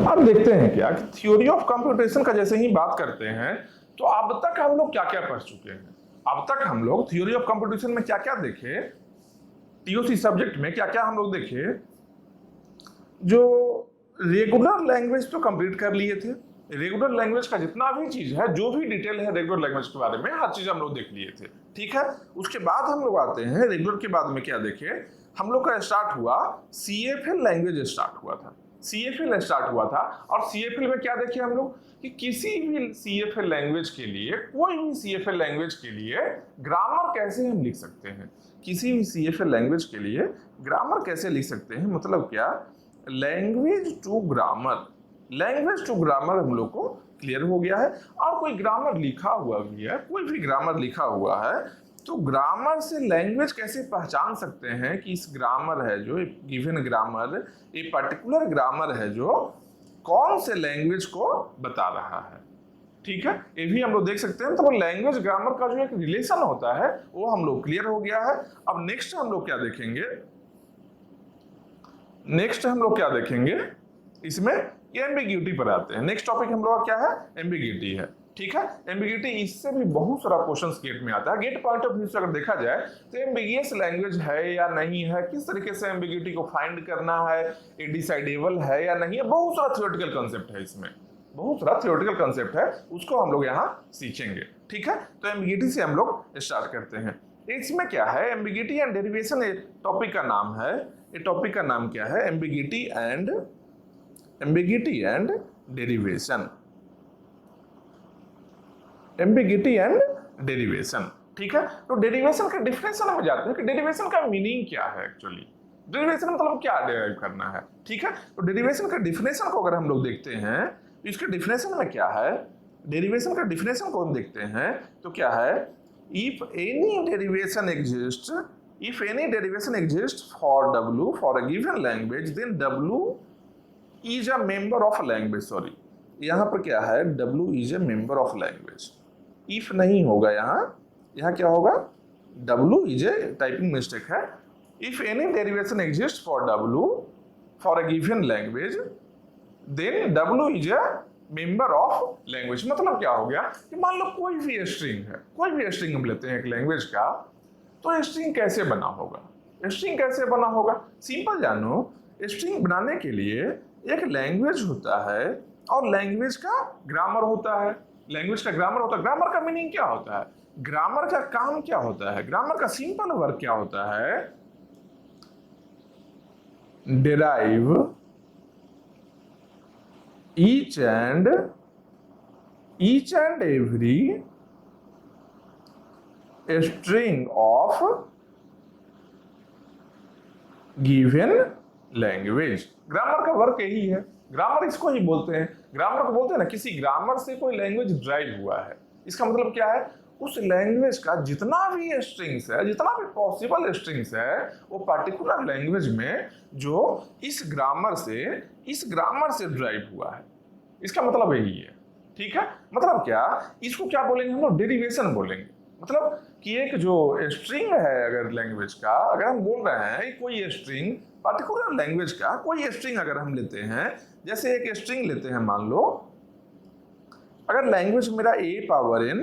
अब देखते हैं क्या कि थ्योरी ऑफ कंप्यूटेशन का जैसे ही बात करते हैं तो अब तक हम लोग क्या क्या पढ़ चुके हैं। अब तक हम लोग थ्योरी ऑफ कंप्यूटेशन में क्या क्या देखे, टीओसी सब्जेक्ट में क्या क्या हम लोग देखे। जो रेगुलर लैंग्वेज तो कंप्लीट कर लिए थे, रेगुलर लैंग्वेज का जितना भी चीज है, जो भी डिटेल है रेगुलर लैंग्वेज के बारे में, हर चीज हम लोग देख लिए थे। ठीक है, उसके बाद हम लोग आते हैं रेगुलर के बाद में क्या देखे, हम लोग का स्टार्ट हुआ सीएफएल लैंग्वेज स्टार्ट हुआ था। सीएफएल स्टार्ट हुआ था और सीएफएल में क्या देखे हम लोग कि किसी भी सीएफएल लैंग्वेज के लिए, कोई भी सीएफएल लैंग्वेज के लिए ग्रामर कैसे हम लिख सकते हैं। किसी भी सीएफएल लैंग्वेज के लिए ग्रामर कैसे लिख सकते हैं, मतलब क्या, language to grammar, language to grammar हम लोग को क्लियर हो गया है। और कोई ग्रामर लिखा हुआ भी है, कोई भी ग्रामर लिखा हुआ है, तो ग्रामर से लैंग्वेज कैसे पहचान सकते हैं कि इस ग्रामर है जो गिवन ग्रामर, ये पर्टिकुलर ग्रामर है जो कौन से लैंग्वेज को बता रहा है। ठीक है, ये भी हम लोग देख सकते हैं। तो लैंग्वेज ग्रामर का जो एक रिलेशन होता है वो हम लोग क्लियर हो गया है। अब नेक्स्ट हम लोग क्या देखेंगे, नेक्स्ट हम लोग क्या देखेंगे, इसमें एम्बिग्यूटी पर आते हैं। नेक्स्ट टॉपिक हम लोग का क्या है, एम्बिग्यूटी है। ठीक है, एम्बिग्यूटी, इससे भी बहुत सारा क्वेश्चंस गेट में आता है। गेट पॉइंट ऑफ व्यू से अगर देखा जाए तो एम्बिगियस लैंग्वेज है या नहीं है, किस तरीके से एम्बिग्यूटी को फाइंड करना है, ये डिसाइडेबल है या नहीं है, बहुत सारा थ्योरेटिकल कांसेप्ट है इसमें, बहुत सारा थ्योरेटिकल कांसेप्ट है, उसको हम लोग यहाँ सीखेंगे। ठीक है, तो एम्बिग्यूटी से हम लोग स्टार्ट करते हैं। इसमें क्या है, एम्बिग्यूटी एंड डेरिवेशन टॉपिक का नाम है। ये टॉपिक का नाम क्या है, ambiguity and derivation, ambiguity and derivation. ठीक है, तो डेरिवेशन का डिफिनेशन हम जाते हैं कि डेरिवेशन का मीनिंग क्या है। एक्चुअली डेरिवेशन मतलब क्या डिराइव करना है। ठीक है, तो डेरिवेशन का डिफिनेशन को अगर हम लोग देखते हैं तो इसके डिफिनेशन में क्या है, डेरिवेशन का डिफिनेशन को हम देखते हैं तो क्या है, if any derivation exist, if any derivation exists for W for a given language, then W is a member of a language. Sorry, यहाँ पर क्या है, W is a member of language. If नहीं होगा यहाँ क्या होगा, W is a typing mistake है। If any derivation exists for W for a given language, then W is a member of language। मतलब क्या हो गया कि मान लो कोई भी स्ट्रिंग है, कोई भी स्ट्रिंग हम लेते हैं एक लैंग्वेज का, तो स्ट्रिंग कैसे बना होगा, स्ट्रिंग कैसे बना होगा, सिंपल जानो, स्ट्रिंग बनाने के लिए एक लैंग्वेज होता है और लैंग्वेज का ग्रामर होता है, लैंग्वेज का ग्रामर होता है। ग्रामर का मीनिंग क्या होता है, ग्रामर का काम क्या होता है, ग्रामर का सिंपल वर्क क्या होता है, derive each and every string of given language। Grammar का वर्क यही है, ग्रामर इसको ही बोलते हैं, ग्रामर को बोलते हैं ना, किसी ग्रामर से कोई लैंग्वेज ड्राइव हुआ है, इसका मतलब क्या है, उस लैंग्वेज का जितना भी स्ट्रिंग्स है, जितना भी पॉसिबल स्ट्रिंग्स है, वो पर्टिकुलर लैंग्वेज में जो इस ग्रामर से ड्राइव हुआ है, इसका मतलब यही है। ठीक है, मतलब क्या, इसको क्या बोलेंगे हम लोग, डेरिवेशन बोलेंगे। मतलब कि एक जो स्ट्रिंग है अगर लैंग्वेज का, अगर हम बोल रहे हैं कोई स्ट्रिंग पर्टिकुलर लैंग्वेज का, कोई स्ट्रिंग अगर हम लेते हैं, जैसे एक स्ट्रिंग लेते हैं, मान लो अगर लैंग्वेज मेरा a power n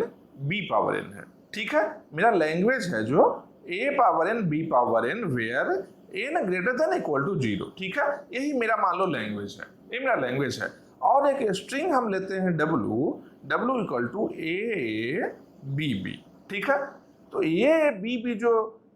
b power n है। ठीक है, मेरा लैंग्वेज है जो a power n b power n where n greater than equal to 0। ठीक है, यही मेरा मान लो लैंग्वेज है, ये मेरा लैंग्वेज है। और एक स्ट्रिंग हम लेते हैं w equal to a b b। ठीक है, तो ये बी जो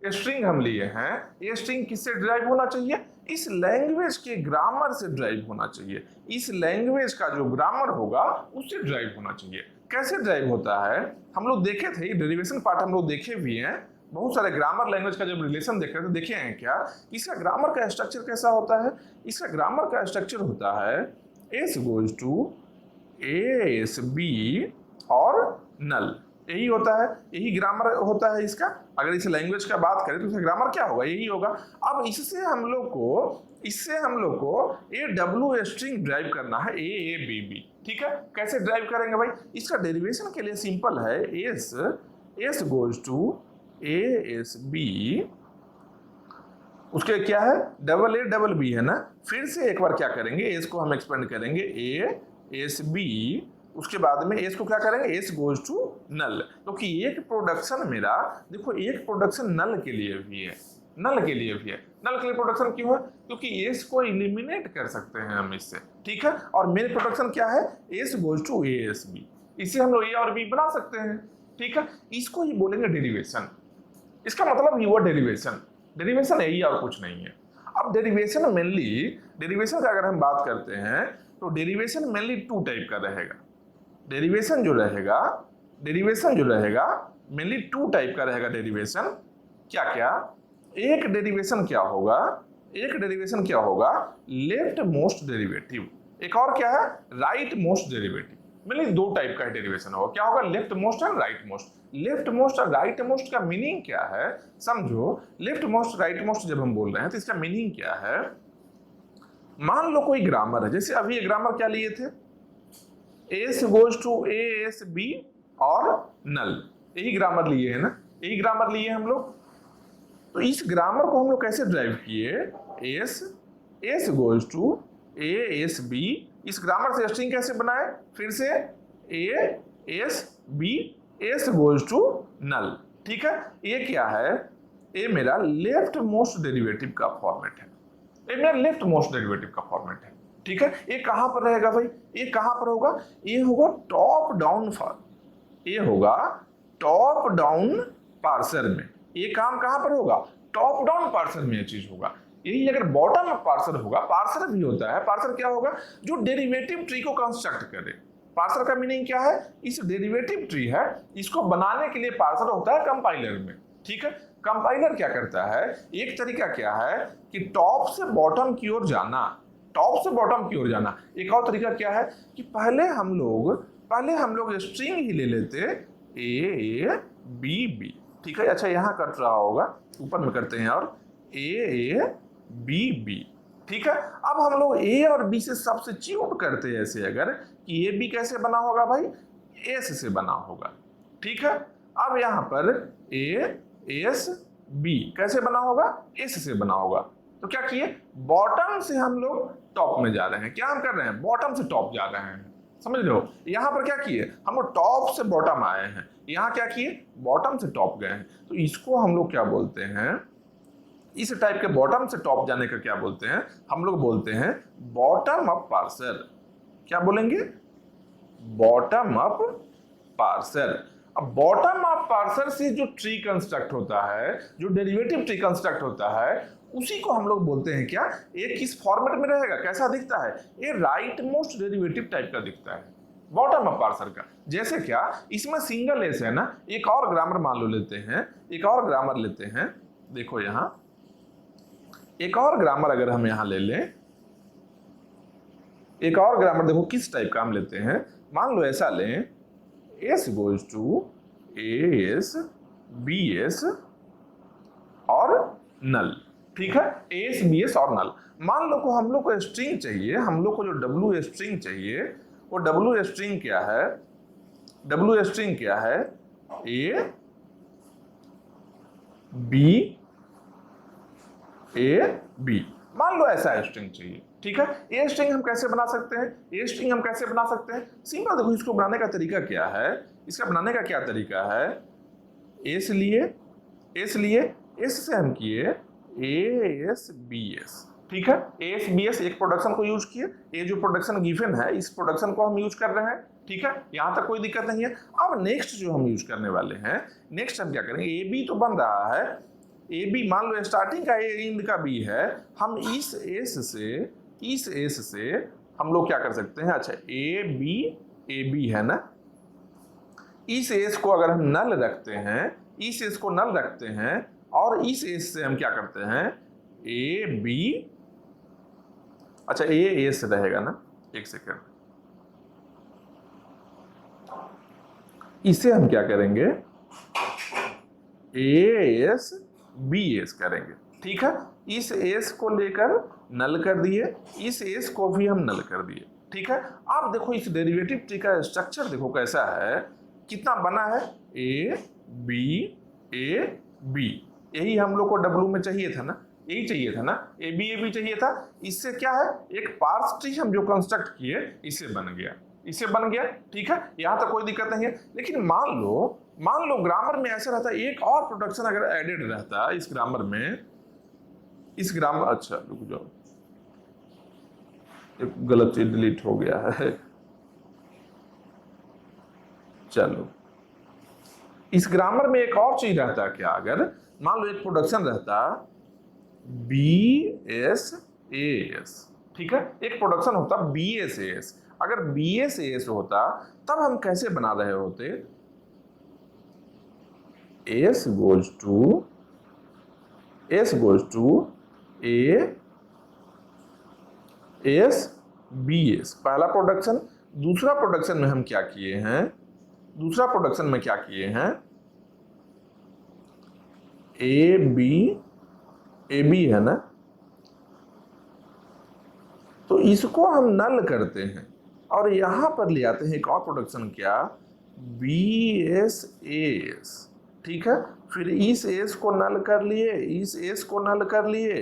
स्ट्रिंग हम लिए हैं, ये स्ट्रिंग किससे ड्राइव होना चाहिए, इस लैंग्वेज के ग्रामर से ड्राइव होना चाहिए, इस लैंग्वेज का जो ग्रामर होगा उससे ड्राइव होना चाहिए। कैसे ड्राइव होता है, हम लोग देखे थे, डेरिवेशन पार्ट हम लोग देखे भी हैं, बहुत सारे ग्रामर लैंग्वेज का जब रिलेशन देख रहे थे, देखे हैं क्या, इसका ग्रामर का स्ट्रक्चर कैसा होता है। इसका ग्रामर का स्ट्रक्चर होता है S goes to A S B और नल, यही होता है, यही ग्रामर होता है इसका। अगर इस लैंग्वेज का बात करें तो इसका ग्रामर क्या होगा, यही होगा। अब इससे हम लोग को ए डब्ल्यू स्ट्रिंग ड्राइव करना है, ए बी बी। ठीक है, कैसे ड्राइव करेंगे भाई, इसका डेरिवेशन के लिए सिंपल है, S goes to A S B उसके क्या है, डबल ए डबल बी है ना। फिर से एक बार क्या करेंगे, एस को हम एक्सपेंड करेंगे, ए एस बी, उसके बाद में एस को क्या करेंगे, एस गोज टू नल, क्योंकि एक प्रोडक्शन मेरा, देखो एक प्रोडक्शन नल के लिए भी है, नल के लिए भी है। नल के लिए प्रोडक्शन क्यों है, क्योंकि एस को इलिमिनेट कर सकते हैं हम इससे, ठीक है। और मेन प्रोडक्शन क्या है, S goes to A S B, इसे हम लोग ए और बी बना सकते हैं, ठीक है। इसको ही बोलेंगे डेरिवेशन, इसका मतलब ये हुआ डेरिवेशन। डेरिवेशन यही और कुछ नहीं है। अब डेरिवेशन मेनली, डेरिवेशन का अगर हम बात करते हैं तो डेरिवेशन मेनली टू टाइप का रहेगा। डेरिवेशन जो रहेगा, डेरिवेशन जो रहेगा मेनली टू टाइप का रहेगा डेरिवेशन। क्या क्या, एक डेरिवेशन क्या होगा, एक डेरिवेशन क्या होगा, लेफ्ट मोस्ट डेरिवेटिव, एक और क्या है, राइट मोस्ट डेरिवेटिव। मतलब दो टाइप का डेरिवेशन होगा, क्या होगा, left most and right most. Left most और राइट मोस्ट का मीनिंग क्या है, समझो। लेफ्ट मोस्ट राइट मोस्ट जब हम बोल रहे हैं तो इसका मीनिंग क्या है, मान लो कोई ग्रामर है, जैसे अभी ये ग्रामर क्या लिए थे, S goes to A S B और नल, यही ग्रामर लिए है ना, यही ग्रामर लिए हम लोग। तो इस ग्रामर को हम लोग कैसे ड्राइव किए, S S goes to A S B, इस ग्रामर से स्ट्रिंग कैसे बनाए, फिर से A S B S goes to null, ठीक है। ये क्या है, ये मेरा लेफ्ट मोस्ट डेरिवेटिव का फॉर्मेट है, ये मेरा लेफ्ट मोस्ट डेरिवेटिव का फॉर्मेट है, ठीक है। ये कहां पर रहेगा भाई, ये कहां पर होगा, ये होगा टॉप डाउन फॉर्म, ये होगा टॉप डाउन पार्सर में। ये काम कहां पर होगा, टॉप डाउन पार्सर में ये चीज होगा। यही अगर बॉटम अप पार्सर होगा, पार्सर भी होता है, पार्सर क्या होगा, जो डेरिवेटिव ट्री को कंस्ट्रक्ट करे। पार्सर का मीनिंग क्या है, इस डेरिवेटिव ट्री है, इसको बनाने के लिए पार्सर होता है कंपाइलर में, ठीक है। कंपाइलर क्या करता है, एक तरीका क्या है कि टॉप से बॉटम की ओर जाना, टॉप से बॉटम की ओर जाना। एक और तरीका क्या है कि पहले हम लोग स्ट्रिंग ही ले लेते, ए बी बी, ठीक है। अच्छा यहाँ कट रहा होगा, ऊपर में करते हैं, और ए बी बी, ठीक है। अब हम लोग ए और बी से सब्स्टिट्यूट करते हैं ऐसे, अगर कि ए बी कैसे बना होगा भाई, एस से बना होगा, ठीक है। अब यहाँ पर ए एस बी कैसे बना होगा, एस से बना होगा। तो क्या किए, बॉटम से हम लोग टॉप में जा रहे हैं, क्या हम कर रहे हैं, बॉटम से टॉप जा रहे हैं, समझ लो। यहाँ पर क्या किए, हम लोग टॉप से बॉटम आए हैं, यहाँ क्या किए, बॉटम से टॉप गए हैं। तो इसको हम लोग क्या बोलते हैं, इस टाइप के बॉटम से टॉप जाने का क्या बोलते हैं, हम लोग बोलते हैं बॉटम अप पार्सर। क्या बोलेंगे, बॉटम अप पार्सर। अब बॉटम अप पार्सर से जो ट्री कंस्ट्रक्ट होता है, जो डेरिवेटिव ट्री कंस्ट्रक्ट होता है, उसी को हम लोग बोलते हैं क्या, ये किस फॉर्मेट में रहेगा, कैसा दिखता है, ये राइट मोस्ट डेरिवेटिव टाइप का दिखता है बॉटम अप पार्सर का। जैसे क्या, इसमें सिंगल एस है ना, एक और ग्रामर मान लो लेते हैं, एक और ग्रामर लेते हैं, देखो यहाँ एक और ग्रामर अगर हम यहां ले लें, एक और ग्रामर देखो किस टाइप का हम लेते हैं, मान लो ऐसा लें, S goes to A S B S और नल, ठीक है, एस बी एस और नल। मान लो को हम लोग को स्ट्रिंग चाहिए, हम लोग को जो डब्ल्यू स्ट्रिंग चाहिए, वो डब्ल्यू स्ट्रिंग क्या है, डब्ल्यू स्ट्रिंग क्या है, ए बी ए बी, मान लो ऐसा स्ट्रिंग चाहिए, ठीक है। ए स्ट्रिंग हम कैसे बना सकते हैं, ए स्ट्रिंग हम कैसे बना सकते हैं, सिंपल देखो, इसको बनाने का तरीका क्या है, इसका बनाने का क्या तरीका है, एस लिए, एस लिए, एस से हम किए ए एस बी एस, ठीक है। ए एस बी एस एक प्रोडक्शन को यूज किए, ये जो प्रोडक्शन गिवन है इस प्रोडक्शन को हम यूज कर रहे हैं, ठीक है, यहां तक कोई दिक्कत नहीं है। अब नेक्स्ट जो हम यूज करने वाले हैं, नेक्स्ट हम क्या करेंगे, ए बी तो बन रहा है, ए बी मान लो स्टार्टिंग का ए एंड का बी है, हम इस एस से हम लोग क्या कर सकते हैं, अच्छा ए बी है ना, इस एस को अगर हम नल रखते हैं, इस एस को नल रखते हैं, और इस एस से हम क्या करते हैं, ए बी, अच्छा ए एस रहेगा ना, एक सेकेंड, इसे हम क्या करेंगे, ए एस बी एस करेंगे, ठीक है। इस एस को लेकर नल कर दिए, इस एस को भी हम नल कर दिए, ठीक है। अब देखो इस डेरिवेटिव ट्री का स्ट्रक्चर देखो कैसा है, कितना बना है, ए बी, यही हम लोग को डब्ल्यू में चाहिए था ना, यही चाहिए था ना, ए बी चाहिए था। इससे क्या है, एक पार्स ट्री हम जो कंस्ट्रक्ट किए इससे बन गया, इससे बन गया। ठीक है, यहां तक कोई दिक्कत नहीं है। लेकिन मान लो ग्रामर में ऐसा रहता, एक और प्रोडक्शन अगर एडेड रहता इस ग्रामर में, इस ग्रामर, अच्छा रुक जाओ, एक गलत चीज डिलीट हो गया है, चलो। इस ग्रामर में एक और चीज रहता क्या, अगर मान लो एक प्रोडक्शन रहता BSAS, ठीक है, एक प्रोडक्शन होता BSAS। अगर BSAS होता तब हम कैसे बना रहे होते, S goes to ASBS, पहला प्रोडक्शन। दूसरा प्रोडक्शन में हम क्या किए हैं, दूसरा प्रोडक्शन में क्या किए हैं, AB है ना, तो इसको हम नल करते हैं और यहां पर ले आते हैं एक और प्रोडक्शन, क्या, BSAS। ठीक है, फिर इस एस को नल कर लिए, इस एस को नल कर लिए,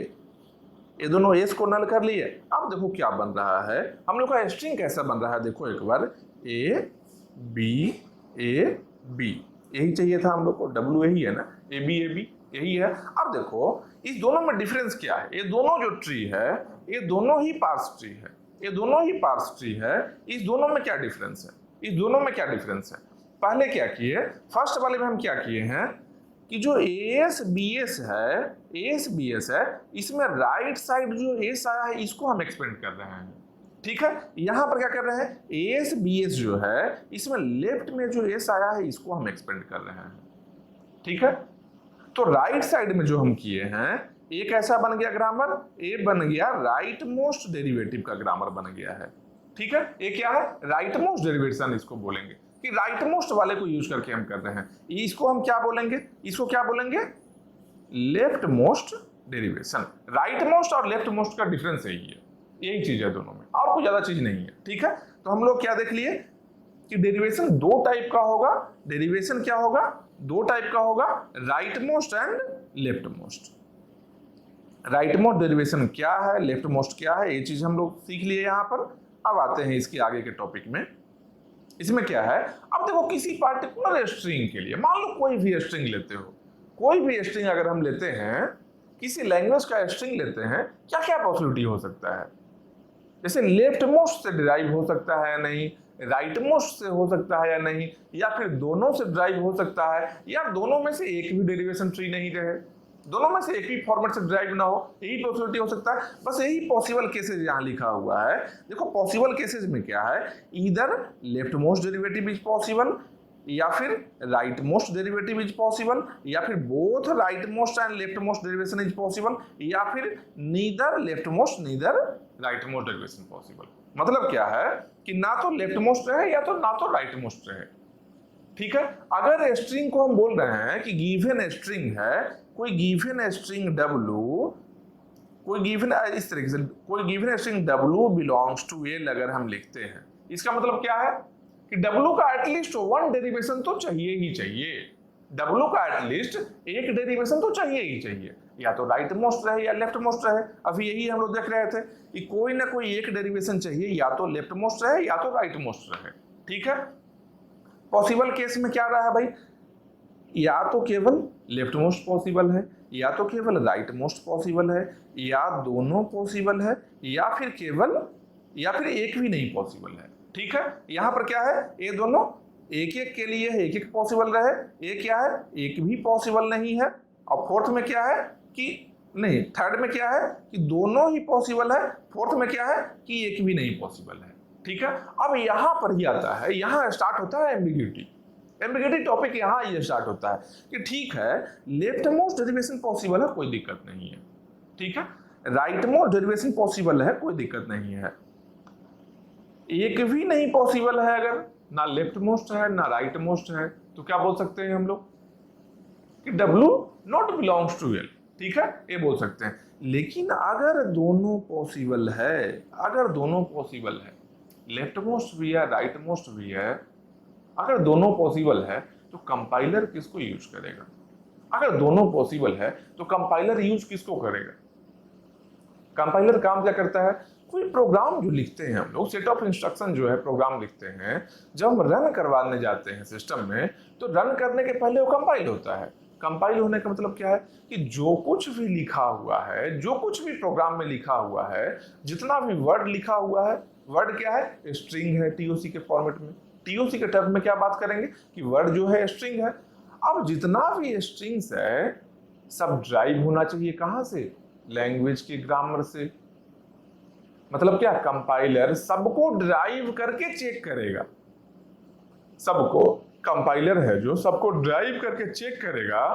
ये दोनों एस को नल कर लिए। अब देखो क्या बन रहा है, हम लोग का स्ट्रिंग कैसा बन रहा है, देखो एक बार, A B यही चाहिए था हम लोग को, W यही है ना, A B यही है। अब देखो इस दोनों में डिफरेंस क्या है, ये दोनों जो ट्री है ये दोनों ही पार्स ट्री है, ये दोनों ही पार्स ट्री है। इस दोनों में क्या डिफरेंस है, इस दोनों में क्या डिफरेंस है, पहले क्या किए, फर्स्ट वाले में हम क्या किए हैं कि जो ASBS है इसमें राइट साइड जो एस आया है इसको हम एक्सपेंड कर रहे हैं। ठीक है, यहां पर क्या कर रहे हैं, ASBS जो है इसमें लेफ्ट में जो एस आया है इसको हम एक्सपेंड कर रहे हैं। ठीक है, तो राइट साइड में जो हम किए हैं एक ऐसा बन गया ग्रामर, ए बन गया राइट मोस्ट डेरिवेटिव का ग्रामर बन गया है। ठीक है, ये क्या है, राइट मोस्ट डेरिवेशन इसको बोलेंगे, कि राइट मोस्ट वाले को यूज करके हम कर रहे हैं। इसको हम क्या बोलेंगे, इसको क्या बोलेंगे, left most derivation. Right most और लेफ्ट मोस्ट का डिफरेंस यही है, यही चीज है दोनों में, और कोई ज्यादा चीज नहीं है। ठीक है, तो हम लोग क्या देख लिए कि डेरिवेशन दो टाइप का होगा, डेरिवेशन क्या होगा, दो टाइप का होगा, right most and left most. Right most derivation क्या है, लेफ्ट मोस्ट क्या है, ये चीज हम लोग सीख लिए यहां पर। अब आते हैं इसके आगे के टॉपिक में। इसमें क्या है, अब देखो किसी पार्टिकुलर स्ट्रिंग के लिए, मान लो कोई भी स्ट्रिंग लेते हो, कोई भी स्ट्रिंग अगर हम लेते हैं, किसी लैंग्वेज का स्ट्रिंग लेते हैं, क्या क्या पॉसिबिलिटी हो सकता है, जैसे लेफ्ट मोस्ट से डिराइव हो सकता है या नहीं, राइट मोस्ट से हो सकता है या नहीं, या फिर दोनों से डिराइव हो सकता है, या दोनों में से एक भी डेरिवेशन ट्री नहीं रहे, दोनों में से एक भी फॉर्मेट से ड्राइव ना हो, यही पॉसिबिलिटी हो सकता है। बस यही पॉसिबल केसेज यहाँ लिखा हुआ है। देखो पॉसिबल केसेज में क्या है, इधर left most derivative is possible, या फिर right most derivative is possible, या फिर both right most and left most derivation is possible, या फिर neither left most neither right most derivation possible. मतलब क्या है कि ना तो लेफ्ट मोस्ट रहे या तो ना तो राइट मोस्ट रहे। ठीक है, अगर स्ट्रिंग को हम बोल रहे हैं कि गिवन स्ट्रिंग है, कोई गिवन स्ट्रिंग W, कोई गिवन इस तरीके से, कोई given string W belongs to L अगर हम लिखते हैं, इसका मतलब क्या है कि W का एटलीस्ट वन डेरिवेशन तो चाहिए ही चाहिए, W का एटलीस्ट एक डेरिवेशन तो चाहिए ही चाहिए, या तो राइट मोस्ट रहे या लेफ्ट मोस्ट रहे। अभी यही हम लोग देख रहे थे कि कोई ना कोई एक डेरिवेशन चाहिए, या तो लेफ्ट मोस्ट रहे या तो राइट मोस्ट रहे। ठीक है, पॉसिबल केस में क्या रहा है भाई, या तो केवल लेफ्ट मोस्ट पॉसिबल है, या तो केवल राइट मोस्ट पॉसिबल है, या दोनों पॉसिबल है, या फिर केवल, या फिर एक भी नहीं पॉसिबल है। ठीक है, यहां पर क्या है, ये दोनों एक एक के लिए एक एक पॉसिबल रहे, ये क्या है, एक भी पॉसिबल नहीं है। और फोर्थ में क्या है कि नहीं, थर्ड में क्या है कि दोनों ही पॉसिबल है, फोर्थ में क्या है कि एक भी नहीं पॉसिबल है। ठीक है, अब यहां पर ही आता है, यहां स्टार्ट होता है एम्बिग्यूटी। एम्बिग्यूटी टॉपिक यहां ये स्टार्ट होता है कि ठीक है लेफ्ट मोस्ट डेरिवेशन पॉसिबल है, कोई दिक्कत नहीं है। ठीक है, राइट मोस्ट डेरिवेशन पॉसिबल है, कोई दिक्कत नहीं है। एक भी नहीं पॉसिबल है, अगर ना लेफ्ट मोस्ट है ना राइट मोस्ट है, तो क्या बोल सकते हैं हम लोग कि W not belongs to L। ठीक है, ये बोल सकते हैं। लेकिन अगर दोनों पॉसिबल है, अगर दोनों पॉसिबल है, लेफ्ट मोस्ट भी है राइट मोस्ट भी है, अगर दोनों पॉसिबल है तो कंपाइलर किसको यूज करेगा, अगर दोनों पॉसिबल है तो कंपाइलर यूज किसको करेगा, कंपाइलर काम क्या करता है, कोई प्रोग्राम जो लिखते हैं हम लोग, सेट ऑफ इंस्ट्रक्शन जो है प्रोग्राम लिखते हैं, जब हम रन करवाने जाते हैं सिस्टम में, तो रन करने के पहले वो कंपाइल होता है। कंपाइल होने का मतलब क्या है कि जो कुछ भी लिखा हुआ है, जो कुछ भी प्रोग्राम में लिखा हुआ है, जितना भी वर्ड लिखा हुआ है, वर्ड क्या है, स्ट्रिंग है टीओसी के फॉर्मेट में। टीओसी के टर्म में क्या बात करेंगे कि वर्ड जो है स्ट्रिंग है। अब जितना भी स्ट्रिंग्स है सब ड्राइव होना चाहिए कहां से, लैंग्वेज के ग्रामर से। मतलब क्या, कंपाइलर सबको ड्राइव करके चेक करेगा, सबको, कंपाइलर है जो सबको ड्राइव करके चेक करेगा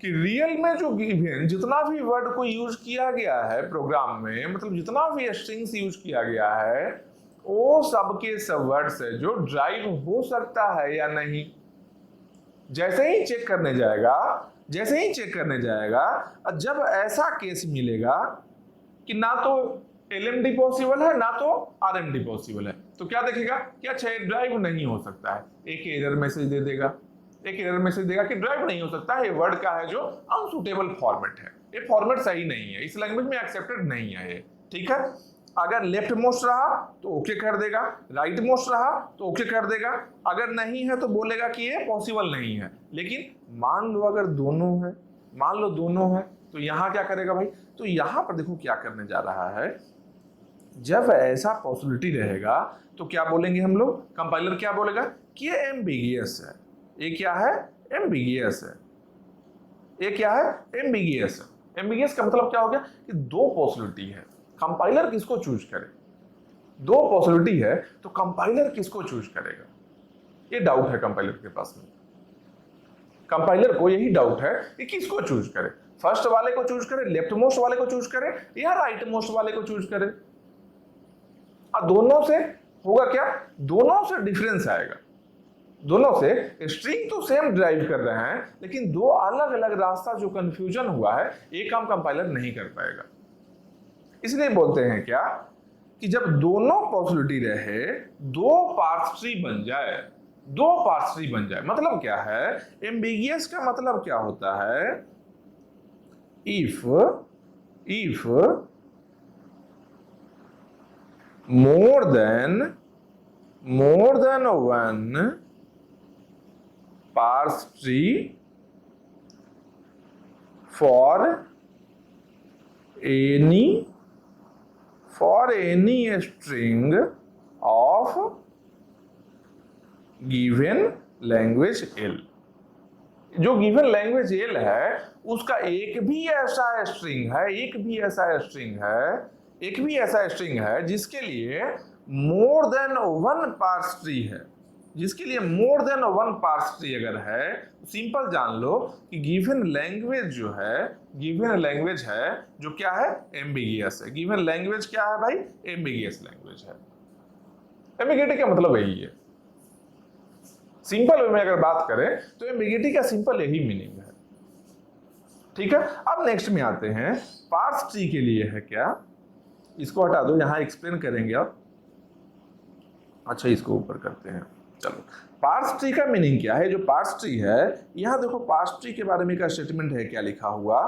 कि रियल में जो गिवन जितना भी वर्ड को यूज किया गया है प्रोग्राम में, मतलब जितना भी स्ट्रिंग्स यूज किया गया है, वो सबके सब वर्ड्स है जो ड्राइव हो सकता है या नहीं। जैसे ही चेक करने जाएगा, जैसे ही चेक करने जाएगा, जब ऐसा केस मिलेगा कि ना तो LMD पॉसिबल है ना तो RMD पॉसिबल है, तो क्या देखेगा कि अच्छा ये ड्राइव नहीं हो सकता है, एक एरर मैसेज दे देगा, एक एरर मैसेज देगा कि ड्राइव नहीं हो सकता है, ये वर्ड का है जो अनसुटेबल फॉर्मेट है, ये फॉर्मेट सही नहीं है, इस लैंग्वेज में एक्सेप्टेड नहीं है ये, ठीक है। अगर लेफ्ट मोस्ट रहा तो ओके कर देगा, राइट मोस्ट रहा तो ओके कर देगा, अगर नहीं है तो बोलेगा कि ये पॉसिबल नहीं है। लेकिन मान लो अगर दोनों है, मान लो दोनों है, तो यहां क्या करेगा भाई, तो यहां पर देखो क्या करने जा रहा है, जब ऐसा पॉसिबिलिटी रहेगा तो क्या बोलेंगे हम लोग, कंपाइलर क्या बोलेगा कि ये एम्बिगियस है, ये क्या है, एम्बिगियस है, ये क्या है, एम्बिगियस है। एम्बिगियस का मतलब क्या हो गया कि दो पॉसिबिलिटी है, कंपाइलर किसको चूज करे, दो पॉसिबिलिटी है तो कंपाइलर किसको चूज करेगा, ये डाउट है कंपाइलर के पास में। कंपाइलर को यही डाउट है कि किसको चूज करे, फर्स्ट वाले को चूज करे, लेफ्ट मोस्ट वाले को चूज करे, या राइट मोस्ट वाले को चूज करे। और दोनों से होगा क्या, दोनों से डिफरेंस आएगा, दोनों से स्ट्रिंग तो सेम ड्राइव कर रहे हैं, लेकिन दो अलग अलग रास्ता जो कंफ्यूजन हुआ है, ये काम कंपाइलर नहीं कर पाएगा। इसलिए बोलते हैं क्या कि जब दोनों पॉसिबिलिटी रहे, दो पार्स ट्री बन जाए, दो पार्स ट्री बन जाए, मतलब क्या है, एम्बिगियस का मतलब क्या होता है, if more than one parse tree for any string of given language L। जो गिवन लैंग्वेज L है उसका एक भी ऐसा स्ट्रिंग है, एक भी ऐसा स्ट्रिंग है जिसके लिए more than one parse tree है, जिसके लिए more than one parse tree अगर है, सिंपल जान लो कि गिवन लैंग्वेज जो है, गिवन लैंग्वेज है जो क्या है, एम्बिगियस है। गिवन लैंग्वेज क्या है भाई, एम्बिगियस लैंग्वेज है। एम्बिगिटी का मतलब यही है, सिंपल वे में अगर बात करें तो एम्बिगिटी का सिंपल यही मीनिंग है, ठीक है। अब नेक्स्ट में आते हैं, पार्स ट्री के लिए है क्या, इसको हटा दो, यहां एक्सप्लेन करेंगे अब। अच्छा इसको ऊपर करते हैं, चलो। पार्स ट्री का मीनिंग क्या है, जो पार्स ट्री है, यहां देखो पार्स ट्री के बारे में का स्टेटमेंट है, क्या लिखा हुआ,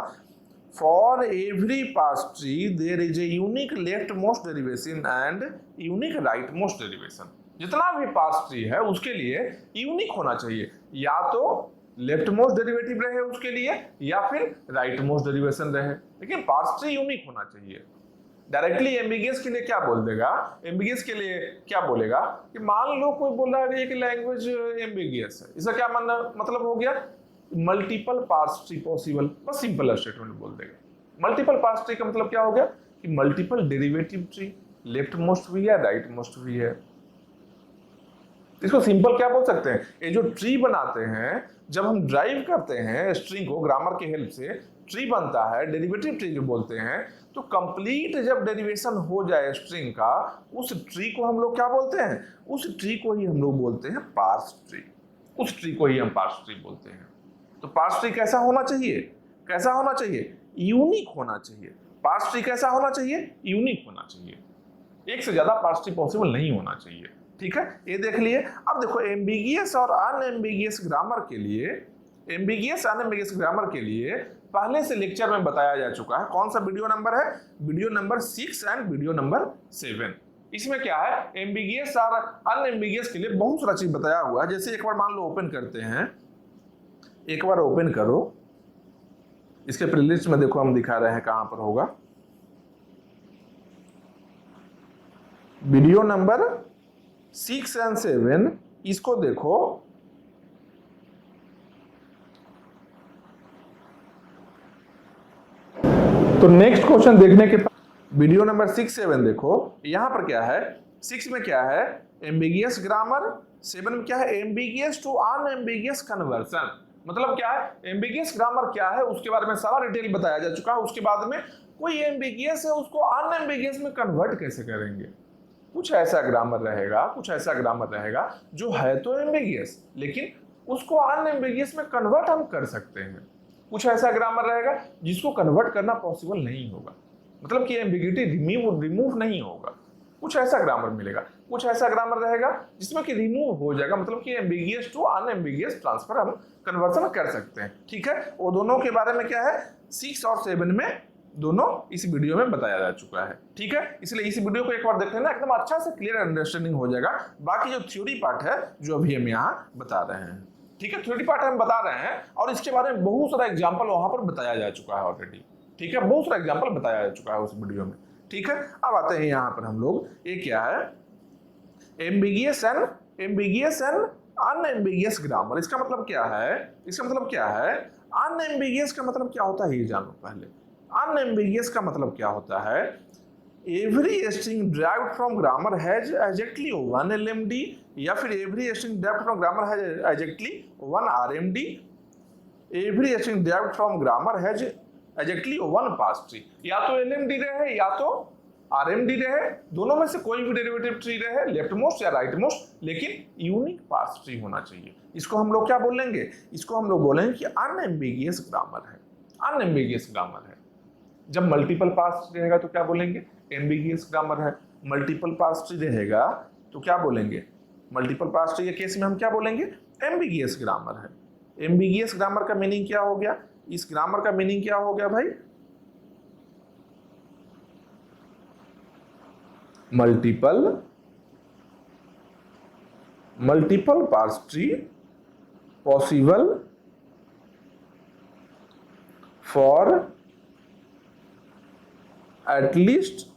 for every parse tree there is a unique left most derivation and unique right most derivation. जितना भी पार्स ट्री है उसके लिए यूनिक होना चाहिए, या तो लेफ्ट मोस्ट डेरिवेटिव रहे उसके लिए, या फिर राइट मोस्ट डेरिवेशन रहे, लेकिन पार्स ट्री यूनिक होना चाहिए। डायरेक्टली एम्बिगियस के लिए क्या बोल देगा, एम्बिगियस के लिए क्या बोलेगा कि मान लो कोई बोल रहा है कि लैंग्वेज एम्बिगियस है, इसका क्या मतलब हो गया, मल्टीपल पार्स ट्री पॉसिबल, बस सिंपल स्टेटमेंट बोल देगा। मल्टीपल पार्स ट्री का मतलब क्या हो गया कि multiple derivative tree, left most भी है, राइट मोस्ट भी है। इसको सिंपल क्या बोल सकते हैं, ये जो ट्री बनाते हैं, जब हम ड्राइव करते हैं स्ट्रिंग को ग्रामर के हेल्प से, ट्री बनता है, डेरिवेटिव ट्री जो बोलते हैं, तो कंप्लीट जब डेरिवेशन हो जाए स्ट्रिंग का, उस ट्री को हम लोग क्या बोलते हैं, उस ट्री को ही हम लोग बोलते हैं पार्स ट्री, उस ट्री को ही हम पार्स ट्री बोलते हैं। तो पार्स ट्री कैसा होना चाहिए, कैसा होना चाहिए, यूनिक होना चाहिए। पार्स ट्री कैसा होना चाहिए, यूनिक होना चाहिए, एक से ज्यादा पार्स ट्री पॉसिबल नहीं होना चाहिए, ठीक है। ये देख लिए। अब देखो एम्बिगियस और अनएम्बिगियस ग्रामर के लिए, एम्बिगियस अनएम्बिगियस ग्रामर के लिए पहले से लेक्चर में बताया जा चुका है। कौन सा वीडियो नंबर है? Video number 6 and video number 7। इसमें क्या है, एम्बिगियस और अनएम्बिगियस के लिए बहुत सारा चीज बताया हुआ है। जैसे एक बार मान लो ओपन करते हैं, एक बार ओपन करो, इसके प्लेलिस्ट में देखो हम दिखा रहे हैं कहां पर होगा। वीडियो नंबर 6 एंड 7 इसको देखो। तो नेक्स्ट क्वेश्चन देखने के बाद वीडियो नंबर 6, 7 देखो। यहां पर क्या है, 6 में क्या है, एम्बिगियस ग्रामर, 7 में क्या है, एम्बिगियस टू अनएम्बिगियस कन्वर्सन। मतलब क्या है, एम्बिगियस ग्रामर क्या है उसके बारे में सारा डिटेल बताया जा चुका है। उसके बाद में कोई एम्बिगियस है उसको अनएम्बिगियस में कन्वर्ट कैसे करेंगे। कुछ ऐसा ग्रामर रहेगा, कुछ ऐसा ग्रामर रहेगा जो है तो एम्बिगियस लेकिन उसको अनएम्बिगियस में कन्वर्ट हम कर सकते हैं। कुछ ऐसा ग्रामर रहेगा जिसको कन्वर्ट करना पॉसिबल नहीं होगा, मतलब कि एम्बिगिटी रिमूव नहीं होगा। कुछ ऐसा ग्रामर मिलेगा, कुछ ऐसा ग्रामर रहेगा जिसमें कि रिमूव हो जाएगा, मतलब कि एम्बिगियस टू अनएम्बिगियस ट्रांसफर हम कन्वर्सन कर सकते हैं। ठीक है, वो दोनों के बारे में क्या है, 6 और 7 में दोनों इस वीडियो में बताया जा चुका है। ठीक है, इसलिए इस वीडियो को एक बार देख लेना, एकदम अच्छा से क्लियर अंडरस्टैंडिंग हो जाएगा। बाकी जो थ्योरी पार्ट है जो अभी हम यहाँ बता रहे हैं, ठीक है, थ्योरी पार्ट हम बता रहे हैं और इसके बारे में बहुत सारा एग्जाम्पल वहां पर बताया जा चुका है ऑलरेडी। ठीक है, बहुत सारा एग्जाम्पल बताया जा चुका है उस वीडियो में। ठीक है, अब आते हैं यहाँ पर हम लोग, ये क्या है, एम्बिगियस एंड अनएम्बिगियस ग्रामर। इसका मतलब क्या है, इसका मतलब क्या है, अनएम्बिगियस का मतलब क्या होता है ये जानो पहले। अनएम्बिगियस का मतलब क्या होता है, every string derived from grammar has exactly 1 LMD, या फिर every string derived from grammar has exactly 1 RMD, every string derived from grammar has exactly 1 pass tree. या तो LMD रहे या तो RMD रहे, दोनों में से कोई भी डेरिवेटिव ट्री रहे, लेफ्ट मोस्ट या राइट मोस्ट, लेकिन यूनिक पास ट्री होना चाहिए। इसको हम लोग क्या बोलेंगे, इसको हम लोग बोलेंगे कि अनएम्बिगियस ग्रामर है, अनएम्बिगियस ग्रामर है। जब मल्टीपल पास ट्री रहेगा तो क्या बोलेंगे, एम्बिगियस ग्रामर है। मल्टीपल पास ट्री रहेगा तो क्या बोलेंगे, मल्टीपल पास ट्री के केस में हम क्या बोलेंगे, एम्बिगियस ग्रामर है। एम्बिगियस ग्रामर का मीनिंग क्या हो गया, इस ग्रामर का मीनिंग क्या हो गया भाई, multiple pass tree possible for at least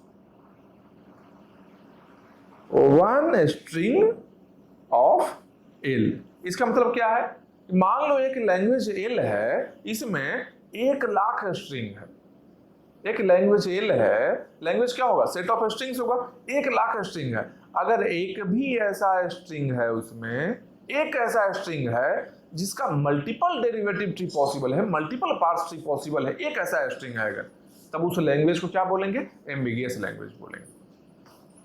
1 string of L। इसका मतलब क्या है, मान लो एक लैंग्वेज L है, इसमें 1,00,000 स्ट्रिंग है। एक लैंग्वेज L है, लैंग्वेज क्या होगा, सेट ऑफ स्ट्रिंग्स होगा, 1,00,000 स्ट्रिंग है। अगर एक भी ऐसा स्ट्रिंग है, उसमें एक ऐसा स्ट्रिंग है जिसका मल्टीपल डेरिवेटिव ट्री पॉसिबल है, मल्टीपल पार्स ट्री पॉसिबल है, एक ऐसा स्ट्रिंग है अगर, तब उस लैंग्वेज को क्या बोलेंगे, एम्बिगियस लैंग्वेज बोलेंगे।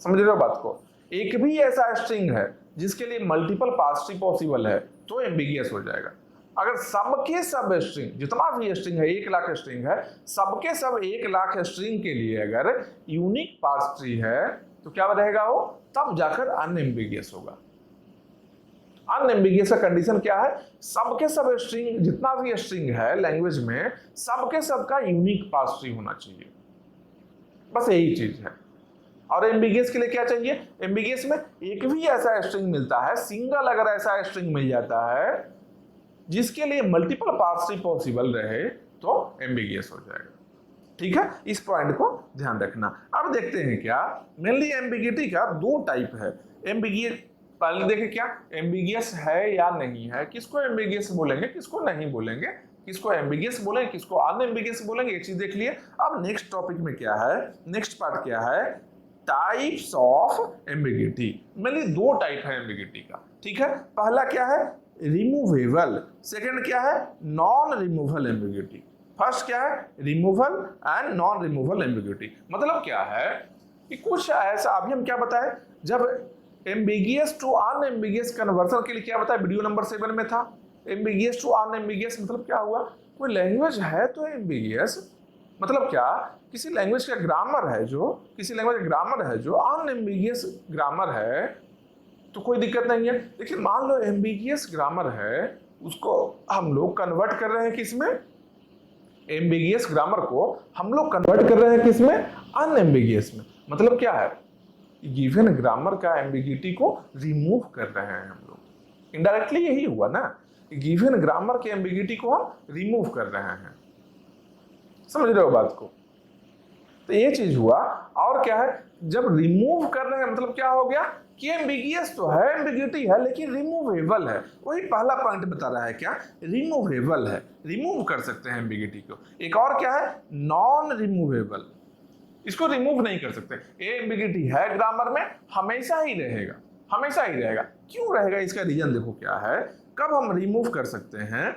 समझ रहे हो बात को, एक भी ऐसा स्ट्रिंग है जिसके लिए मल्टीपल पार्स ट्री पॉसिबल है तो एम्बिगियस हो जाएगा। अगर सबके सब स्ट्रिंग, जितना भी स्ट्रिंग है, 1,00,000 स्ट्रिंग है, सबके सब 1,00,000 स्ट्रिंग के लिए अगर यूनिक पार्स ट्री है तो क्या रहेगा वो, तब जाकर अनएम्बिगियस होगा। अनएम्बिगियस का कंडीशन क्या है, सबके सब स्ट्रिंग, जितना भी स्ट्रिंग है लैंग्वेज में, सबके सब का यूनिक पार्स ट्री होना चाहिए, बस यही चीज है। और एम्बिगियस के लिए क्या चाहिए, एम्बिगियस में एक भी ऐसा स्ट्रिंग मिलता है, सिंगल अगर ऐसा स्ट्रिंग मिल जाता है जिसके लिए मल्टीपल पार्स ट्री पॉसिबल रहे तो एम्बिगियस हो जाएगा। ठीक है, इस पॉइंट को ध्यान रखना। अब देखते हैं क्या, मेनली एम्बिगिटी का 2 टाइप है। एम्बिगियस, पहले देखें क्या एम्बिगियस है या नहीं है, किसको एम्बिगियस बोलेंगे, किसको नहीं बोलेंगे, किसको एम्बिगियस बोलेंगे, किसको अनएम्बिगियस बोलेंगे, एक चीज देख लिए। अब नेक्स्ट टॉपिक में क्या है, नेक्स्ट पार्ट क्या है, types of ambiguity. Mainly 2 type है एम्बिगिटी का। ठीक है, पहला क्या है, रिमूवेबल, सेकंड क्या है, नॉन रिमूवल एम्बिगिटी। फर्स्ट क्या है, removal and non removal ambiguity. मतलब क्या है कि कुछ ऐसा, अभी हम क्या बताए, जब एम्बिगियस टू अनएम्बिगियस कन्वर्सन के लिए क्या बताया, वीडियो नंबर 7 में था। एम्बिगियस टू अनएम्बिगियस मतलब क्या हुआ, कोई लैंग्वेज है तो एम्बिगियस, मतलब क्या, किसी लैंग्वेज का ग्रामर है जो, किसी लैंग्वेज का ग्रामर है जो अनएम्बिगियस ग्रामर है तो कोई दिक्कत नहीं है। लेकिन मान लो एम्बिगियस ग्रामर है, उसको हम लोग कन्वर्ट कर रहे हैं किसमें, एम्बिगियस ग्रामर को हम लोग कन्वर्ट कर रहे हैं किसमें, अनएम्बिगियस में। मतलब क्या है, गिवन ग्रामर का एम्बिगिटी को रिमूव कर रहे हैं हम लोग। इनडायरेक्टली यही हुआ ना, गिवन ग्रामर के एम्बिगिटी को हम रिमूव कर रहे हैं। समझ रहे हो बात को? तो ये चीज हुआ। और क्या है, जब रिमूव कर रहे हैं मतलब क्या हो गया कि एम्बिगियस तो है, एम्बिगिटी है, लेकिन रिमूवेबल है। वही पहला पॉइंट बता रहा है, क्या, रिमूवेबल है, रिमूव कर सकते हैं एम्बिगिटी को। एक और क्या है, नॉन रिमूवेबल, इसको रिमूव नहीं कर सकते। ये एम्बिगिटी है ग्रामर में, हमेशा ही रहेगा, हमेशा ही रहेगा। क्यों रहेगा, इसका रीजन देखो क्या है। कब हम रिमूव कर सकते हैं,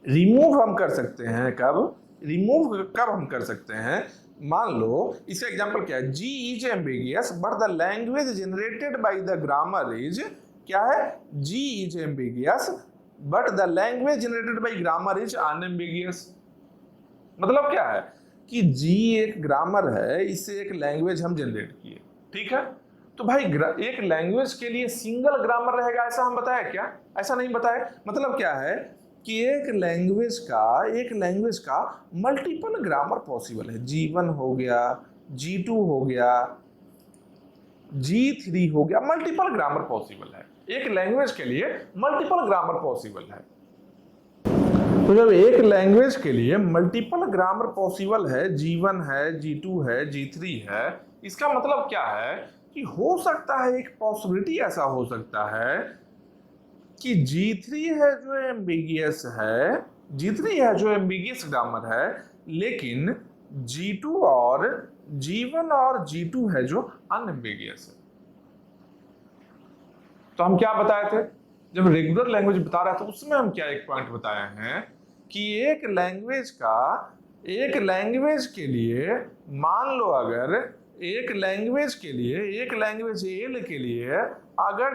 रिमूव हम कर सकते हैं कब, रिमूव कब हम कर सकते हैं, मान लो इसका एग्जांपल क्या है, G is ambiguous but the language generated by the grammar is, क्या है, G is ambiguous but the language generated by grammar is unambiguous. मतलब क्या है कि जी एक ग्रामर है, इससे एक लैंग्वेज हम जनरेट किए, ठीक है। तो भाई एक लैंग्वेज के लिए सिंगल ग्रामर रहेगा ऐसा हम बताया क्या, ऐसा नहीं बताया। मतलब क्या है कि एक लैंग्वेज का मल्टीपल ग्रामर पॉसिबल है। G1 हो गया, G2 हो गया, G3 हो गया, मल्टीपल ग्रामर पॉसिबल है। एक लैंग्वेज के लिए मल्टीपल ग्रामर पॉसिबल है। तो जब एक लैंग्वेज के लिए मल्टीपल ग्रामर पॉसिबल है, G1 है, G2 है, G3 है, इसका मतलब क्या है कि हो सकता है, एक पॉसिबिलिटी ऐसा हो सकता है कि G3 है जो एम्बिगियस है, G3 है जो एम्बिगियस ग्रामर है, लेकिन G2 और G1 और G2 है जो अनएम्बिगियस है। तो हम क्या बताए थे, जब रेगुलर लैंग्वेज बता रहा था उसमें हम क्या एक पॉइंट बताए हैं कि एक लैंग्वेज के लिए, मान लो अगर एक लैंग्वेज एल के लिए अगर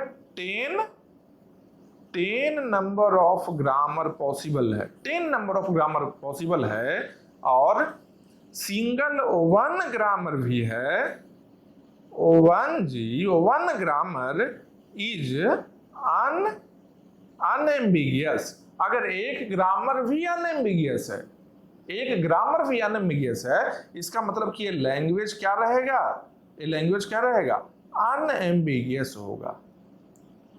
10 नंबर ऑफ ग्रामर पॉसिबल है, 10 नंबर ऑफ ग्रामर पॉसिबल है, और सिंगल वन ग्रामर भी है, वन ग्रामर इज अनएम्बिगियस। अगर एक ग्रामर भी अनएम्बिगियस है, इसका मतलब कि ये लैंग्वेज क्या रहेगा, अनएम्बिगियस होगा।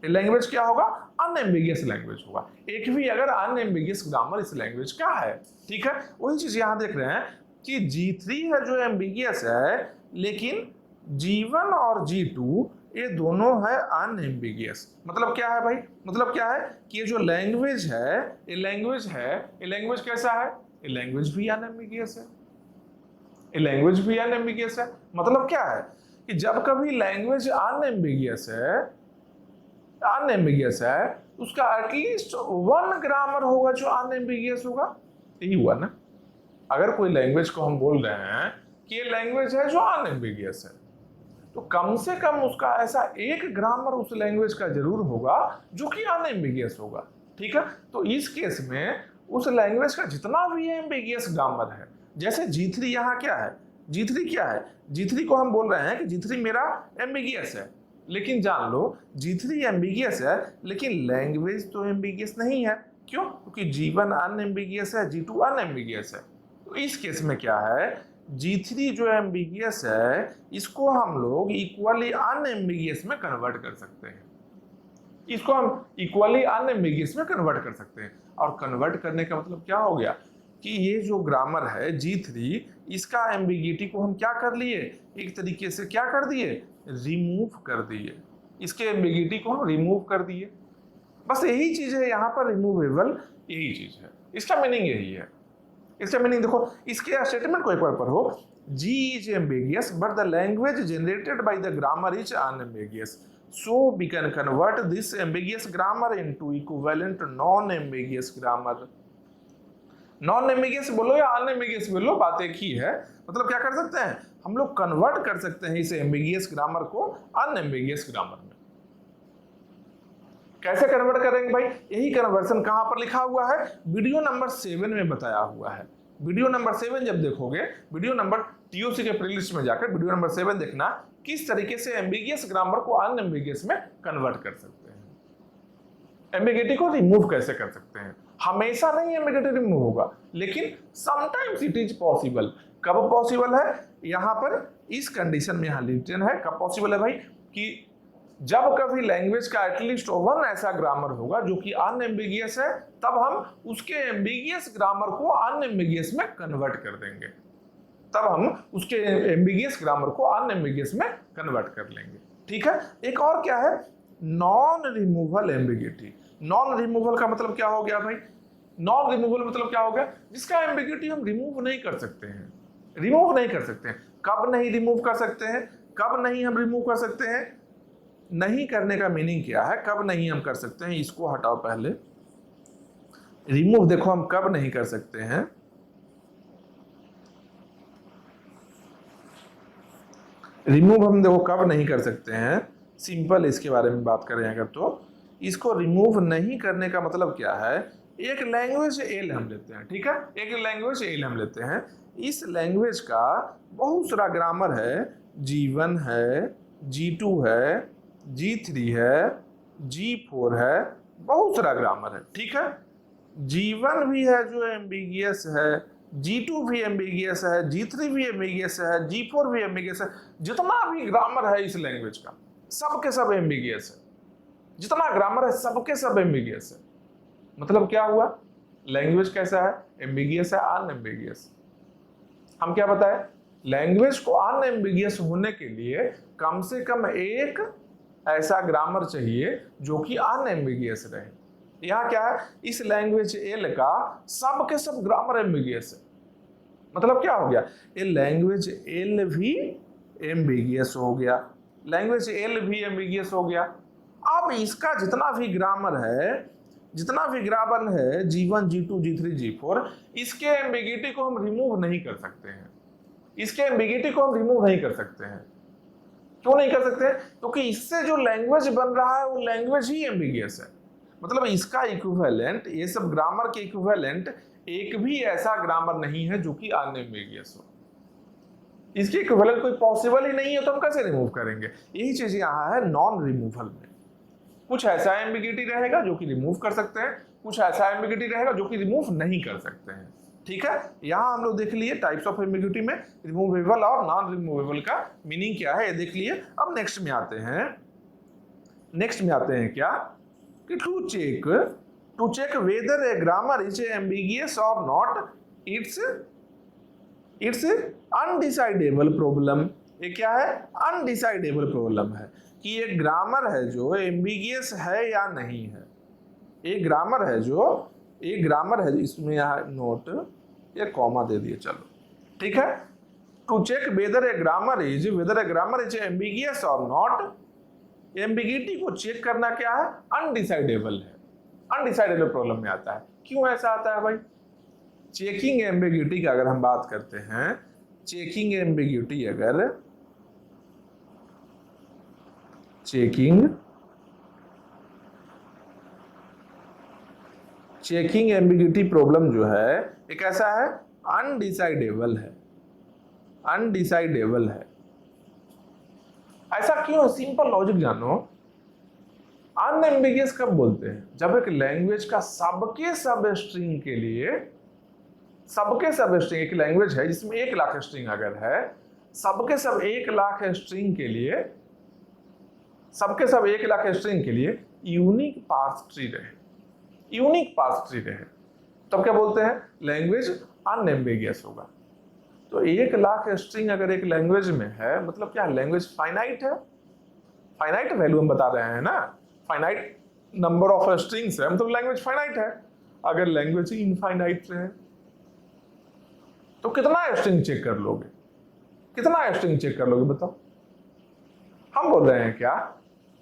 ये लैंग्वेज क्या होगा, अनएम्बिगियस लैंग्वेज होगा। एक भी अगर अनएम्बिगियस ग्रामर इस लैंग्वेज का है, ठीक है। वही चीज यहां देख रहे हैं कि G3 है जो एम्बिगियस है, लेकिन G1 और G2 ये दोनों है अनएम्बिगियस। मतलब क्या है भाई, मतलब क्या है कि ये जो लैंग्वेज है, ये लैंग्वेज कैसा है, ये लैंग्वेज भी अनएम्बिगियस है, मतलब क्या है कि जब कभी लैंग्वेज अनएम्बिगियस है, उसका एटलीस्ट वन ग्रामर होगा जो अनएम्बिगियस होगा। यही हुआ ना, अगर कोई लैंग्वेज को हम बोल रहे हैं कि ये लैंग्वेज है जो अनएम्बिगियस है, तो कम से कम उसका ऐसा एक ग्रामर उस लैंग्वेज का जरूर होगा जो कि अनएम्बिगियस होगा, ठीक है। तो इस केस में उस लैंग्वेज का जितना भी एम्बिगियस ग्रामर है, जैसे G3 यहाँ क्या है, G3 को हम बोल रहे हैं कि G3 मेरा एम्बिगियस है, लेकिन जान लो G3 एम्बिगियस है, लेकिन लैंग्वेज तो एम्बिगियस नहीं है। क्यों? क्योंकि G1 अनएम्बिगियस है, G2 अनएम्बिगियस है। तो इस केस में क्या है, G3 जो एम्बिगियस है, इसको हम लोग इक्वली अनएम्बिगियस में कन्वर्ट कर सकते हैं। और कन्वर्ट करने का मतलब क्या हो गया कि ये जो ग्रामर है G3, इसका एम्बिगिटी को हम क्या कर लिए, एक तरीके से क्या कर दिए, रिमूव कर दिए। इसके एम्बिगिटी को हम रिमूव कर दिए। बस यही चीज है यहाँ पर, रिमूवेबल, यही चीज है, इसका मीनिंग यही है। इसका मीनिंग देखो, इसके स्टेटमेंट को एक बार पढ़ो, G is ambiguous but the language generated by the grammar is unambiguous. So we can convert this ambiguous grammar into equivalent non-ambiguous grammar. Non-ambiguous बोलो या unambiguous बोलो, बात एक ही है। मतलब क्या कर सकते हैं हम लोग, कन्वर्ट कर सकते हैं इस ambiguous ग्रामर को unambiguous ग्रामर में। कैसे कन्वर्ट करेंगे भाई, यही कन्वर्सन कहां पर लिखा हुआ है, वीडियो नंबर 7 में बताया हुआ है। वीडियो नंबर 7 जब देखोगे, वीडियो नंबर TOC के प्लेलिस्ट में जाकर वीडियो नंबर 7 देखना, किस तरीके से एम्बिगियस ग्रामर को अनएम्बिगियस में कन्वर्ट कर सकते हैं, एम्बिगिटी को रिमूव कैसे कर सकते हैं, हमेशा नहीं एम्बिग्यूटी रिमूव होगा, लेकिन समटाइम्स इट इज पॉसिबल। कब पॉसिबल है? यहाँ पर इस कंडीशन में यहाँ रिटन है। कब पॉसिबल है भाई? कि जब कभी लैंग्वेज का एटलीस्ट वन ऐसा ग्रामर होगा जो कि अनएम्बिगियस है, तब हम उसके एम्बिगियस ग्रामर को अनएम्बिगियस में कन्वर्ट कर देंगे। तब हम उसके एम्बिगियस ग्रामर को अनएम्बिगियस में कन्वर्ट कर लेंगे। ठीक है। एक और क्या है? Non removal ambiguity. Non removal का मतलब क्या हो गया भाई? नॉन रिमूवल मतलब क्या हो गया? जिसका एम्बिग्यूटी हम रिमूव नहीं कर सकते हैं। रिमूव नहीं कर सकते हैं। कब नहीं रिमूव कर सकते हैं? कब नहीं हम रिमूव कर सकते हैं? नहीं करने का मीनिंग क्या है? कब नहीं हम कर सकते हैं? इसको हटाओ पहले। रिमूव देखो हम कब नहीं कर सकते हैं। रिमूव हम देखो कब नहीं कर सकते हैं। सिंपल इसके बारे में बात करें अगर तो इसको रिमूव नहीं करने का मतलब क्या है? एक लैंग्वेज एल हम लेते हैं। ठीक है। एक लैंग्वेज एल हम लेते हैं। इस लैंग्वेज का बहुत सारा ग्रामर है। G1 है, G2 है, G3 है, G4 है, बहुत सारा ग्रामर है। ठीक है। G1 भी है जो एम्बिगियस है, G2 भी एम्बिगियस है, G3 भी एम्बिगियस है, G4 भी एम्बिगियस है। जितना भी ग्रामर है इस लैंग्वेज का सबके सब एम्बिगियस है। जितना ग्रामर है सबके सब एम्बिगियस है। मतलब क्या हुआ? लैंग्वेज कैसा है? एम्बिगियस है, अनएम्बिगियस। हम क्या बताएं? लैंग्वेज को अनएम्बिगियस होने के लिए कम से कम एक ऐसा ग्रामर चाहिए जो कि अनएम्बिगियस रहे। यहाँ क्या है? इस लैंग्वेज एल का सब के सब ग्रामर एम्बिगियस है। मतलब क्या हो गया? ये लैंग्वेज एल भी एम्बिगियस हो गया। लैंग्वेज एल भी एम्बिगियस हो गया। अब इसका जितना भी ग्रामर है, G1, G2, G3, G4, इसके एम्बिगिटी को हम रिमूव नहीं कर सकते हैं। इसके एम्बिगिटी को हम रिमूव नहीं कर सकते हैं। क्यों नहीं कर सकते? क्योंकि इससे जो लैंग्वेज बन रहा है वो लैंग्वेज ही एम्बिगियस है। मतलब इसका इक्विवेलेंट, ये सब ग्रामर के इक्विवेलेंट एक भी ऐसा ग्रामर नहीं है जो कि अनएम्बिगियस हो। इसके इक्विवेलेंट कोई पॉसिबल ही नहीं है, तो हम कैसे रिमूव करेंगे? यही चीज यहाँ है नॉन रिमूवल में। कुछ ऐसा एम्बिगिटी रहेगा जो कि रिमूव कर सकते हैं, कुछ ऐसा एम्बिगिटी रहेगा जो कि रिमूव नहीं कर सकते हैं। ठीक है। यहाँ हम लोग देख लिए टाइप्स ऑफ एम्बिगिटी में रिमूवेबल और नॉन रिमूवेबल का मीनिंग क्या है, ये देख लिए। अब नेक्स्ट में आते हैं क्या कि to check whether a grammar is ambiguous और नॉट, इट्स अनडिसाइडेबल प्रॉब्लम। ये क्या है? अनडिसाइडेबल प्रॉब्लम है कि ये ग्रामर है जो एम्बिगियस है या नहीं है। एक ग्रामर है इसमें यहाँ नोट ये कॉमा दे दिए, चलो ठीक है। To check whether a grammar is ambiguous और नॉट, एम्बिगिटी को चेक करना क्या है? अनडिसाइडेबल है। अनडिसाइडेबल प्रॉब्लम में आता है। क्यों ऐसा आता है भाई? चेकिंग एम्बिगिटी का अगर हम बात करते हैं, चेकिंग एम्बिगिटी प्रॉब्लम जो है एक ऐसा है अनडिसाइडेबल है। ऐसा क्यों? सिंपल लॉजिक जानो। अनएम्बिगियस कब बोलते हैं? जब एक लैंग्वेज का सबके सब स्ट्रिंग के लिए, एक लैंग्वेज है जिसमें 1 लाख स्ट्रिंग अगर है, सबके सब 1 लाख स्ट्रिंग के लिए यूनिक पार्स ट्री रहे, तब क्या बोलते हैं? लैंग्वेज अनएम्बिगियस होगा। तो 1 लाख स्ट्रिंग अगर एक लैंग्वेज में है, मतलब क्या? लैंग्वेज फाइनाइट है। फाइनाइट वैल्यू हम बता रहे हैं ना, फाइनाइट नंबर ऑफ स्ट्रिंग्स है, मतलब लैंग्वेज फाइनाइट है। अगर लैंग्वेज इनफाइनाइट है तो कितना स्ट्रिंग चेक कर लोगे? बताओ। हम बोल रहे हैं क्या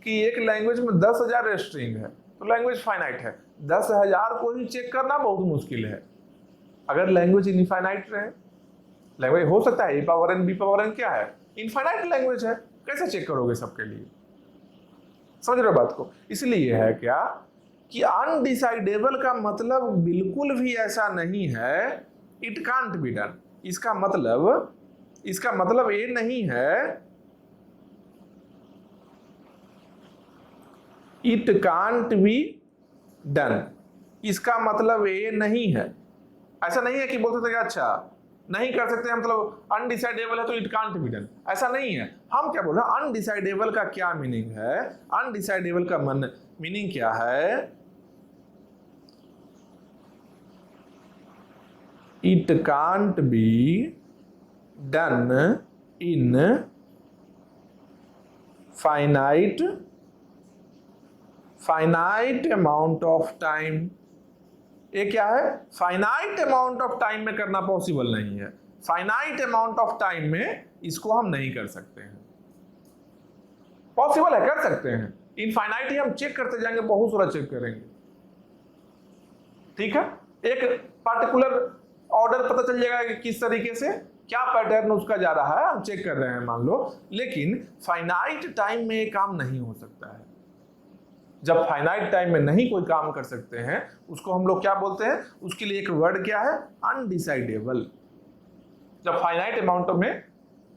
कि एक लैंग्वेज में 10,000 स्ट्रिंग है तो लैंग्वेज फाइनाइट है। 10,000 को ही चेक करना बहुत मुश्किल है। अगर लैंग्वेज इनफाइनाइट रहे, लैंग्वेज हो सकता है A⁴n B⁴n क्या है? इनफाइनाइट लैंग्वेज है, कैसे चेक करोगे सबके लिए? समझ रहे हो बात को? इसलिए है क्या कि अनडिसाइडेबल का मतलब बिल्कुल भी ऐसा नहीं है इट कांट बी डन। इसका मतलब ये नहीं है इट कांट बी डन। इसका मतलब ये नहीं है। ऐसा नहीं है कि बोलते थे कि अच्छा नहीं कर सकते हैं, मतलब अनडिसाइडेबल है तो इट कांट बी डन, ऐसा नहीं है। हम क्या बोल रहे हैं, अनडिसाइडेबल का क्या मीनिंग है, अनडिसाइडेबल का मीनिंग क्या है, it can't be done in finite amount of time. ये क्या है, फाइनाइट अमाउंट ऑफ टाइम में करना पॉसिबल नहीं है, फाइनाइट अमाउंट ऑफ टाइम में इसको हम नहीं कर सकते हैं। पॉसिबल है, कर सकते हैं, इनफाइनाइट ही हम चेक करते जाएंगे, बहुत सारा चेक करेंगे, ठीक है। एक पार्टिकुलर ऑर्डर पता चल जाएगा कि किस तरीके से क्या पैटर्न उसका जा रहा है, हम चेक कर रहे हैं मान लो, लेकिन फाइनाइट टाइम में ये काम नहीं हो सकता है। जब फाइनाइट टाइम में नहीं कोई काम कर सकते हैं उसको हम लोग क्या बोलते हैं, उसके लिए एक वर्ड क्या है, अनडिसाइडेबल। जब फाइनाइट अमाउंट में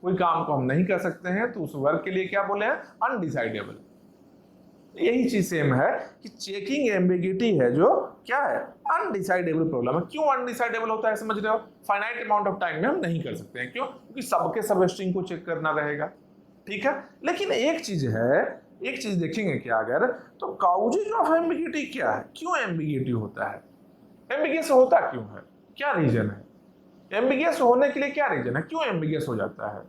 कोई काम को हम नहीं कर सकते हैं तो उस वर्ड के लिए क्या बोले हैं, अनडिसाइडेबल। यही चीज सेम है कि चेकिंग एम्बिगिटी है जो क्या है, अनडिसाइडेबल प्रॉब्लम है। क्यों अनडिसाइडेबल होता है समझ रहे हो, फाइनाइट अमाउंट ऑफ टाइम में हम नहीं कर सकते हैं, क्यों, क्योंकि सबके सब स्ट्रिंग को चेक करना रहेगा, ठीक है। लेकिन एक चीज है, एक चीज देखेंगे क्या अगर, तो काउजेज ऑफ एम्बिगिटी क्या है, क्यों एम्बिगिटी होता है, एम्बिगियस होता क्यों है, क्या रीजन है, एम्बिगियस होने के लिए क्या रीजन है, क्यों एम्बिगियस हो जाता है।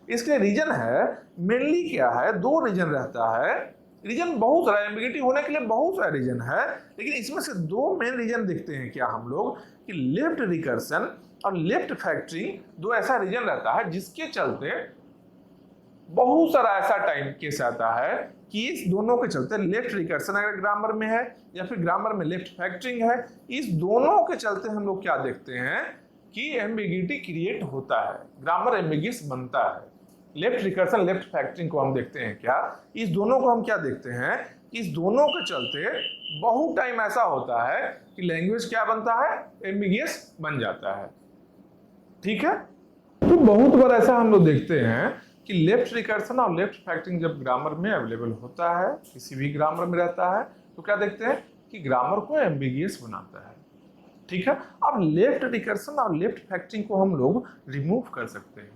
इसके रीजन है मेनली क्या है, दो रीजन रहता है, रीजन बहुत सारा, एम्बिगिटी होने के लिए बहुत सारा रीजन है, लेकिन इसमें से दो मेन रीजन देखते हैं क्या हम लोग, कि लेफ्ट रिकर्सन और लेफ्ट फैक्टरिंग, दो ऐसा रीजन रहता है जिसके चलते बहुत सारा ऐसा टाइम केस आता है कि इस दोनों के चलते, लेफ्ट रिकर्सन अगर ग्रामर में है या फिर ग्रामर में लेफ्ट फैक्टरिंग है, इस दोनों के चलते हम लोग क्या देखते हैं कि एम्बिगिटी क्रिएट होता है, ग्रामर एम्बिगियस बनता है। लेफ्ट रिकर्सन लेफ्ट फैक्टरिंग को हम देखते हैं क्या, इस दोनों को हम क्या देखते हैं कि इस दोनों के चलते बहुत टाइम ऐसा होता है कि लैंग्वेज क्या बनता है, एम्बिगियस बन जाता है, ठीक है। तो बहुत बार ऐसा हम लोग देखते हैं कि लेफ्ट रिकर्सन और लेफ्ट फैक्टरिंग जब ग्रामर में अवेलेबल होता है, किसी भी ग्रामर में रहता है, तो क्या देखते हैं कि ग्रामर को एम्बिगियस बनाता है, ठीक है। अब लेफ्ट रिकर्सन और लेफ्ट फैक्टरिंग को हम लोग रिमूव कर सकते हैं,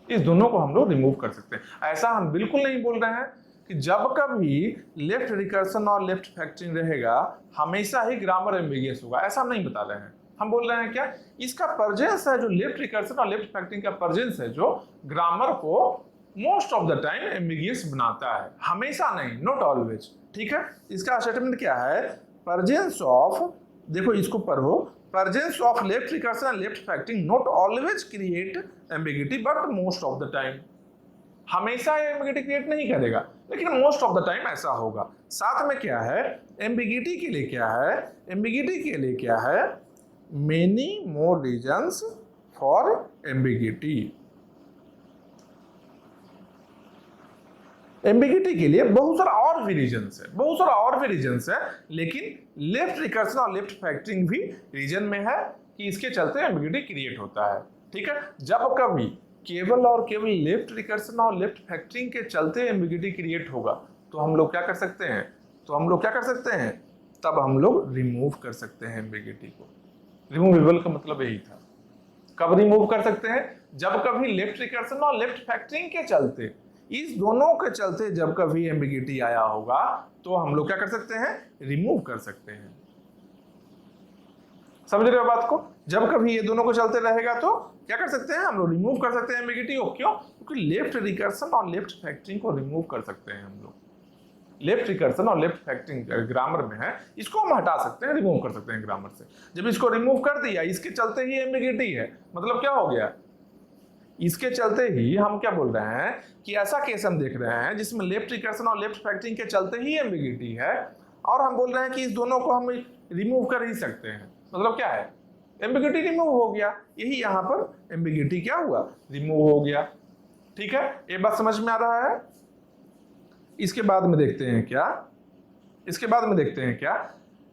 इस दोनों को हम लोग रिमूव कर सकते हैं। ऐसा हम बिल्कुल नहीं बोल रहे हैं कि जब कभी लेफ्ट रिकर्सन और लेफ्ट फैक्टरिंग रहेगा हमेशा ही ग्रामर एम्बिगियस होगा, ऐसा हम नहीं बता रहे हैं। हम बोल रहे हैं क्या, इसका परजेंस है जो लेफ्ट रिकर्सन और लेफ्ट फैक्टरिंग का परजेंस है जो ग्रामर को most of the time ambiguous बनाता है, हमेशा नहीं, नॉट ऑलवेज, ठीक है। इसका स्टेटमेंट क्या है, परजेंस ऑफ, देखो इसको पढ़ो, presence of left recursion and left factoring not always create ambiguity but most of the time. हमेशा एम्बिगिटी क्रिएट नहीं करेगा लेकिन मोस्ट ऑफ द टाइम ऐसा होगा। साथ में क्या है, एम्बिगिटी के लिए क्या है, एम्बिगिटी के लिए क्या है, many more reasons for ambiguity. Ambiguity के लिए बहुत सारा और भी रीजन्स है, बहुत सारा और भी रीजन्स है, लेकिन लेफ्ट रिकर्सन और लेफ्ट फैक्टरिंग भी रीजन में है कि इसके चलते एम्बिगिटी क्रिएट होता है, ठीक है। जब कभी केवल और केवल लेफ्ट रिकर्सन और लेफ्ट फैक्टरिंग के चलते एम्बिगिटी क्रिएट होगा तो हम लोग क्या कर सकते हैं, तो हम लोग क्या कर सकते हैं, तब हम लोग रिमूव कर सकते हैं एम्बिगिटी को। रिमूवेबल का मतलब यही था। कब रिमूव कर सकते हैं, जब कभी लेफ्ट रिकर्सन और लेफ्ट फैक्टरिंग के चलते, इस दोनों के चलते जब कभी एम्बिगिटी आया होगा तो हम लोग क्या कर सकते हैं, रिमूव कर सकते हैं। समझ रहे हो बात को, जब कभी ये दोनों को चलते रहेगा तो क्या कर सकते हैं, हम लोग रिमूव कर सकते हैं एम्बिगिटी को। क्यों, क्योंकि लेफ्ट रिकर्सन और लेफ्ट फैक्टरिंग को रिमूव कर सकते हैं हम लोग। लेफ्ट रिकर्सन और लेफ्ट फैक्टरिंग ग्रामर में है, इसको हम हटा सकते हैं, रिमूव कर सकते हैं ग्रामर से। जब इसको रिमूव कर दिया, इसके चलते ही एम्बिगिटी है, मतलब क्या हो गया, इसके चलते ही हम क्या बोल रहे हैं कि ऐसा केस हम देख रहे हैं जिसमें लेफ्ट रिकर्सन और लेफ्ट फैक्टरिंग के चलते ही एम्बिगिटी है, और हम बोल रहे हैं कि इस दोनों को हम रिमूव कर ही सकते हैं, मतलब क्या है, एम्बिगिटी रिमूव हो गया। यही यहाँ पर एम्बिगिटी क्या हुआ, रिमूव हो गया, ठीक है। ये बात समझ में आ रहा है। इसके बाद में देखते हैं क्या, इसके बाद में देखते हैं क्या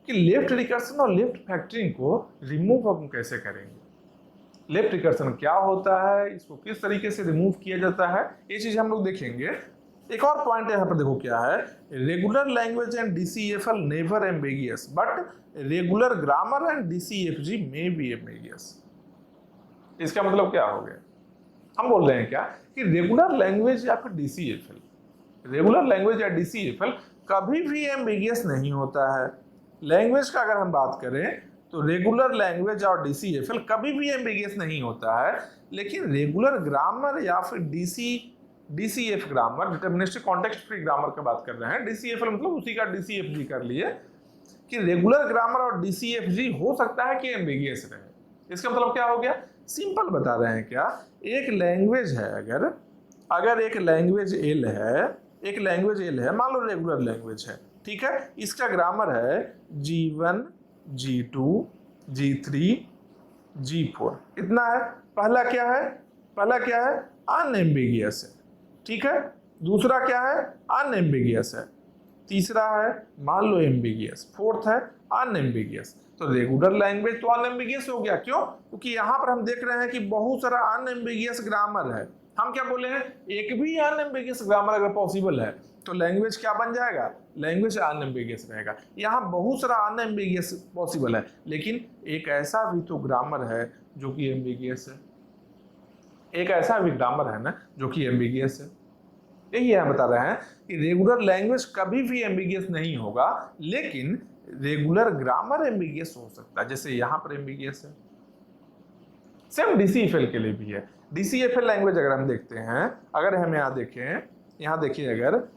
कि लेफ्ट रिकर्सन और लेफ्ट फैक्टरिंग को रिमूव हम कैसे करेंगे, लेफ्ट रिकर्सन क्या होता है, इसको किस तरीके से रिमूव किया जाता है, ये चीज हम लोग देखेंगे। एक और पॉइंट यहाँ पर देखो क्या है, regular language and DCFL never ambiguous but regular grammar and DCFG may be ambiguous. इसका मतलब क्या हो गया, हम बोल रहे हैं क्या कि रेगुलर लैंग्वेज या फिर DCFL, रेगुलर लैंग्वेज या DCFL कभी भी एम्बिगियस नहीं होता है। लैंग्वेज का अगर हम बात करें तो रेगुलर लैंग्वेज और DCFL कभी भी एम्बिगियस नहीं होता है, लेकिन रेगुलर ग्रामर या फिर DCF grammar, deterministic context free grammar की बात कर रहे हैं, DCFL मतलब उसी का DCFG कर लिए कि रेगुलर ग्रामर और DCFG हो सकता है कि एम्बिगियस रहे। इसका मतलब क्या हो गया, सिंपल बता रहे हैं क्या, एक लैंग्वेज है, अगर एक लैंग्वेज एल है, एक लैंग्वेज एल है, मान लो रेगुलर लैंग्वेज है, ठीक है, इसका ग्रामर है G1 G2 G3 G4, इतना है। पहला क्या है अनएम्बिगियस है, ठीक है, दूसरा क्या है अनएम्बिगियस है, तीसरा है मान लो एम्बिगियस, फोर्थ है अनएम्बिगियस। तो रेगुलर लैंग्वेज तो अनएम्बिगियस हो गया, क्यों, क्योंकि यहाँ पर हम देख रहे हैं कि बहुत सारा अनएम्बिगियस ग्रामर है। हम क्या बोले हैं, एक भी अनएम्बिगियस ग्रामर अगर पॉसिबल है तो लैंग्वेज क्या बन जाएगा, लैंग्वेज अनएम्बिगियस रहेगा। यहाँ बहुत सारा अनएम्बिगियस पॉसिबल है, लेकिन एक ऐसा भी तो ग्रामर है जो कि एम्बिगियस है, एक ऐसा भी ग्रामर है ना जो कि एम्बिगियस है। यही हम बता रहे हैं कि रेगुलर लैंग्वेज कभी भी एम्बिगियस नहीं होगा, लेकिन रेगुलर ग्रामर एम्बिगियस हो सकता है, जैसे यहाँ पर एम्बिगियस है। सेम DCFL के लिए भी है। DCFL लैंग्वेज अगर हम देखते हैं, अगर हम यहाँ देखें, यहाँ देखिए, अगर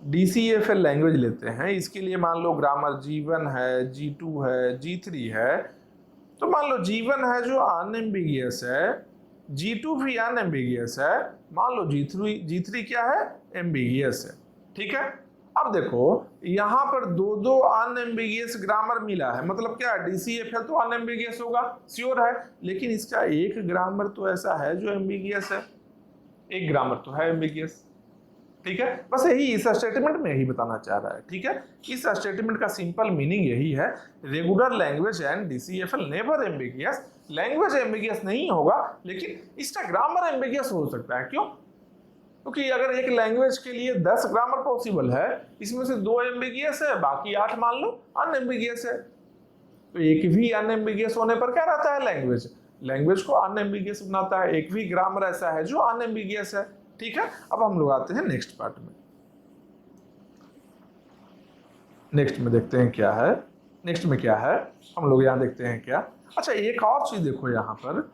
DCFL लैंग्वेज लेते हैं, इसके लिए मान लो ग्रामर G1 है, G2 है, G3 है, तो मान लो G1 है जो अनएम्बिगियस है, G2 भी अनएम्बिगियस है, मान लो G3 क्या है, एम्बिगियस है, ठीक है। अब देखो यहाँ पर दो अनएम्बिगियस ग्रामर मिला है, मतलब क्या, DCFL तो अनएम्बिगियस होगा, श्योर है, लेकिन इसका एक ग्रामर तो ऐसा है जो एम्बिगियस है, एक ग्रामर तो है एम्बिगियस, ठीक है। बस यही इस स्टेटमेंट में यही बताना चाह रहा है, ठीक है। इस स्टेटमेंट का सिंपल मीनिंग यही है, regular language and DCFL never ambiguous, language ambiguous नहीं होगा, लेकिन इसका ग्रामर एम्बिगियस हो सकता है। क्यों, क्योंकि अगर एक लैंग्वेज के लिए 10 ग्रामर पॉसिबल है, इसमें से 2 एम्बिगियस है, बाकी 8 मान लो अनएम्बिगियस है, तो एक भी अनएम्बिगियस होने पर क्या रहता है, लैंग्वेज को अनएम्बिगियस बनाता है। एक भी ग्रामर ऐसा है जो अनएम्बिगियस है, ठीक है। अब हम लोग आते हैं नेक्स्ट पार्ट में, नेक्स्ट में देखते हैं क्या है, नेक्स्ट में क्या है, हम लोग यहाँ देखते हैं क्या। अच्छा, एक और चीज देखो, यहाँ पर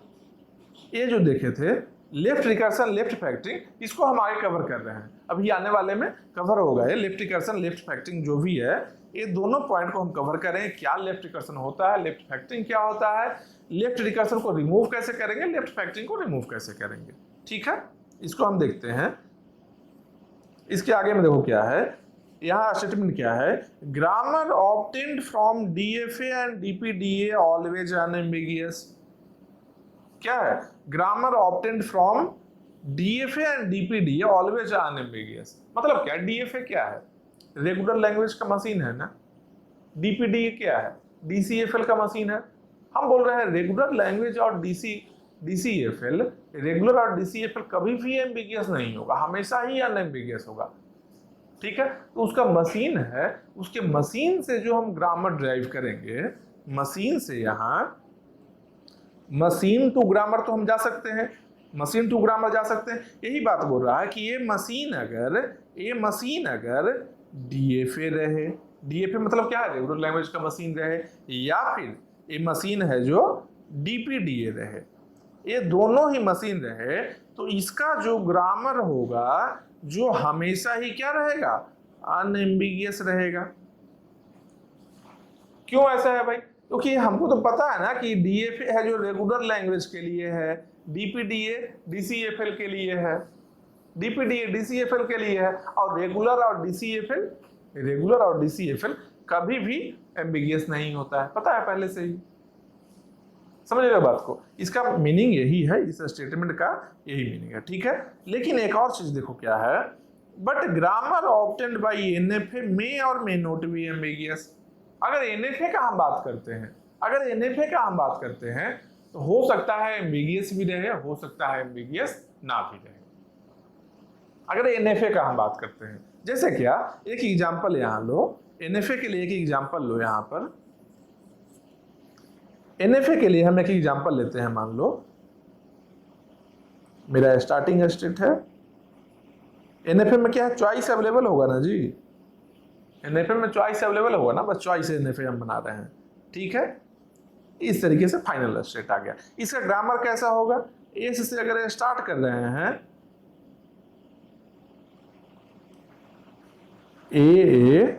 ये जो देखे थे लेफ्ट रिकर्सन लेफ्ट फैक्टरिंग, इसको हम आगे कवर कर रहे हैं, अभी आने वाले में कवर होगा ये लेफ्ट रिकर्सन लेफ्ट फैक्टरिंग जो भी है, ये दोनों पॉइंट को हम कवर करेंगे। क्या लेफ्ट रिकर्सन होता है, लेफ्ट फैक्टरिंग क्या होता है, लेफ्ट रिकर्सन को रिमूव कैसे करेंगे, लेफ्ट फैक्टरिंग को रिमूव कैसे करेंगे, ठीक है, इसको हम देखते हैं। इसके आगे में देखो क्या है, यहाँ स्टेटमेंट क्या है, grammar obtained from DFA and DPDA always unambiguous. क्या है, grammar obtained from DFA and DPDA always unambiguous, मतलब क्या, DFA क्या है, रेगुलर लैंग्वेज का मशीन है ना, DPDA क्या है, DCFL का मशीन है। हम बोल रहे हैं रेगुलर लैंग्वेज और DCFL, रेगुलर और DCFL कभी भी एम्बिगियस नहीं होगा, हमेशा ही अनएम्बिगियस होगा, ठीक है। तो उसका मशीन है, उसके मशीन से जो हम ग्रामर ड्राइव करेंगे, मशीन से, यहाँ मशीन टू ग्रामर तो हम जा सकते हैं, मशीन टू ग्रामर जा सकते हैं। यही बात बोल रहा है कि ये मशीन अगर DFA रहे, DFA मतलब क्या है, रेगुलर लैंग्वेज का मशीन रहे, या फिर ये मशीन है जो DPDA रहे, ये दोनों ही मशीन रहे, तो इसका जो ग्रामर होगा जो हमेशा ही क्या रहेगा, अनएम्बिगियस रहेगा। क्यों ऐसा है भाई, क्योंकि हमको तो पता है ना कि DFA है जो रेगुलर लैंग्वेज के लिए है, DPDA DCFL के लिए है, DPDA DCFL के लिए है, और रेगुलर और DCFL कभी भी एम्बिगियस नहीं होता है, पता है पहले से ही, समझ रहे हो बात को। इसका मीनिंग यही है, इस स्टेटमेंट का यही मीनिंग है, ठीक है। लेकिन एक और चीज देखो क्या है, but grammar obtained by NFA मे और मे नॉट बी एम्बिगियस। अगर NFA का हम बात करते हैं, तो हो सकता है एम्बिगियस भी रहे, हो सकता है एम्बिगियस ना भी रहे। अगर NFA का हम बात करते हैं, जैसे क्या, एक एग्जांपल यहां लो, NFA के लिए एक एग्जांपल लो, यहां पर NFA के लिए हम एक एग्जांपल लेते हैं। मान लो मेरा स्टार्टिंग स्टेट है, NFA में क्या है, चॉइस अवेलेबल होगा ना जी, NFA में चॉइस अवेलेबल होगा ना, बस चॉइस NFA हम बना रहे हैं, ठीक है। इस तरीके से फाइनल स्टेट आ गया। इसका ग्रामर कैसा होगा, एस से अगर स्टार्ट कर रहे हैं, ए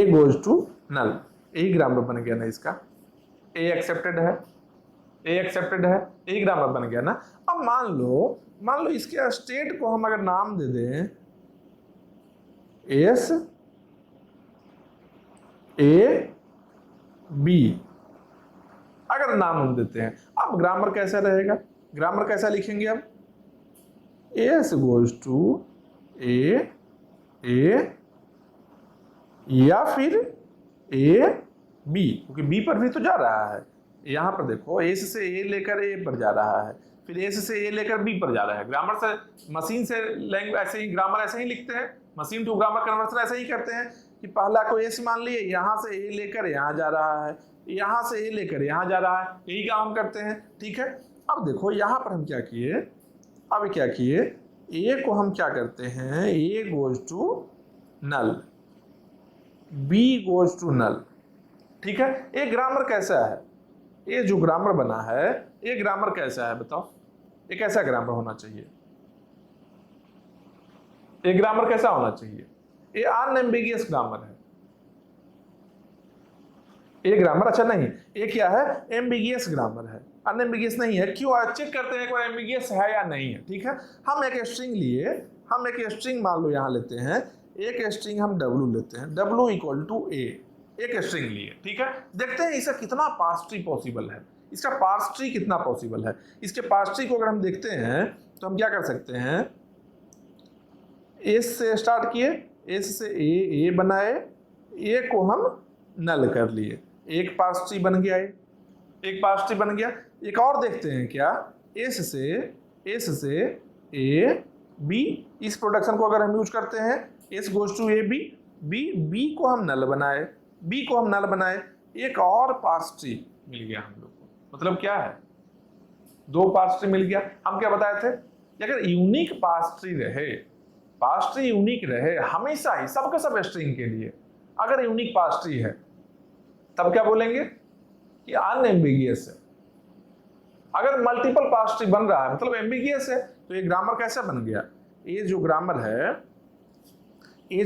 गोज टू नल, यही ग्रामर बन गया ना इसका। ए एक्सेप्टेड है, यही ग्रामर बन गया ना। अब मान लो इसके स्टेट को हम अगर नाम दे दें एस ए बी, अगर नाम हम देते हैं, अब ग्रामर कैसा रहेगा, ग्रामर कैसा लिखेंगे, अब एस गोज टू ए या फिर ए बी, क्योंकि बी पर भी तो जा रहा है। यहां पर देखो, एस से ए लेकर ए पर जा रहा है, फिर एस से ए लेकर बी पर जा रहा है। ग्रामर से मशीन से लैंग्वेज ऐसे ही, ग्रामर ऐसे ही लिखते हैं, मशीन टू ग्रामर कन्वर्सन ऐसे ही करते हैं कि पहला को एस मान लिए, यहां से ए लेकर यहां जा रहा है, यहां से ए लेकर यहां जा रहा है, यही काम करते हैं, ठीक है। अब देखो यहां पर हम क्या किए, ए को हम क्या करते हैं, A goes to null, B goes to null, ठीक है। ये ग्रामर कैसा है, ये जो ग्रामर बना है, ये ग्रामर कैसा है बताओ, ये कैसा ग्रामर होना चाहिए, ये ग्रामर कैसा होना चाहिए, ये अनएम्बिगियस ग्रामर है। ये ग्रामर अच्छा नहीं, ये क्या है, एम्बिगियस ग्रामर है, अनएम्बिगियस नहीं है। क्यों, चेक करते हैं एक बार एम्बिगियस है या नहीं है, ठीक है। हम एक स्ट्रिंग लिए, हम एक स्ट्रिंग मान लो यहां लेते हैं, एक स्ट्रिंग हम W लेते हैं, W इक्वल टू A, एक स्ट्रिंग लिए, ठीक है। देखते हैं इसका कितना पार्स ट्री पॉसिबल है, इसका पार्स ट्री कितना पॉसिबल है। इसके पार्स ट्री को अगर हम देखते हैं तो हम क्या कर सकते हैं, एस से स्टार्ट किए, एस से ए बनाए, ए को हम नल कर लिए, एक पार्स ट्री बन गया, एक पार्स ट्री बन गया। एक और देखते हैं क्या, एस से ए बी, इस प्रोडक्शन को अगर हम यूज करते हैं, S goes to A B को हम नल बनाए, एक और पार्स ट्री मिल गया हम लोग को। मतलब क्या है, दो पार्स ट्री मिल गया। हम क्या बताए थे कि अगर यूनिक पार्स ट्री यूनिक रहे हमेशा ही, सबके सब स्ट्रिंग के लिए, अगर यूनिक पार्स ट्री है तब क्या बोलेंगे कि अनएम्बिगियस है। अगर मल्टीपल पार्स ट्री बन रहा है मतलब एम्बिगियस है। तो ये ग्रामर कैसा बन गया, ये जो ग्रामर है, ये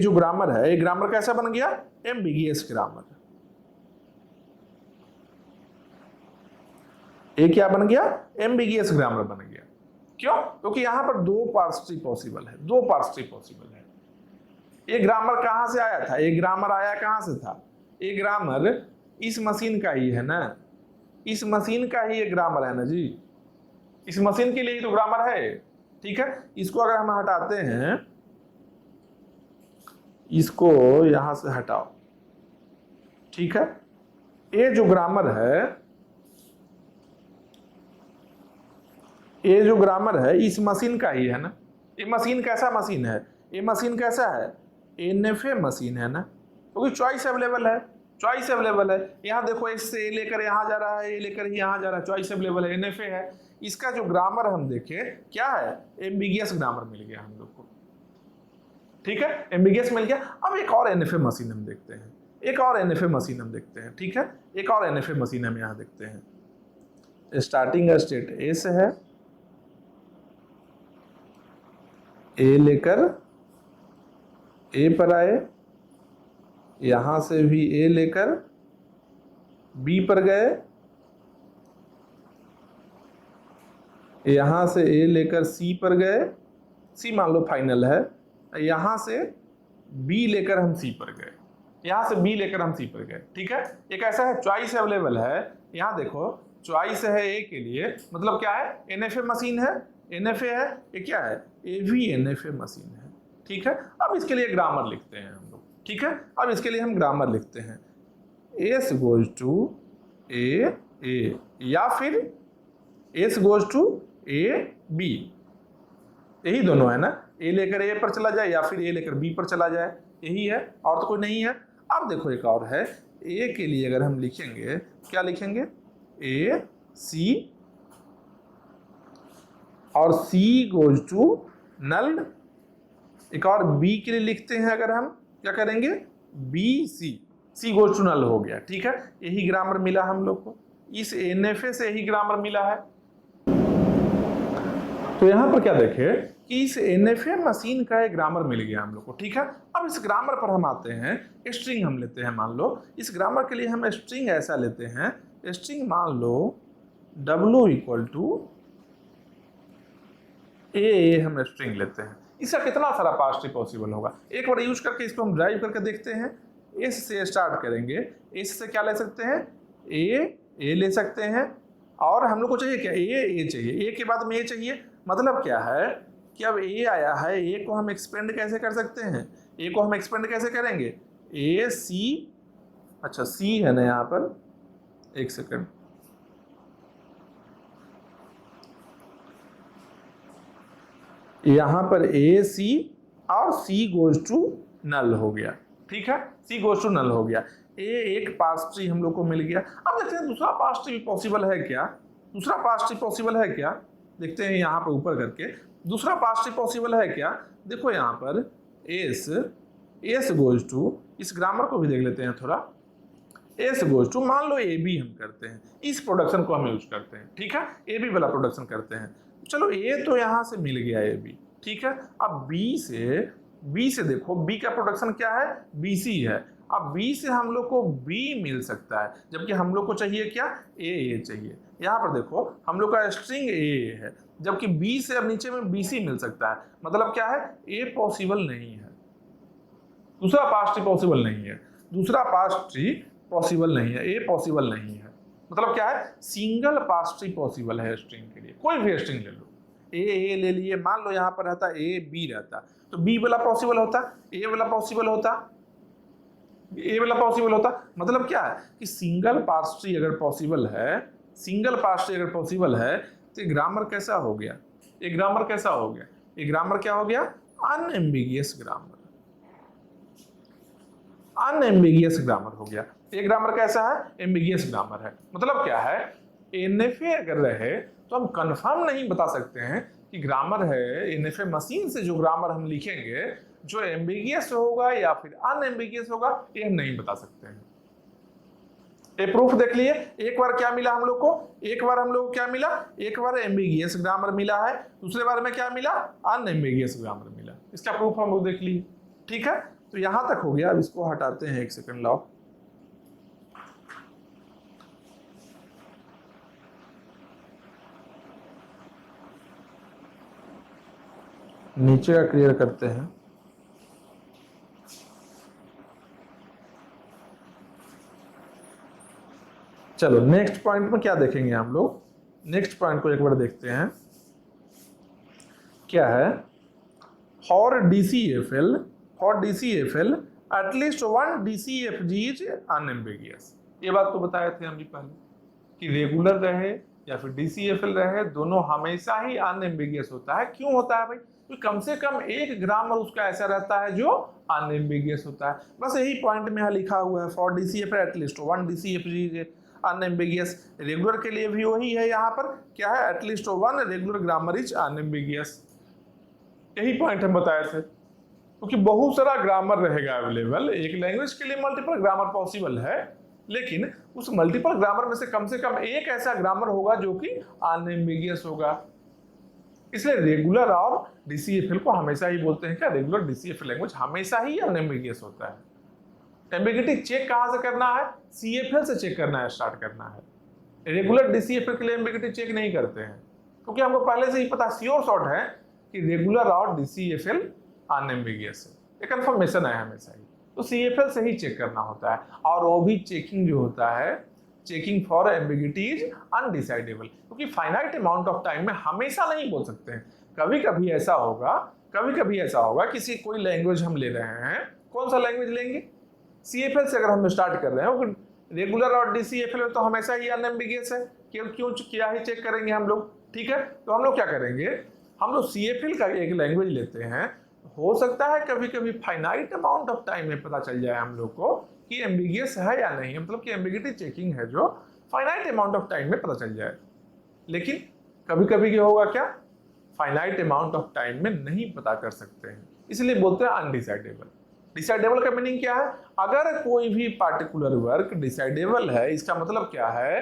ग्रामर कैसा बन गया, एम्बिगियस ग्रामर। ये क्या बन गया, एम्बिगियस ग्रामर बन गया। क्यों, क्योंकि यहां पर दो पार्स ट्री पॉसिबल है, ये ग्रामर कहां से आया था, ये ग्रामर आया कहां से था, ये ग्रामर इस मशीन का ही है ना, इस मशीन का ही ये ग्रामर है ना जी, इस मशीन के लिए तो ग्रामर है, ठीक है। इसको अगर हम हटाते हैं, इसको यहां से हटाओ, ठीक है। ये जो ग्रामर है, इस मशीन का ही है ना। ये मशीन कैसा मशीन है, ये मशीन कैसा है, NFA मशीन है ना, क्योंकि चॉइस अवेलेबल है, यहाँ देखो इस से लेकर यहाँ जा रहा है, ये लेकर यहाँ जा रहा है, चॉइस अवेलेबल है, NFA है। इसका जो ग्रामर हम देखें क्या है, एम्बिगियस ग्रामर मिल गया हम लोग को, ठीक है, एम्बिगियस मिल गया। अब एक और NFA मशीन हम देखते हैं, ठीक है। एक और NFA मशीन हम यहाँ देखते हैं। स्टार्टिंग स्टेट एस है, ए लेकर ए पर आए, यहां से भी ए लेकर बी पर गए, यहां से ए लेकर सी पर गए, सी मान लो फाइनल है, यहां से बी लेकर हम सी पर गए, ठीक है। एक ऐसा है चॉइस अवेलेबल है, यहां देखो चॉइस है ए के लिए, मतलब क्या है, NFA मशीन है, NFA है, ये क्या है, ये भी NFA मशीन है, ठीक है। अब इसके लिए ग्रामर लिखते हैं हम लोग, ठीक है। अब इसके लिए हम ग्रामर लिखते हैं, एस गोज टू ए या फिर S goes to A B, यही दोनों है ना, ए लेकर ए पर चला जाए या फिर ए लेकर बी पर चला जाए, यही है और तो कोई नहीं है। अब देखो एक और है, ए के लिए अगर हम लिखेंगे, क्या लिखेंगे, ए सी और सी गोज टू नल। एक और बी के लिए लिखते हैं, अगर हम क्या करेंगे, B C goes to null हो गया, ठीक है। यही ग्रामर मिला हम लोग को, इस NFA से यही ग्रामर मिला है। तो यहां पर क्या देखे कि इस NFA मशीन का एक ग्रामर मिल गया हम लोग को, ठीक है। अब इस ग्रामर पर हम आते हैं, स्ट्रिंग हम लेते हैं, मान लो इस ग्रामर के लिए हम स्ट्रिंग ऐसा लेते हैं, स्ट्रिंग मान लो W इक्वल टू ए हम स्ट्रिंग लेते हैं। इसका कितना सारा पास्ट ट्री पॉसिबल होगा, एक बार यूज करके इसको हम ड्राइव करके देखते हैं। एस से स्टार्ट करेंगे, एस से क्या ले सकते हैं, ए ले सकते हैं, और हम लोग को चाहिए क्या, ए चाहिए, ए के बाद में ए चाहिए। मतलब क्या है कि अब ए आया है, ए को हम एक्सपेंड कैसे कर सकते हैं, ए को हम एक्सपेंड कैसे करेंगे, ए सी, अच्छा सी है ना यहाँ पर, एक सेकंड, यहां पर ए सी और सी गोज टू नल हो गया, ठीक है, सी गोज टू नल हो गया। एक पास ट्री हम लोग को मिल गया। अब देखते हैं दूसरा पास ट्री पॉसिबल है क्या, दूसरा पास ट्री पॉसिबल है क्या, देखते हैं यहाँ पर ऊपर करके, दूसरा पास ट्री पॉसिबल है क्या। देखो यहाँ पर एस गोज टू, इस ग्रामर को भी देख लेते हैं थोड़ा, एस गोज टू, मान लो ए बी हम करते हैं, इस प्रोडक्शन को हम यूज करते हैं, ठीक है, ए बी वाला प्रोडक्शन करते हैं। चलो ए तो यहां से मिल गया ए बी, ठीक है। अब बी से देखो, बी का प्रोडक्शन क्या है, बी सी है। अब बी से हम लोग को बी मिल सकता है, जबकि हम लोग को चाहिए क्या, ए चाहिए। यहाँ पर देखो हम लोग का स्ट्रिंग ए है, जबकि बी से अब नीचे में बी सी मिल सकता है। मतलब क्या है, ए पॉसिबल नहीं है, दूसरा पास ट्री पॉसिबल नहीं है, दूसरा पास ट्री पॉसिबल नहीं है, ए पॉसिबल नहीं है। मतलब क्या है, सिंगल पास ट्री पॉसिबल है स्ट्रिंग के लिए, कोई भी स्ट्रिंग ले लो, ए ले लिए, मान लो यहाँ पर रहता ए बी रहता, तो बी वाला पॉसिबल होता, ए वाला पॉसिबल होता, ए वाला पॉसिबल होता। मतलब क्या है कि सिंगल पास ट्री अगर पॉसिबल है, सिंगल पास ट्री अगर पॉसिबल है, तो ये ग्रामर कैसा हो गया, ये ग्रामर कैसा हो गया, ये ग्रामर क्या हो गया, अनएम्बिगियस ग्रामर, अनएम्बिगियस ग्रामर हो गया। ये ग्रामर कैसा है, एम्बिगियस ग्रामर है। मतलब क्या है, NFA अगर रहे तो हम कंफर्म नहीं बता सकते हैं कि ग्रामर है, NFA मशीन से जो ग्रामर हम लिखेंगे जो एम्बिगियस होगा या फिर अनएम्बिगियस होगा, ये हम नहीं बता सकते हैं। ये प्रूफ देख लिए, एक बार क्या मिला हम लोग को, एक बार हम लोग को क्या मिला, एक बार एम्बिगियस ग्रामर मिला है, दूसरे बार में क्या मिला, अनएम्बिगियस ग्रामर मिला। इसका प्रूफ हम लोग देख लिए, ठीक है। तो यहां तक हो गया। अब इसको हटाते हैं, एक सेकंड लाओ, नीचे का क्लियर करते हैं। चलो नेक्स्ट पॉइंट में क्या देखेंगे हम लोग, नेक्स्ट पॉइंट को एक बार देखते हैं, क्या है, for DCFL at least one DCFG is unambiguous. ये बात तो बताए थे हम भी पहले कि रेगुलर रहे या फिर DCFL रहे, दोनों हमेशा ही अनएम्बिगियस होता है। क्यों होता है भाई, तो कम से कम एक ग्रामर उसका ऐसा रहता है जो अनएम्बिगियस होता है। बस यही पॉइंट में यहाँ लिखा हुआ है, for DCFL at least one DCFG is unambiguous. Regular के लिए भी वही है, यहाँ पर क्या है, at least one regular grammar is unambiguous. यही पॉइंट हम बताए थे, क्योंकि बहुत सारा ग्रामर रहेगा अवेलेबल, एक लैंग्वेज के लिए मल्टीपल ग्रामर पॉसिबल है, लेकिन उस मल्टीपल ग्रामर में से कम एक ऐसा ग्रामर होगा जो कि अनएम्बिगियस होगा। इसलिए रेगुलर और DCFL को हमेशा ही बोलते हैं क्या, रेगुलर DCFL लैंग्वेज हमेशा ही अनएम्बिगियस होता है। एम्बिगिटी चेक कहां से करना है, CFL से चेक करना है, स्टार्ट करना है। रेगुलर DCFL के लिए एम्बिगिटी चेक नहीं करते हैं, क्योंकि हमको पहले से ही पता श्योर शॉर्ट है कि रेगुलर और DCFL अनएम्बिगियस है, ये कंफर्मेशन है हमेशा ही। तो CFL से ही चेक करना होता है, और वो भी चेकिंग जो होता है, checking for ambiguity is undecidable, क्योंकि फाइनाइट अमाउंट ऑफ टाइम में हमेशा नहीं बोल सकते हैं। कभी कभी ऐसा होगा किसी कोई लैंग्वेज हम ले रहे हैं, कौन सा लैंग्वेज लेंगे, CFL से अगर हम स्टार्ट कर रहे हैं, रेगुलर और DCFL में तो हमेशा ही अनएम्बिगियस है, क्यों क्या ही चेक करेंगे हम लोग, ठीक है। तो हम लोग क्या करेंगे, हम लोग CFL का एक लैंग्वेज लेते हैं, हो सकता है कभी कभी फाइनाइट अमाउंट ऑफ टाइम में पता चल जाए हम लोग को कि एम्बिगियस है या नहीं, मतलब कि एम्बिगिटी चेकिंग है जो फाइनाइट अमाउंट ऑफ टाइम में पता चल जाए। लेकिन कभी कभी क्या होगा, क्या फाइनाइट अमाउंट ऑफ टाइम में नहीं पता कर सकते हैं, इसलिए बोलते हैं अनडिसाइडेबल। डिसाइडेबल का मीनिंग क्या है, अगर कोई भी पार्टिकुलर वर्क डिसाइडेबल है, इसका मतलब क्या है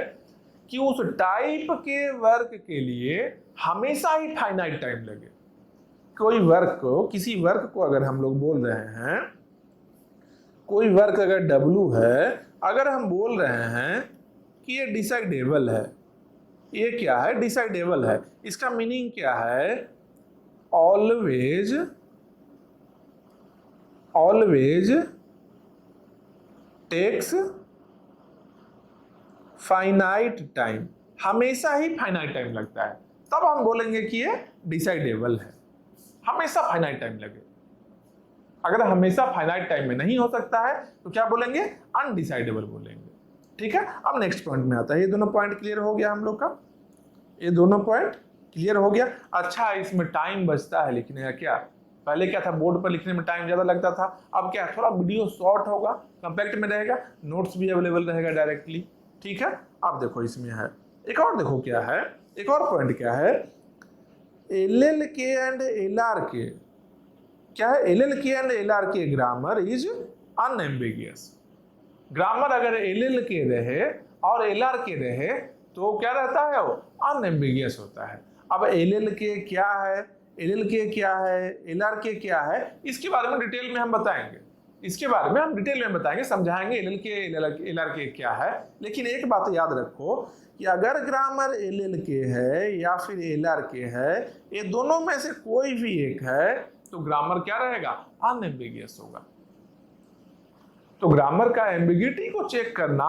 कि उस टाइप के वर्क के लिए हमेशा ही फाइनाइट टाइम लगे। कोई वर्क को, किसी वर्क को अगर हम लोग बोल रहे हैं, कोई वर्क अगर W है, अगर हम बोल रहे हैं कि ये डिसाइडेबल है, ये क्या है, डिसाइडेबल है, इसका मीनिंग क्या है, ऑलवेज टेक्स फाइनाइट टाइम, हमेशा ही फाइनाइट टाइम लगता है, तब हम बोलेंगे कि ये डिसाइडेबल है, हमेशा फाइनाइट टाइम लगे। अगर हमेशा फाइनाइट टाइम में नहीं हो सकता है तो क्या बोलेंगे, अनडिसाइडेबल बोलेंगे। ठीक है, अब नेक्स्ट पॉइंट में आता है। ये दोनों पॉइंट क्लियर हो गया हम लोग का, ये दोनों पॉइंट क्लियर हो गया। अच्छा, इसमें टाइम बचता है लिखने का, क्या पहले क्या था, बोर्ड पर लिखने में टाइम ज्यादा लगता था, अब क्या थोड़ा वीडियो शॉर्ट होगा, कंपैक्ट में रहेगा, नोट्स भी अवेलेबल रहेगा डायरेक्टली। ठीक है, अब देखो इसमें है एक और, देखो क्या है, एक और पॉइंट क्या है, LLK एंड LRK, क्या है, LLK and LRK grammar is unambiguous. Grammar अगर LLK रहे और LRK रहे तो क्या रहता है, वो अनएम्बिगियस होता है। अब LLK क्या है, LLK क्या है, LRK क्या है, इसके बारे में डिटेल में हम बताएंगे, इसके बारे में हम डिटेल में बताएंगे, समझाएंगे LLK LRK क्या है। लेकिन एक बात याद रखो कि अगर ग्रामर LLK है या फिर LRK है, ये दोनों में से कोई भी एक है तो ग्रामर क्या रहेगा, अनएम्बिगियस होगा। तो ग्रामर का एम्बिगिटी को चेक करना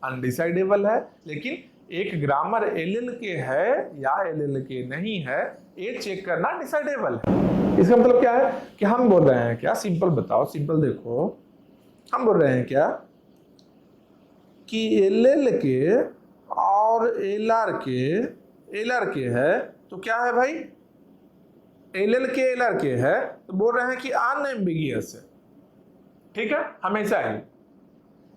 अनडिसाइडेबल है, लेकिन एक ग्रामर LLK है या LLK नहीं है, ये चेक करना डिसाइडेबल है। इसका मतलब क्या है कि हम बोल रहे हैं क्या, सिंपल बताओ, सिंपल देखो, हम बोल रहे हैं क्या कि LLK और LRK है, तो क्या है भाई, LLK LRK है तो बोल रहे हैं कि अनएम्बिगियस है। ठीक है, हमेशा ही।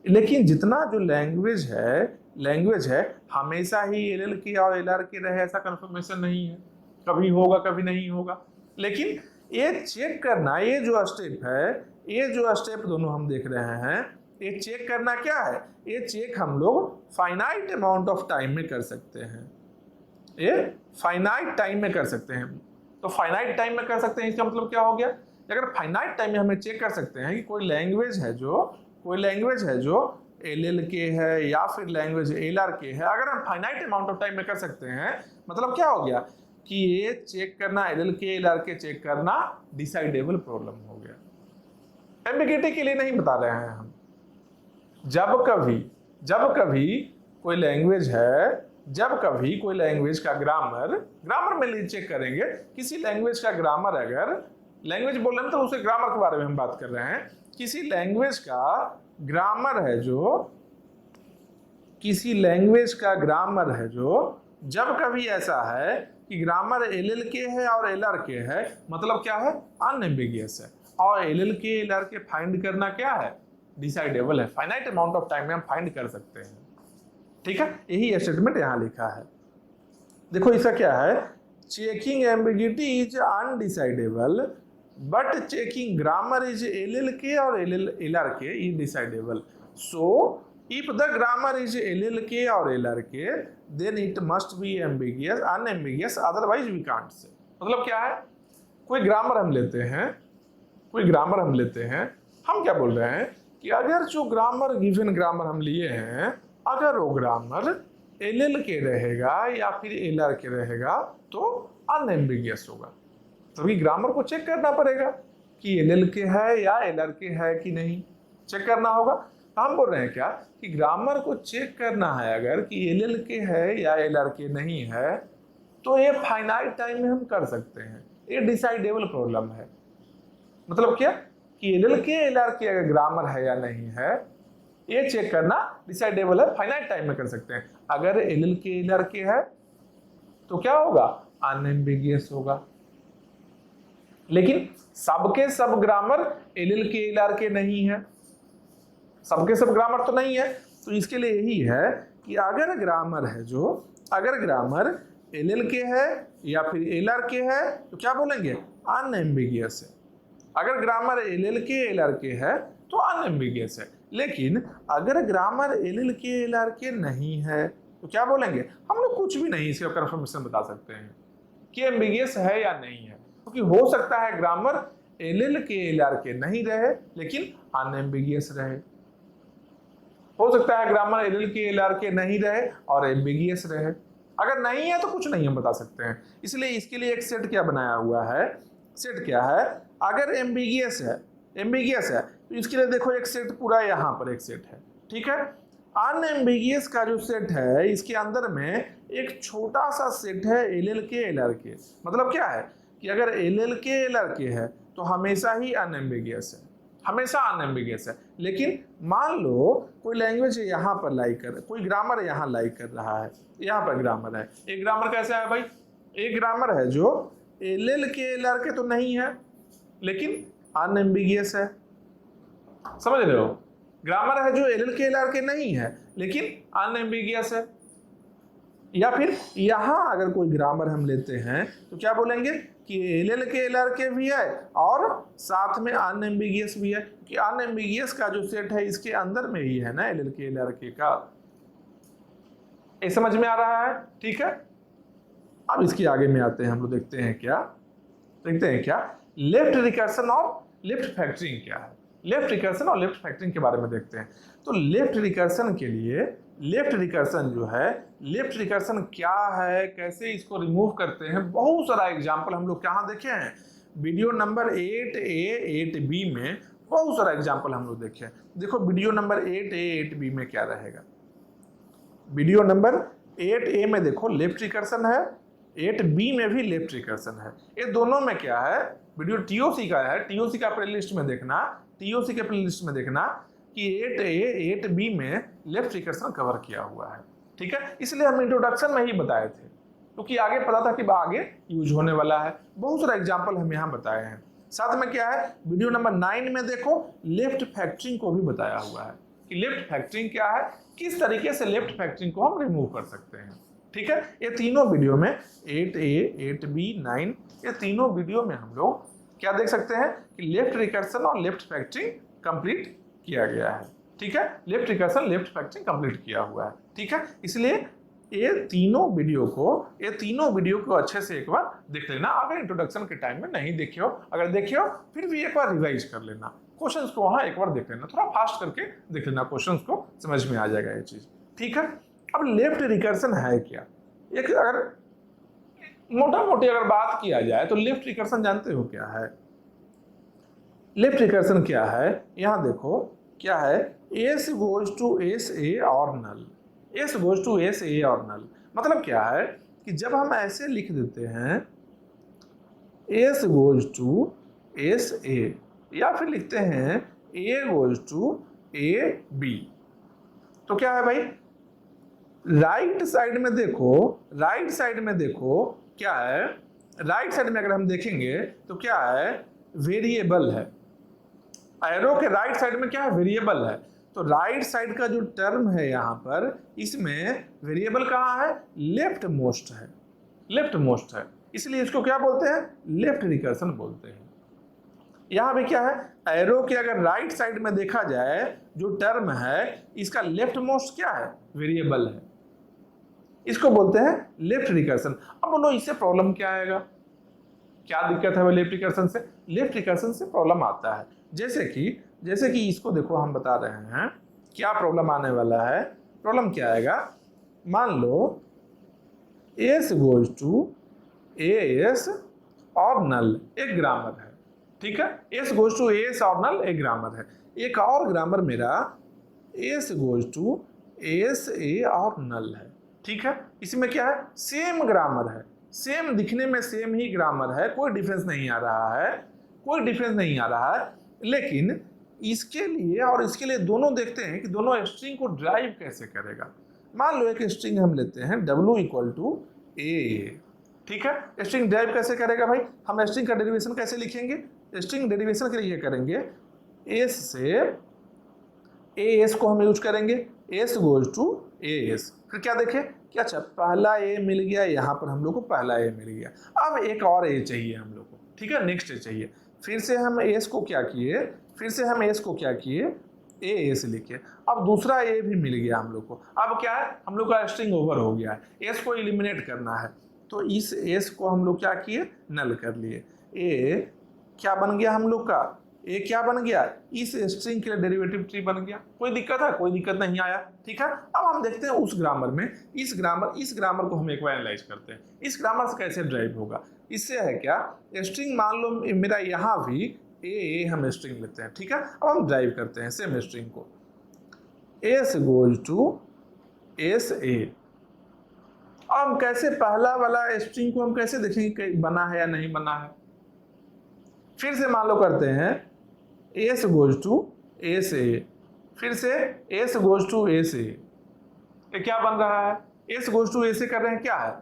लेकिन जितना जो लैंग्वेज है हमेशा ही LLK और LRK रहे ऐसा कंफर्मेशन नहीं है, कभी होगा कभी नहीं होगा। लेकिन ये चेक करना, ये जो स्टेप है, ये जो स्टेप दोनों हम देख रहे हैं, ये चेक करना क्या है, ये चेक हम लोग फाइनाइट अमाउंट ऑफ टाइम में कर सकते हैं, ये फाइनाइट टाइम में कर सकते हैं। तो फाइनाइट टाइम में कर सकते हैं, इसका मतलब क्या हो गया, अगर फाइनाइट टाइम में हमें चेक कर सकते हैं कि कोई लैंग्वेज है जो LLK है या फिर लैंग्वेज LRK है, अगर हम फाइनाइट अमाउंट ऑफ टाइम में कर सकते हैं, मतलब क्या हो गया कि ये चेक करना, LLK LRK चेक करना डिसाइडेबल प्रॉब्लम हो गया। एम्बिगिटी के लिए नहीं बता रहे हैं हम, जब कभी कोई लैंग्वेज है, जब कभी कोई लैंग्वेज का ग्रामर में चेक करेंगे, किसी लैंग्वेज का ग्रामर, अगर लैंग्वेज बोल रहे हैं तो उसके ग्रामर के बारे में हम बात कर रहे हैं, किसी लैंग्वेज का ग्रामर है जो जब कभी ऐसा है कि ग्रामर LLK है और LRK है, मतलब क्या है, अनएम्बिगियस है, और LLK LRK फाइंड करना क्या है, डिसाइडेबल है, फाइनाइट अमाउंट ऑफ टाइम में हम फाइंड कर सकते हैं। ठीक है, यही स्टेटमेंट यहाँ लिखा है। देखो इसका क्या है, checking ambiguity is undecidable but checking grammar is LLK और LRK is decidable. So if the grammar is LLK और LRK then it must be unambiguous, otherwise we can't say. मतलब क्या है, कोई ग्रामर हम लेते हैं, हम क्या बोल रहे हैं कि अगर जो गिवन ग्रामर हम लिए हैं, अगर वो ग्रामर LLK रहेगा या फिर LRK रहेगा तो अनएम्बिगियस होगा। तभी ग्रामर को चेक करना पड़ेगा कि LLK है या LRK है कि नहीं, चेक करना होगा। हम बोल रहे हैं क्या कि ग्रामर को चेक करना है, अगर कि LLK है या LRK नहीं है तो ये फाइनाइट टाइम में हम कर सकते हैं, ये डिसाइडेबल प्रॉब्लम है। मतलब क्या कि LLK LRK अगर ग्रामर है या नहीं है, ये चेक करना डिसाइडेबल है, फाइनाइट टाइम में कर सकते हैं। अगर LLK LRK है तो क्या होगा, अनएम्बिगियस होगा। लेकिन सबके सब ग्रामर LLK LRK नहीं है, सबके सब ग्रामर तो नहीं है। तो इसके लिए यही है कि अगर ग्रामर है जो, अगर ग्रामर LLK है या फिर LRK है तो क्या बोलेंगे, अनएम्बिगियस है। अगर ग्रामर LLK LRK है तो अनएम्बिगियस है। लेकिन अगर ग्रामर LLK LRK नहीं है तो क्या बोलेंगे, हम लोग कुछ भी नहीं इसका कंफर्मेशन बता सकते हैं कि एम्बिगियस है या नहीं है, क्योंकि हो सकता है ग्रामर LLK LRK नहीं रहे लेकिन अनएम्बिगियस रहे, हो सकता है ग्रामर LLK LRK नहीं रहे और एम्बिगियस रहे। अगर नहीं है तो कुछ नहीं हम बता सकते हैं। इसलिए इसके लिए एक सेट क्या बनाया हुआ है, सेट क्या है, अगर एम्बिगियस है, एम्बिगियस है तो इसके लिए देखो एक सेट पूरा यहाँ पर एक सेट है, ठीक है। अनएम्बिगियस का जो सेट है इसके अंदर में एक छोटा सा सेट है LLK LRK। मतलब क्या है कि अगर LLK LRK है तो हमेशा ही अनएम्बिगियस है, हमेशा अनएम्बिगियस है। लेकिन मान लो कोई लैंग्वेज यहाँ पर लाइक कर, कोई ग्रामर यहाँ लाइक कर रहा है, यहाँ पर ग्रामर है, एक ग्रामर कैसा है भाई, एक ग्रामर है जो LLK LRK तो नहीं है लेकिन अनएम्बिगियस है, समझ रहे हो। ग्रामर है जो LLK LRK नहीं है लेकिन अनएम्बिगियस है। या फिर यहाँ अगर कोई ग्रामर हम लेते हैं तो क्या बोलेंगे कि LLK LRK भी है और साथ में अनएम्बिगियस भी है, कि अनएम्बिगियस का जो सेट है इसके अंदर में ही है ना LLK LRK का। ये समझ में आ रहा है, ठीक है। अब इसके आगे में आते हैं हम लोग, देखते हैं क्या, देखते हैं क्या लेफ्ट रिकर्सन और लेफ्ट फैक्टरिंग क्या है। लेफ्ट रिकर्सन और लेफ्ट फैक्टरिंग के बारे में देखते हैं। तो लेफ्ट रिकर्सन के लिए, लेफ्ट रिकर्सन जो है, लेफ्ट रिकर्सन क्या है, कैसे इसको रिमूव करते हैं, बहुत सारा एग्जांपल हम लोग कहाँ देखे हैं, वीडियो नंबर 8A 8B में बहुत सारा एग्जांपल हम लोग देखे हैं। देखो वीडियो नंबर 8A 8B में क्या रहेगा, वीडियो नंबर 8A में देखो लेफ्ट रिकर्सन है, 8B में भी लेफ्ट रिकर्सन है। ये दोनों में क्या है, वीडियो TOC का है, TOC का प्लेलिस्ट में देखना, TOC के प्लेलिस्ट में देखना कि 8A 8B में लेफ्ट रिकर्सन कवर किया हुआ है, ठीक है। इसलिए हम इंट्रोडक्शन में ही बताए थे क्योंकि आगे पता था कि आगे यूज होने वाला है। बहुत सारा एग्जांपल हम यहाँ बताए हैं। साथ में क्या है, वीडियो नंबर 9 में देखो लेफ्ट फैक्टरिंग को भी बताया हुआ है कि लेफ्ट फैक्टरिंग क्या है, किस तरीके से लेफ्ट फैक्टरिंग को हम रिमूव कर सकते हैं, ठीक है। ये तीनों वीडियो में 8A 8B 9, ये तीनों वीडियो में हम लोग क्या देख सकते हैं कि लेफ्ट रिकर्सन और लेफ्ट फैक्टरिंग कंप्लीट किया गया है, ठीक है। Left recursion left factoring complete किया हुआ है, ठीक है। इसलिए ये तीनों वीडियो को अच्छे से एक बार देख लेना। अगर इंट्रोडक्शन के टाइम में नहीं देखे हो, अगर देखे हो फिर भी एक बार रिवाइज कर लेना, क्वेश्चंस को वहां एक बार देख लेना, थोड़ा फास्ट करके देख लेना, क्वेश्चंस को समझ में आ जाएगा ये चीज, ठीक है। अब लेफ्ट रिकर्सन है क्या, एक अगर मोटा मोटी अगर बात किया जाए तो लेफ्ट रिकर्सन जानते हो क्या है, लेफ्ट रिकर्सन क्या है, यहां देखो क्या है, S goes to SA और नल, S goes to SA और नल। मतलब क्या है कि जब हम ऐसे लिख देते हैं S goes to SA या फिर लिखते हैं A goes to AB, तो क्या है भाई, राइट साइड में देखो, राइट साइड में देखो क्या है, राइट साइड में अगर हम देखेंगे तो क्या है, वेरिएबल है। एरो के राइट साइड में क्या है, वेरिएबल है। तो राइट साइड का जो टर्म है यहाँ पर, इसमें वेरिएबल कहाँ है, लेफ्ट मोस्ट है, लेफ्ट मोस्ट है, इसलिए इसको क्या बोलते हैं, लेफ्ट रिकर्सन बोलते हैं। यहाँ पे क्या है, एरो के अगर राइट साइड में देखा जाए जो टर्म है इसका लेफ्ट मोस्ट क्या है, वेरिएबल है, इसको बोलते हैं लेफ्ट रिकर्सन। अब बोलो इससे प्रॉब्लम क्या आएगा, क्या दिक्कत है वो लेफ्ट रिकर्सन से, लेफ्ट रिकर्सन से प्रॉब्लम आता है जैसे कि इसको देखो, हम बता रहे हैं क्या प्रॉब्लम आने वाला है। प्रॉब्लम क्या आएगा, मान लो S goes to AS और नल एक ग्रामर है, ठीक है। S goes to AS और नल एक ग्रामर है। एक और ग्रामर मेरा S goes to ASA और नल है, ठीक है। इसमें क्या है, सेम ग्रामर है, सेम दिखने में सेम ही ग्रामर है, कोई डिफरेंस नहीं आ रहा है, कोई डिफरेंस नहीं आ रहा है। लेकिन इसके लिए और इसके लिए दोनों देखते हैं कि दोनों स्ट्रिंग को ड्राइव कैसे करेगा। मान लो एक स्ट्रिंग हम लेते हैं W = AA, ठीक है। स्ट्रिंग ड्राइव कैसे करेगा भाई, हम स्ट्रिंग का डेरिवेशन कैसे लिखेंगे, स्ट्रिंग डेरिवेशन के लिए करेंगे एस से एस को हम यूज करेंगे, एस गोज टू एस, फिर क्या देखें कि अच्छा पहला ए मिल गया, यहाँ पर हम लोग को पहला ए मिल गया, अब एक और ए चाहिए हम लोग को, ठीक है, नेक्स्ट ए चाहिए, फिर से हम एस को क्या किए, ए एस लिखे, अब दूसरा ए भी मिल गया हम लोग को, अब क्या है हम लोग का स्ट्रिंग ओवर हो गया है, एस को एलिमिनेट करना है, तो इस एस को हम लोग क्या किए, नल कर लिए, ए क्या बन गया हम लोग का, ए क्या बन गया, इस स्ट्रिंग के लिए डेरिवेटिव ट्री बन गया, कोई दिक्कत है, कोई दिक्कत नहीं आया, ठीक है। अब हम देखते हैं उस ग्रामर में, इस ग्रामर को हम एक बार एनालाइज करते हैं, इस ग्रामर से कैसे ड्राइव होगा, इससे है क्या, स्ट्रिंग मान लो मेरा यहाँ भी ए हम स्ट्रिंग लेते हैं, ठीक है, अब हम ड्राइव करते हैं सेम स्ट्रिंग को, S goes to S A, अब हम कैसे पहला वाला स्ट्रिंग को हम कैसे देखेंगे कि बना है या नहीं बना है, फिर से मान लो करते हैं S goes to S A, फिर से S goes to S A, ये क्या बन रहा है, S goes to S A कर रहे हैं, क्या है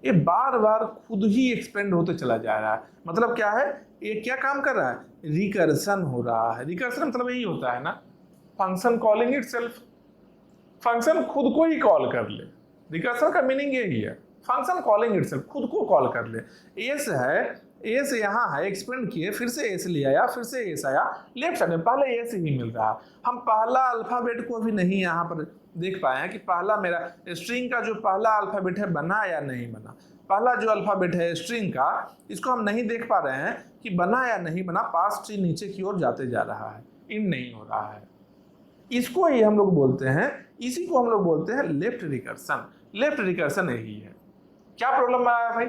ये बार बार खुद ही एक्सपेंड होते चला जा रहा है, मतलब क्या है ये क्या काम कर रहा है, रिकर्सन हो रहा है, रिकर्सन मतलब यही होता है ना, फंक्शन कॉलिंग इटसेल्फ, फंक्शन खुद को ही कॉल कर ले, रिकर्सन का मीनिंग यही है, फंक्शन कॉलिंग इटसेल्फ, खुद को कॉल कर ले, एस है, एस यहाँ है, एक्सपेंड किए, फिर से एस ले आया, फिर से एस आया, लेफ्ट साइड में पहले एस ही मिल रहा है, हम पहला अल्फाबेट को भी नहीं यहाँ पर देख पाए हैं कि पहला मेरा स्ट्रिंग का जो पहला अल्फाबेट है बना या नहीं बना, पहला जो अल्फाबेट है स्ट्रिंग का इसको हम नहीं देख पा रहे हैं कि बना या नहीं बना, पार्स ट्री नीचे की ओर जाते जा रहा है, इन नहीं हो रहा है, इसको ही हम लोग बोलते हैं, इसी को हम लोग बोलते हैं लेफ्ट रिकर्सन, लेफ्ट रिकर्सन यही है। क्या प्रॉब्लम आया भाई,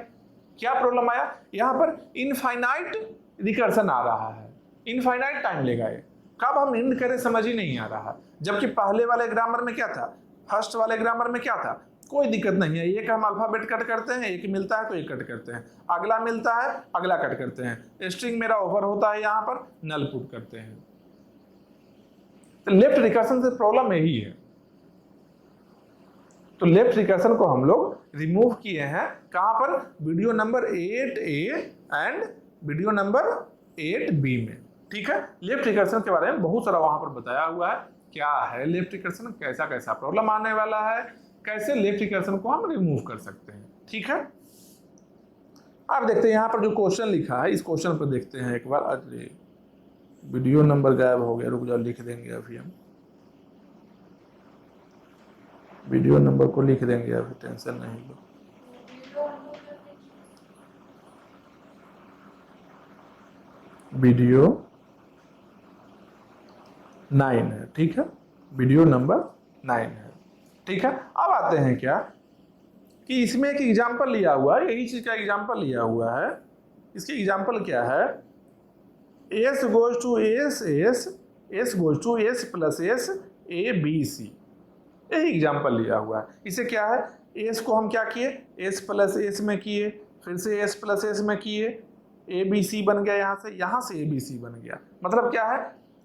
क्या प्रॉब्लम आया, यहाँ पर इनफाइनाइट रिकर्सन आ रहा है, इनफाइनाइट टाइम लेगा ये, कब हम इंड करें समझ ही नहीं आ रहा, जबकि पहले वाले ग्रामर में क्या था, फर्स्ट वाले ग्रामर में क्या था, कोई दिक्कत नहीं है, एक हम अल्फाबेट कट करते हैं, एक मिलता है तो एक कट करते हैं, अगला मिलता है अगला कट करते हैं, स्ट्रिंग मेरा ओवर होता है यहाँ पर नल पुट करते हैं, तो लेफ्ट रिकर्सन से प्रॉब्लम यही है, तो लेफ्ट रिकर्सन को हम लोग रिमूव किए हैं, कहां पर, video number 8A and video number 8B में, ठीक है। लेफ्ट रिकर्सन के बारे में बहुत सारा वहां पर बताया हुआ है, क्या है लेफ्ट रिकर्सन, कैसा कैसा प्रॉब्लम आने वाला है, कैसे लेफ्ट रिकर्सन को हम रिमूव कर सकते हैं, ठीक है। अब देखते हैं यहाँ पर जो क्वेश्चन लिखा है, इस क्वेश्चन पर देखते हैं एक बार, अरे वीडियो नंबर गायब हो गया, रुक जाओ लिख देंगे अभी हम, वीडियो नंबर को लिख देंगे, अभी टेंशन नहीं लो, वीडियो 9 है, ठीक है, वीडियो नंबर 9 है, ठीक है। अब आते हैं क्या कि इसमें एक एग्जांपल लिया हुआ है, यही चीज का एग्जांपल लिया हुआ है, इसके एग्जांपल क्या है, S goes to S S, S goes to S plus S A B C, यही एग्जाम्पल लिया हुआ है, इसे क्या है, एस को हम क्या किए, एस प्लस एस में किए, फिर से एस प्लस एस में किए, ए बी सी बन गया, यहाँ से ए बी सी बन गया, मतलब क्या है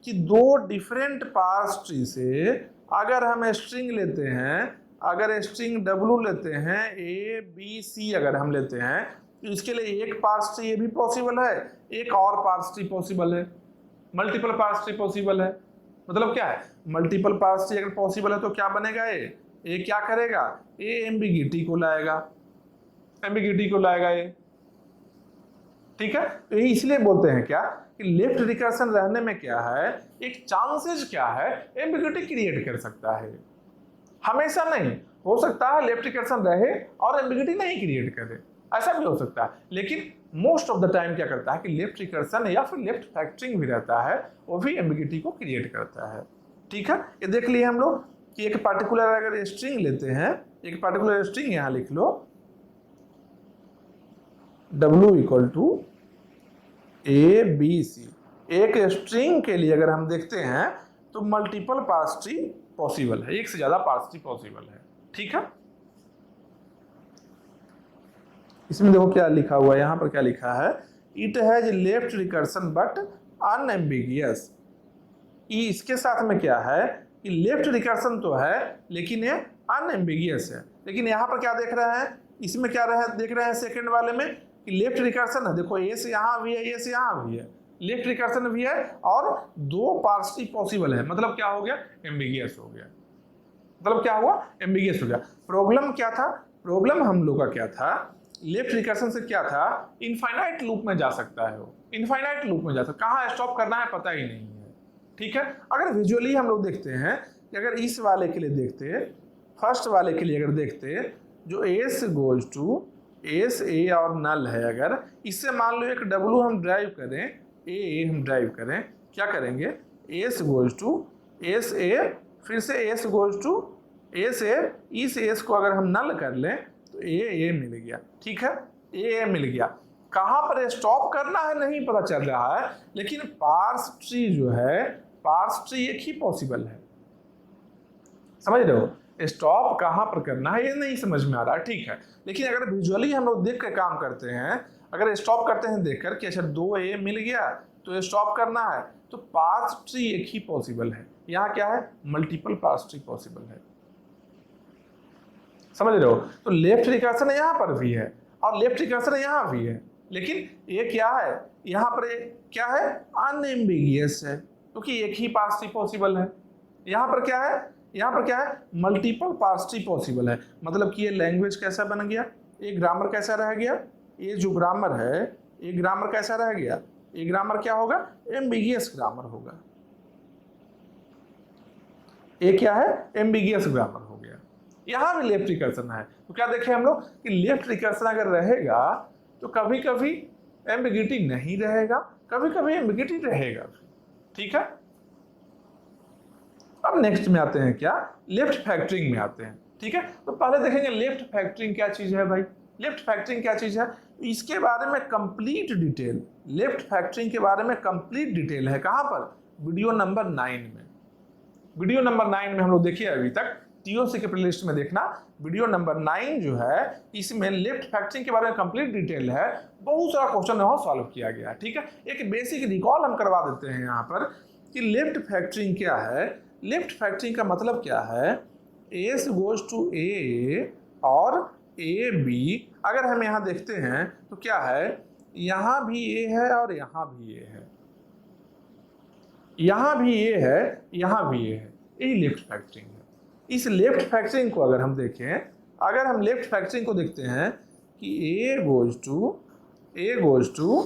कि दो डिफरेंट पार्स ट्री से अगर हम स्ट्रिंग लेते हैं, अगर स्ट्रिंग डब्लू लेते हैं, ए बी सी अगर हम लेते हैं, तो इसके लिए एक पार्स ट्री ये भी पॉसिबल है, एक और पार्स ट्री पॉसिबल है, मल्टीपल पार्स ट्री पॉसिबल है, मतलब क्या है, मल्टीपल पार्स ट्री अगर पॉसिबल है तो क्या बनेगा, ये क्या करेगा, ये एम्बिगिटी को लाएगा, एम्बिगिटी को लाएगा ये, ठीक है। तो ये इसलिए बोलते हैं क्या कि लेफ्ट रिकर्सन रहने में क्या है, एक चांसेस क्या है, एम्बिगिटी क्रिएट कर सकता है, हमेशा नहीं हो सकता है लेफ्ट रिकर्सन रहे और एम्बिगिटी नहीं क्रिएट करे, ऐसा भी हो सकता है, लेकिन मोस्ट ऑफ द टाइम क्या करता है कि लेफ्ट रिकर्सन या फिर लेफ्ट फैक्टरिंग भी रहता है, वो भी एम्बिगिटी को क्रिएट करता है, ठीक है। ये देख लिए हम लोग कि एक पार्टिकुलर अगर स्ट्रिंग लेते हैं, एक पार्टिकुलर स्ट्रिंग यहां लिख लो, W equal to A B C, एक स्ट्रिंग के लिए अगर हम देखते हैं तो मल्टीपल पार्स ट्री पॉसिबल है, एक से ज्यादा पार्स ट्री पॉसिबल है, ठीक है। इसमें देखो क्या लिखा हुआ है, यहां पर क्या लिखा है, it has left recursion but unambiguous, इसके साथ में क्या है कि लेफ्ट रिकर्सन तो है लेकिन ये अनएम्बिगियस है, लेकिन यहाँ पर क्या देख रहे हैं, इसमें क्या रहे देख रहे हैं सेकंड वाले में कि लेफ्ट रिकर्सन है, देखो ए से यहाँ भी है, ए से यहाँ भी है, लेफ्ट रिकर्सन भी है और दो पार्सिटी पॉसिबल है, मतलब क्या हो गया, एम्बिगियस हो गया। मतलब क्या हुआ, एम्बिगियस हो गया। प्रॉब्लम क्या था, प्रॉब्लम हम लोग का क्या था, लेफ्ट रिकर्सन से क्या था, इनफाइनाइट लूप में जा सकता है वो, इनफाइनाइट लूप में जा सकता है, कहाँ स्टॉप करना है पता ही नहीं है। ठीक है, अगर विजुअली हम लोग देखते हैं कि अगर इस वाले के लिए देखते, फर्स्ट वाले के लिए अगर देखते, जो S goes to S A और नल है, अगर इससे मान लो एक डब्लू हम ड्राइव करें, ए हम ड्राइव करें, क्या करेंगे, S goes to S A, फिर से S goes to S A, इस एस को अगर हम नल कर लें तो ए मिल गया। ठीक है, ए मिल गया। कहाँ पर स्टॉप करना है नहीं पता चल रहा है, लेकिन पार्स ट्री जो है, पार्स ट्री एक ही पॉसिबल है, समझ रहे हो, स्टॉप कहाँ पर करना है ये नहीं समझ में आ रहा है। ठीक है, लेकिन अगर विजुअली हम लोग देख कर काम करते हैं, अगर स्टॉप करते हैं देखकर कि अच्छा 2a मिल गया तो स्टॉप करना है, तो पार्स ट्री एक ही पॉसिबल है। यहाँ क्या है, मल्टीपल पार्स ट्री पॉसिबल है, समझ रहे हो। तो लेफ्ट रिकर्सन यहाँ पर भी है और लेफ्ट रिकर्सन यहाँ भी है, लेकिन ये क्या है, यहाँ पर क्या है, अनएम्बिगियस है, क्योंकि एक ही पार्स ट्री पॉसिबल है। यहाँ पर क्या है, यहाँ पर क्या है, मल्टीपल पार्स ट्री पॉसिबल है। मतलब कि ये लैंग्वेज कैसा बन गया, ये ग्रामर कैसा रह गया, ये जो ग्रामर है ये ग्रामर कैसा रह गया, ये ग्रामर क्या होगा, एम्बिगियस ग्रामर होगा। ये क्या है, एम्बिगियस ग्रामर हो गया। यहाँ भी लेफ्ट रिकर्सन है, तो क्या देखें हम लोग कि लेफ्ट रिकर्सन अगर रहेगा तो कभी कभी एम्बिगिटी नहीं रहेगा, कभी कभी एम्बिगिटी रहेगा। ठीक है, अब नेक्स्ट में आते हैं क्या, लेफ्ट फैक्टरिंग में आते हैं। ठीक है, तो पहले देखेंगे लेफ्ट फैक्टरिंग क्या चीज है भाई, लेफ्ट फैक्टरिंग क्या चीज है, इसके बारे में कंप्लीट डिटेल, लेफ्ट फैक्टरिंग के बारे में कंप्लीट डिटेल है कहां पर, वीडियो नंबर 9 में। वीडियो नंबर 9 में हम लोग देखिए अभी तक, टीओसी के प्लेलिस्ट में देखना, वीडियो नंबर 9 जो है इसमें लेफ्ट फैक्टरिंग के बारे में कंप्लीट डिटेल है, बहुत सारा क्वेश्चन वहां सॉल्व किया गया। ठीक है, एक बेसिक रिकॉल हम करवा देते हैं यहाँ पर कि लेफ्ट फैक्टरिंग क्या है। लेफ्ट फैक्टरिंग का मतलब क्या है, एस गोज टू ए और ए बी, अगर हम यहाँ देखते हैं तो क्या है, यहाँ भी ए है और यहाँ भी ए है, यहाँ भी ए है, यहाँ भी ए है, यही लेफ्ट फैक्टरिंग है। इस लेफ्ट फैक्टरिंग को अगर हम देखें, अगर हम लेफ्ट फैक्टरिंग को देखते हैं कि ए गोज टू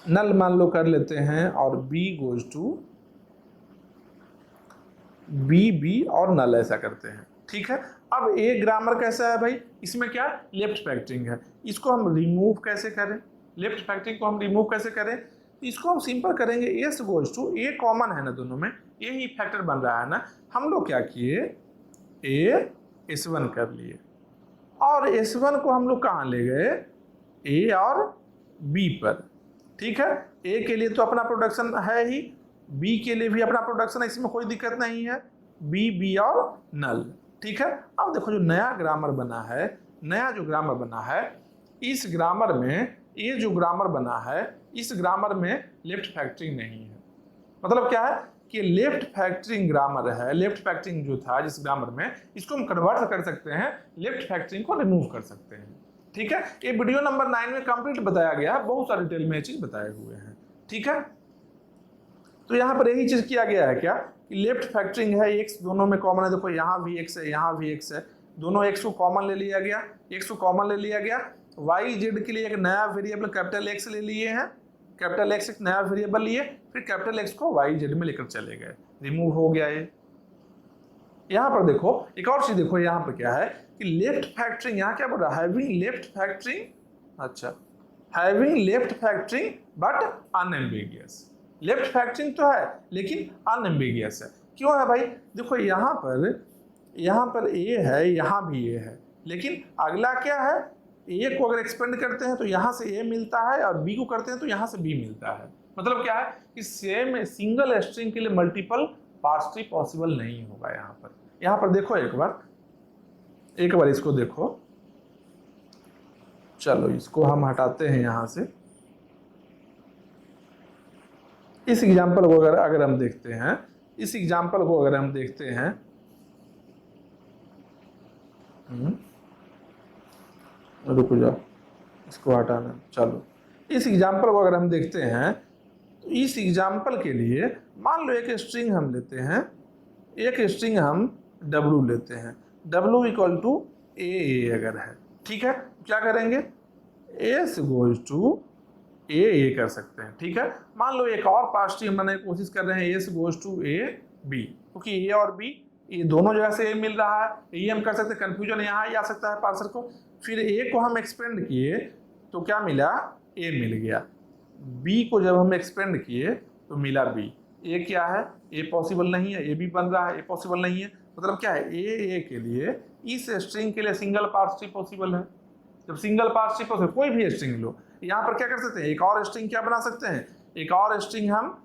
नल मान लो कर लेते हैं और बी गोज टू बी और नल ऐसा करते हैं। ठीक है, अब ए ग्रामर कैसा है भाई, इसमें क्या लेफ्ट फैक्टरिंग है, इसको हम रिमूव कैसे करें, लेफ्ट फैक्टरिंग को हम रिमूव कैसे करें, इसको हम सिंपल करेंगे, S goes to, A common है ना दोनों में, ये ही फैक्टर बन रहा है ना, हम लोग क्या किए, ए S1 कर लिए और S1 को हम लोग कहाँ ले गए, ए और बी पर। ठीक है, ए के लिए तो अपना प्रोडक्शन है ही, बी के लिए भी अपना प्रोडक्शन है, इसमें कोई दिक्कत नहीं है, बी और नल। ठीक है, अब देखो जो नया ग्रामर बना है, नया जो ग्रामर बना है, इस ग्रामर में ये जो ग्रामर बना है, इस ग्रामर में लेफ्ट फैक्टरिंग नहीं है। मतलब क्या है कि लेफ्ट फैक्टरिंग ग्रामर है, लेफ्ट फैक्टरिंग जो था जिस ग्रामर में, इसको हम कन्वर्ट कर सकते हैं, लेफ्ट फैक्टरिंग को रिमूव कर सकते हैं। ठीक है, ये वीडियो नंबर 9 में कंप्लीट बताया गया है, बहुत सारे डिटेल में ये चीज बताए हुए हैं। ठीक है, तो यहाँ पर यही चीज किया गया है क्या कि लेफ्ट फैक्टरिंग है, एक्स दोनों में कॉमन है, देखो यहाँ भी एक्स है, यहाँ भी एक्स है, दोनों एक्स को कॉमन ले लिया गया, एक्स को कॉमन ले लिया गया, वाई जेड के लिए एक नया वेरिएबल कैपिटल एक्स ले लिए हैं, कैपिटल एक्स एक नया वेरिएबल लिए, फिर कैपिटल एक्स को वाई जेड में लेकर चले गए, रिमूव हो गया ये। यहाँ पर देखो एक और चीज देखो, यहाँ पर क्या है कि लेफ्ट फैक्टरिंग, यहाँ क्या बोल रहा है, हैविंग लेफ्ट फैक्टरिंग, अच्छा having left factoring but unambiguous, left factoring तो है लेकिन अनएम्बिगियस है। क्यों है भाई, देखो यहाँ पर ए है, यहाँ भी ए है, लेकिन अगला क्या है, ए को अगर एक्सपेंड करते हैं तो यहाँ से ए मिलता है और बी को करते हैं तो यहाँ से बी मिलता है। मतलब क्या है कि सेम सिंगल स्ट्रिंग के लिए मल्टीपल पार्स ट्री पॉसिबल नहीं होगा। यहाँ पर देखो एक बार इसको देखो, चलो इसको हम हटाते हैं यहाँ से। इस एग्जाम्पल को अगर हम देखते हैं, इस एग्जाम्पल को अगर हम देखते हैं, रुक जाओ, इसको हटाना। चलो इस एग्जाम्पल को अगर हम देखते हैं तो इस एग्जाम्पल के लिए मान लो एक स्ट्रिंग हम लेते हैं, एक स्ट्रिंग हम W लेते हैं, W इक्वल टू ए अगर है, ठीक है, क्या करेंगे, S गोज टू ए कर सकते हैं, ठीक है। मान लो एक और पार्स ट्री हम बनाने की कोशिश कर रहे हैं, S goes to A B, क्योंकि ए और बी ये दोनों जगह से ए मिल रहा है, ये हम कर सकते हैं, कन्फ्यूजन यहाँ ही आ सकता है पार्सर को। फिर ए को हम एक्सपेंड किए तो क्या मिला, ए मिल गया। बी को जब हम एक्सपेंड किए तो मिला बी। ए क्या है, ए पॉसिबल नहीं है, ए भी बन रहा है, ए पॉसिबल नहीं है, मतलब क्या है, ए के लिए इस स्ट्रिंग के लिए सिंगल पार्स ट्री पॉसिबल है। जब सिंगल पार्स ट्री पॉसिबल, कोई भी स्ट्रिंग लो, यहाँ पर क्या कर सकते हैं, एक और स्ट्रिंग क्या बना सकते हैं, एक और स्ट्रिंग हम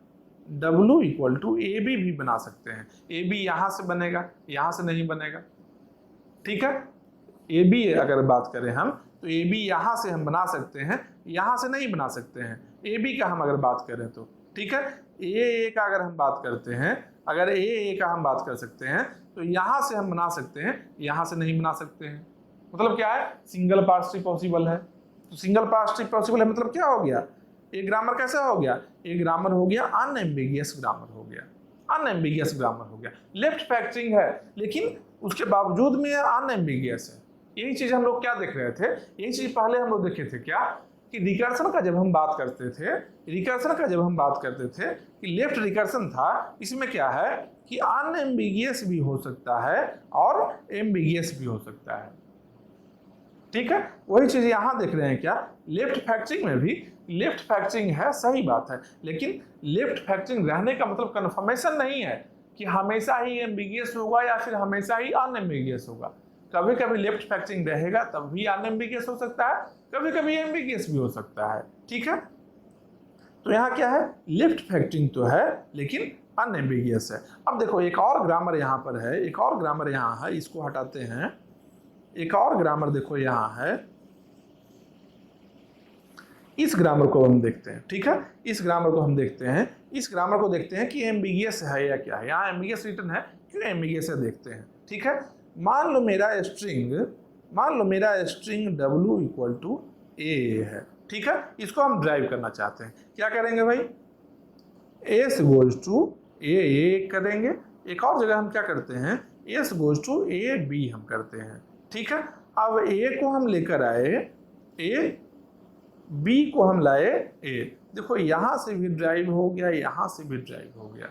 W equal to A B भी बना सकते हैं। ए बी यहाँ से बनेगा, यहाँ से नहीं बनेगा, ठीक है। ए बी अगर बात करें हम तो ए बी यहाँ से हम बना सकते हैं, यहाँ से नहीं बना सकते हैं। ए बी का हम अगर बात करें तो ठीक है, ए का अगर हम बात करते हैं, अगर ए का हम बात कर सकते हैं तो यहाँ से हम बना सकते हैं, यहाँ से नहीं बना सकते हैं। मतलब क्या है, सिंगल पार्स ट्री पॉसिबल है। तो सिंगल पार्स ट्री पॉसिबल है मतलब क्या हो गया, ये ग्रामर कैसा हो गया, ये ग्रामर हो गया अनएम्बिगियस ग्रामर हो गया, अनएम्बिगियस ग्रामर हो गया। लेफ्ट फैक्टरिंग है लेकिन उसके बावजूद में अनएम्बिगियस है। यही चीज हम लोग क्या देख रहे थे, यही चीज पहले हम लोग देखे थे क्या, कि रिकर्सन का जब हम बात करते थे, रिकर्सन का जब हम बात करते थे कि लेफ्ट रिकर्सन था, इसमें क्या है कि अनएम्बिगियस भी हो सकता है और एम्बिगियस भी हो सकता है, ठीक है। वही चीज यहां देख रहे हैं क्या, लेफ्ट फैक्टरिंग में भी लेफ्ट फैक्टरिंग है, सही बात है, लेकिन लेफ्ट फैक्टरिंग रहने का मतलब कन्फर्मेशन नहीं है कि हमेशा ही एम्बिगियस होगा या फिर हमेशा ही अनएम्बिगियस होगा। कभी कभी लेफ्ट फैक्टरिंग रहेगा तब भी अनएम्बिगियस हो सकता है, कभी कभी एम्बिगियस भी हो सकता है, ठीक है। तो यहाँ क्या है, लेफ्ट फैक्टरिंग तो है लेकिन अनएम्बिगियस है। अब देखो एक और ग्रामर यहाँ पर है, एक और ग्रामर यहाँ है, इसको हटाते हैं। एक और ग्रामर देखो यहाँ है, इस ग्रामर को हम देखते हैं, ठीक है, इस ग्रामर को हम देखते हैं, इस ग्रामर को देखते हैं कि एम्बिगियस है या क्या है। यहाँ एम्बिगियस रिटर्न है, क्यों एम्बिगियस है देखते हैं, ठीक है। मान लो मेरा स्ट्रिंग W इक्वल टू ए है, ठीक है, इसको हम ड्राइव करना चाहते हैं, क्या करेंगे भाई, S गोज टू ए करेंगे। एक और जगह हम क्या करते हैं, S goes to A B हम करते हैं, ठीक है। अब A को हम लेकर आए, A B को हम लाए A, देखो यहां से भी ड्राइव हो गया, यहां से भी ड्राइव हो गया।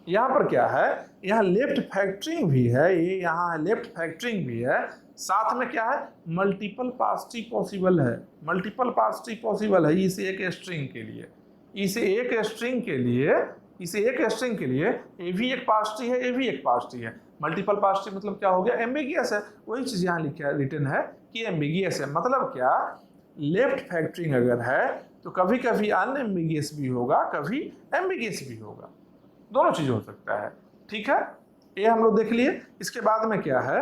यहाँ पर क्या है, यहाँ लेफ्ट फैक्टरिंग भी है, ये यहाँ लेफ्ट फैक्टरिंग भी है, साथ में क्या है, मल्टीपल पार्स ट्री पॉसिबल है, मल्टीपल पार्स ट्री पॉसिबल है इस एक स्ट्रिंग के लिए, इस एक स्ट्रिंग के लिए, इस एक स्ट्रिंग के लिए ए भी एक पार्स ट्री है, ए भी एक पार्स ट्री है। मल्टीपल पार्स ट्री मतलब क्या हो गया, एम्बिगियस है। वही चीज यहाँ लिखा रिटर्न है कि एम्बिगियस है, मतलब क्या, लेफ्ट फैक्टरिंग अगर है तो कभी कभी अनएम्बिगियस भी होगा, कभी एम्बिगियस भी होगा, दोनों चीज हो सकता है, ठीक है। ये हम लोग देख लिए। इसके बाद में क्या है,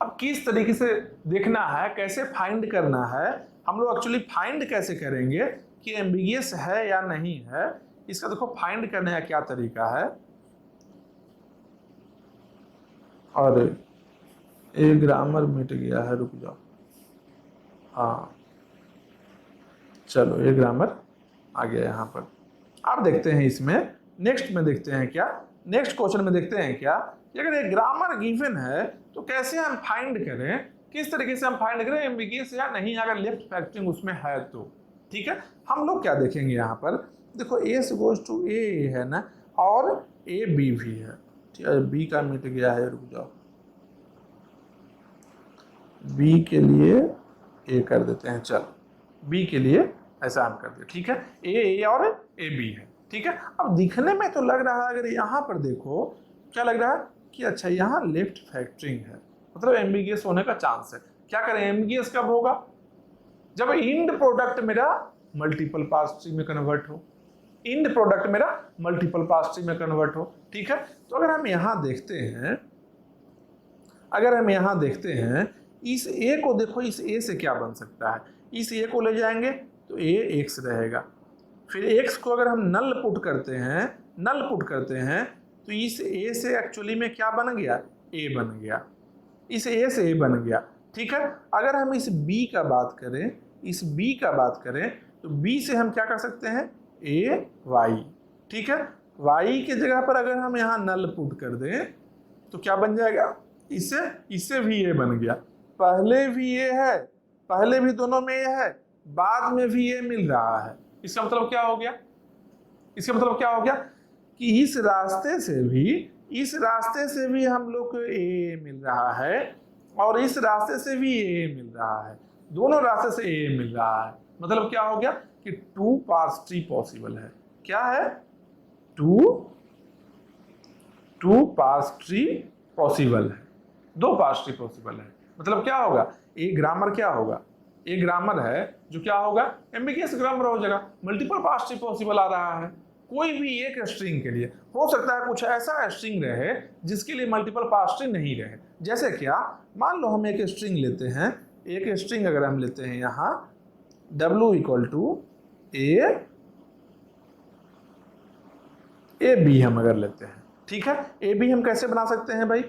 अब किस तरीके से देखना है, कैसे फाइंड करना है, हम लोग एक्चुअली फाइंड कैसे करेंगे कि एम्बिगियस है या नहीं है, इसका देखो फाइंड करने का क्या तरीका है। और ये ग्रामर मिट गया है, रुक जाओ, हाँ चलो ये ग्रामर आ गया यहाँ पर। अब देखते हैं इसमें नेक्स्ट में देखते हैं क्या, नेक्स्ट क्वेश्चन में देखते हैं क्या कि अगर ये ग्रामर गिवन है तो कैसे हम फाइंड करें, किस तरीके से हम फाइंड करें एम्बिगियस या नहीं, अगर लेफ्ट फैक्टरिंग उसमें है तो, ठीक है। हम लोग क्या देखेंगे यहाँ पर, देखो S गोज टू ए है ना, और ए बी भी है, ठीक है, बी का मिट गया है, रुक जाओ, बी के लिए ए कर देते हैं, चलो बी के लिए ऐसा हम कर दिया, ठीक है, ए और ए बी है, ठीक है। अब दिखने में तो लग रहा है, अगर यहाँ पर देखो क्या लग रहा है कि अच्छा यहाँ लेफ्ट फैक्टरिंग है, मतलब एम्बिगियस होने का चांस है। क्या करें, एम्बिगियस कब होगा, जब इंड प्रोडक्ट मेरा मल्टीपल पार्स ट्री में कन्वर्ट हो, इंड प्रोडक्ट मेरा मल्टीपल पार्स ट्री में कन्वर्ट हो, ठीक है। तो अगर हम यहाँ देखते हैं, अगर हम यहाँ देखते हैं इस ए को देखो, इस ए से क्या बन सकता है, इस ए को ले जाएंगे तो ए एक्स रहेगा, फिर एक्स को अगर हम नल पुट करते हैं, नल पुट करते हैं तो इस ए से एक्चुअली में क्या बन गया, ए बन गया, इस ए से ए बन गया, ठीक है। अगर हम इस बी का बात करें, इस बी का बात करें तो बी से हम क्या कर सकते हैं, ए वाई, ठीक है। वाई के जगह पर अगर हम यहाँ नल पुट कर दें तो क्या बन जाएगा, इससे भी ए बन गया। पहले भी ए है, पहले भी दोनों में ए है, बाद में भी ए मिल रहा है। इसका मतलब क्या हो गया, इसका मतलब क्या हो गया कि इस रास्ते से भी हम लोग को ए मिल रहा है और इस रास्ते से भी ए मिल रहा है, दोनों रास्ते से ए मिल रहा है। मतलब क्या हो गया कि 2 पार्स ट्री पॉसिबल है। क्या है, 2 पार्स ट्री पॉसिबल है, 2 पार्स ट्री पॉसिबल है। मतलब क्या होगा, ए ग्रामर क्या होगा, ए ग्रामर है जो क्या होगा, एम्बिगियस ग्रामर हो जाएगा। मल्टीपल पार्स ट्री पॉसिबल आ रहा है। कोई भी एक स्ट्रिंग के लिए हो सकता है कुछ ऐसा स्ट्रिंग रहे जिसके लिए मल्टीपल पार्स ट्री नहीं रहे। जैसे क्या, मान लो हम एक स्ट्रिंग लेते हैं, एक स्ट्रिंग अगर हम लेते हैं यहाँ w equal to A B हम अगर लेते हैं, ठीक है। ए बी हम कैसे बना सकते हैं भाई,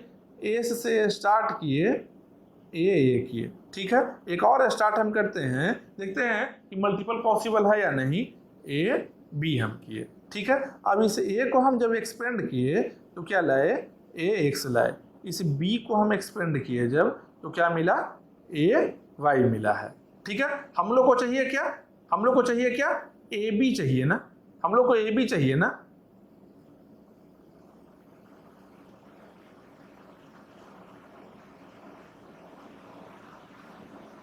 एस से स्टार्ट किए ए किए, ठीक है। एक और स्टार्ट हम करते हैं, देखते हैं कि मल्टीपल पॉसिबल है या नहीं, ए बी हम किए, ठीक है। अब इस ए को हम जब एक्सपेंड किए तो क्या लाए, ए एक्स लाए। इस बी को हम एक्सपेंड किए जब तो क्या मिला, ए वाई मिला है, ठीक है। हम लोग को चाहिए क्या, हम लोग को चाहिए क्या, ए बी चाहिए ना, हम लोग को ए बी चाहिए ना।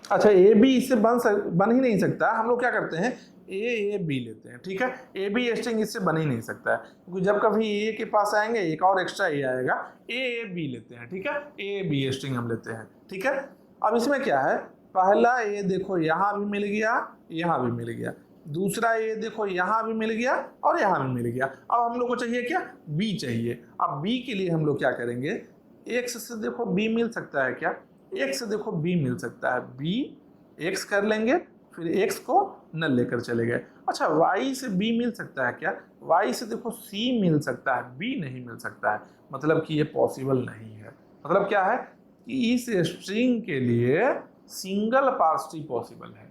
अच्छा, ए बी इससे बन ही नहीं सकता। हम लोग क्या करते हैं, ए बी लेते हैं, ठीक है। ए बी स्ट्रिंग इससे बन ही नहीं सकता है, क्योंकि जब कभी ए के पास आएंगे एक और एक्स्ट्रा ए आएगा, ए बी लेते हैं, ठीक है। ए बी स्ट्रिंग हम लेते हैं, ठीक है। अब इसमें क्या है, पहला ए देखो यहाँ भी मिल गया, यहाँ भी मिल गया, दूसरा ए देखो यहाँ भी मिल गया और यहाँ भी मिल गया। अब हम लोग को चाहिए क्या, बी चाहिए। अब बी के लिए हम लोग क्या करेंगे, एक्स से देखो बी मिल सकता है क्या, एक्स से देखो बी मिल सकता है, बी एक्स कर लेंगे, फिर एक्स को न लेकर चले गए। अच्छा, y से b मिल सकता है क्या, y से देखो c मिल सकता है, b नहीं मिल सकता है। मतलब कि ये पॉसिबल नहीं है। मतलब क्या है कि इस स्ट्रिंग के लिए सिंगल पार्स ट्री पॉसिबल है,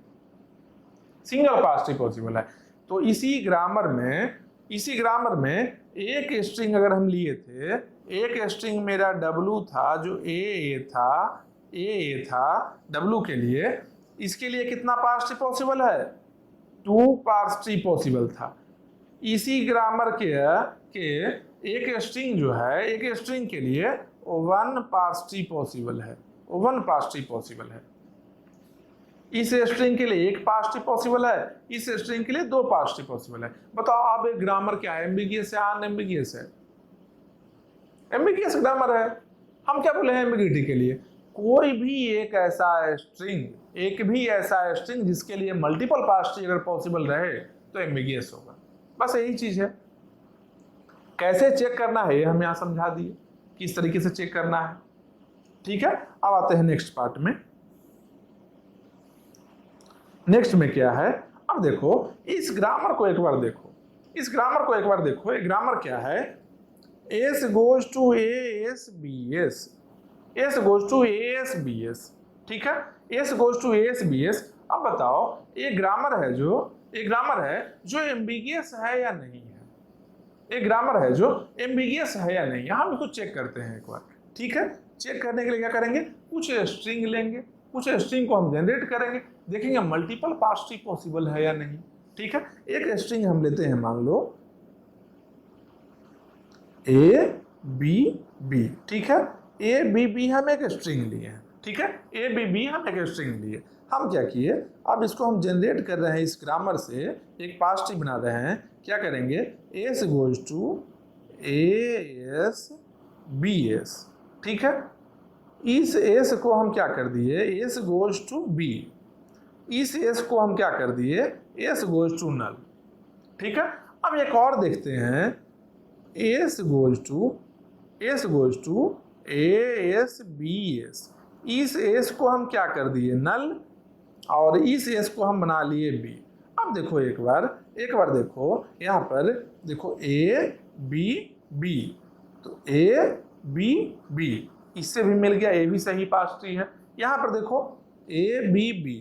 सिंगल पार्स ट्री पॉसिबल है। तो इसी ग्रामर में एक स्ट्रिंग अगर हम लिए थे, एक स्ट्रिंग मेरा w था जो ए था w के लिए, इसके लिए कितना पार्स ट्री पॉसिबल है, 2 पार्स ट्री पॉसिबल था। इसी ग्रामर के एक स्ट्रिंग जो है, एक स्ट्रिंग के लिए 1 पार्स ट्री पॉसिबल है, 1 पार्स ट्री पॉसिबल है। इस स्ट्रिंग के लिए 1 पार्स ट्री पॉसिबल है, इस स्ट्रिंग के लिए 2 पार्स ट्री पॉसिबल है। बताओ अब एक ग्रामर क्या है, एम्बिगियस है, अनएम्बिगियस है, एम्बिगियस ग्रामर है। हम क्या बोले हैं एम्बिगिटी के लिए, कोई भी एक ऐसा स्ट्रिंग जिसके लिए मल्टीपल पार्स ट्री अगर पॉसिबल रहे तो एम्बिगियस होगा। बस यही चीज है। कैसे चेक करना है ये हम यहाँ समझा दिए, किस तरीके से चेक करना है, ठीक है। अब आते हैं नेक्स्ट पार्ट में। नेक्स्ट में क्या है, अब देखो इस ग्रामर को एक बार देखो, इस ग्रामर को एक बार देखो। ये ग्रामर क्या है, S goes to S B S, S goes to S B S, ठीक है, S goes to S B S. अब बताओ ये ग्रामर है जो एम्बिगियस है या नहीं है, एक ग्रामर है जो एम्बिगियस है या नहीं, हम इसको चेक करते हैं एक बार, ठीक है। चेक करने के लिए क्या करेंगे, कुछ स्ट्रिंग लेंगे, कुछ स्ट्रिंग को हम जनरेट करेंगे, देखेंगे मल्टीपल पार्स ट्री पॉसिबल है या नहीं, ठीक है। एक स्ट्रिंग हम लेते हैं, मान लो ए बी बी, ठीक है। ए बी बी हम एक स्ट्रिंग लिए हैं, ठीक है, ए बी बी हम एक स्ट्रिंग लिए। हम क्या किए, अब इसको हम जनरेट कर रहे हैं, इस ग्रामर से एक पार्स ट्री बना रहे हैं। क्या करेंगे, S goes to A S B S, ठीक है। इस एस को हम क्या कर दिए, एस गोज टू बी, इस एस को हम क्या कर दिए, एस गोज टू नल, ठीक है। अब एक और देखते हैं, S goes to A S B S, इस एस को हम क्या कर दिए नल और इस एस को हम बना लिए बी। अब देखो एक बार देखो यहाँ पर देखो ए बी बी, तो ए बी बी इससे भी मिल गया, ए भी सही पार्स ट्री है, यहाँ पर देखो A B B,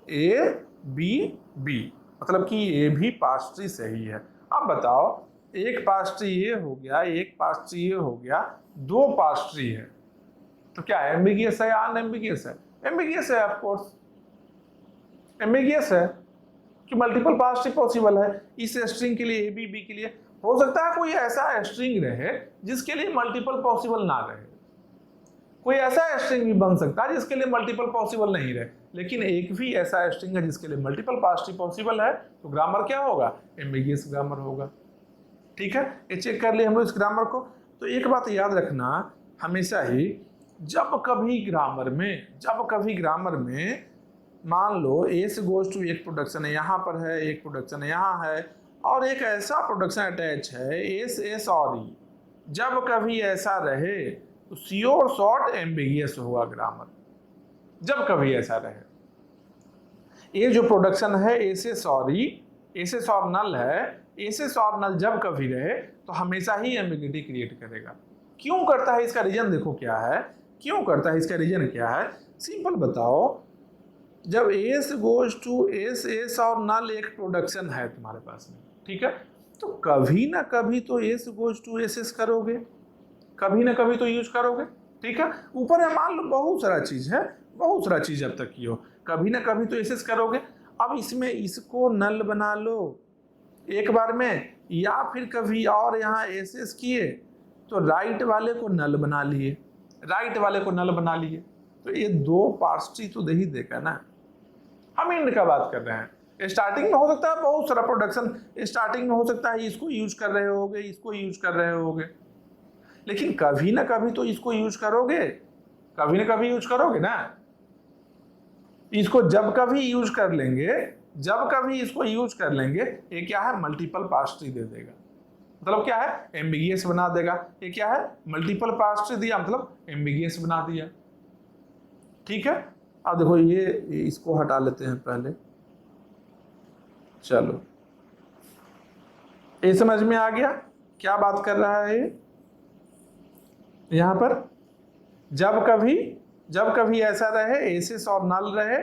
A B B, मतलब कि ये भी पास्ट ट्री सही है। अब बताओ, एक पास्ट ट्री ये हो गया, एक पास्ट ट्री ये हो गया, दो पास्ट ट्री है, तो क्या एम्बिगियस है या अनएम्बिगियस है? एम्बिगियस है, ऑफ कोर्स एम्बिगियस है कि मल्टीपल पास्ट ट्री पॉसिबल है। इस स्ट्रिंग के लिए ए बी बी के लिए हो सकता है कोई ऐसा स्ट्रिंग रहे जिसके लिए मल्टीपल पॉसिबल ना रहे, कोई ऐसा स्ट्रिंग भी बन सकता है जिसके लिए मल्टीपल पॉसिबल नहीं रहे, लेकिन एक भी ऐसा स्ट्रिंग है जिसके लिए मल्टीपल पास्ट ट्री पॉसिबल है, तो ग्रामर क्या होगा? एम्बिगियस ग्रामर होगा। ठीक है, ये चेक कर लिए हम लोग इस ग्रामर को। तो एक बात याद रखना हमेशा ही, जब कभी ग्रामर में मान लो एस गोज टू एक प्रोडक्शन है, यहाँ पर है एक प्रोडक्शन है, यहाँ है, और एक ऐसा प्रोडक्शन अटैच है एस एस और ई, जब कभी ऐसा रहे तो श्योर शॉर्ट एम्बिगियस होगा ग्रामर, जब कभी ऐसा रहे। ये जो प्रोडक्शन है एस एस और ई, एस एस और नल है, एस एस और नल जब कभी रहे तो हमेशा ही एम्बिगिटी क्रिएट करेगा। क्यों करता है इसका रीजन देखो क्या है, क्यों करता है इसका रीजन क्या है, सिंपल बताओ। जब S goes to S S और नल एक प्रोडक्शन है तुम्हारे पास में, ठीक है, तो कभी ना कभी तो S goes to S S करोगे, कभी ना कभी तो यूज करोगे। ठीक है, ऊपर है मान लो बहुत सारा चीज है, बहुत सारा चीज अब तक की हो, कभी ना कभी तो एस एस करोगे। अब इसमें इसको नल बना लो एक बार में, या फिर कभी और यहाँ एस एस किए तो राइट वाले को नल बना लिए, राइट वाले को नल बना लिए, तो ये दो पास्ट ट्री तो दे ही देगा ना। हम इंड का बात कर रहे हैं, स्टार्टिंग में हो सकता है बहुत सारा प्रोडक्शन, स्टार्टिंग में हो सकता है इसको यूज कर रहे होगे, इसको यूज कर रहे होगे, लेकिन कभी ना कभी तो इसको यूज करोगे, कभी ना कभी यूज करोगे ना। इसको जब कभी यूज कर लेंगे, जब कभी इसको यूज कर लेंगे, ये क्या है? मल्टीपल पास्ट ट्री दे देगा, मतलब क्या है? एम्बिगियस बना देगा। ये क्या है? मल्टीपल पास्ट ट्री दिया मतलब एम्बिगियस बना दिया। ठीक है, अब देखो ये इसको हटा लेते हैं पहले, चलो ये समझ में आ गया क्या बात कर रहा है ये। यहां पर जब कभी ऐसा रहे एसेस और नल रहे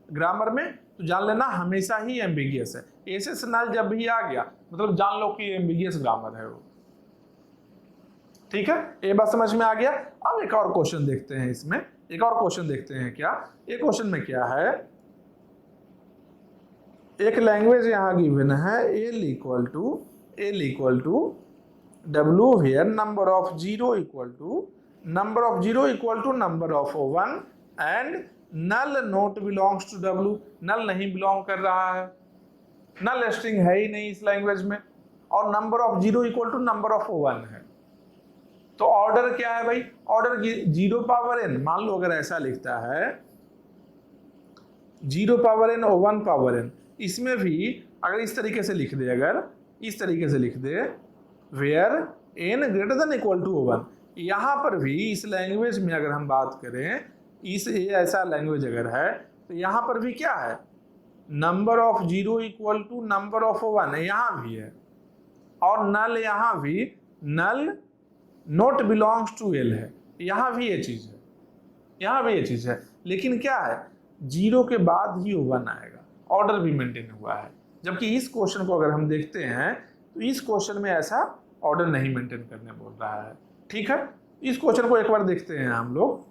ग्रामर में, तो जान लेना हमेशा ही एम्बिगियस है। एसेस नल जब भी आ गया मतलब जान लो कि एम्बिगियस ग्रामर है वो। ठीक है, ये बात समझ में आ गया। अब एक और क्वेश्चन देखते हैं, इसमें एक और क्वेश्चन देखते हैं क्या। ये क्वेश्चन में क्या है, एक लैंग्वेज यहां गिवन है L equal to W here number of 0 equal to number of 1 and null not belongs to W। null नहीं बिलोंग कर रहा है, null स्ट्रिंग है ही नहीं इस लैंग्वेज में, और number of 0 equal to number of 1 है। तो ऑर्डर क्या है भाई? ऑर्डर 0 पावर n, मान लो अगर ऐसा लिखता है 0 पावर n और 1 पावर n, इसमें भी अगर इस तरीके से लिख दे, अगर इस तरीके से लिख दे where n greater than equal to 1, यहाँ पर भी इस लैंग्वेज में अगर हम बात करें, इस ऐसा लैंग्वेज अगर है तो यहाँ पर भी क्या है? Number of 0 equal to number of 1 यहाँ भी है, और नल यहाँ भी null not belongs to L है, यहाँ भी ये चीज है, यहाँ भी ये चीज है, लेकिन क्या है? 0 के बाद ही 1 आएगा, ऑर्डर भी मेंटेन हुआ है। जबकि इस क्वेश्चन को अगर हम देखते हैं तो इस क्वेश्चन में ऐसा ऑर्डर नहीं मेंटेन करने बोल रहा है। ठीक है, इस क्वेश्चन को एक बार देखते हैं हम लोग।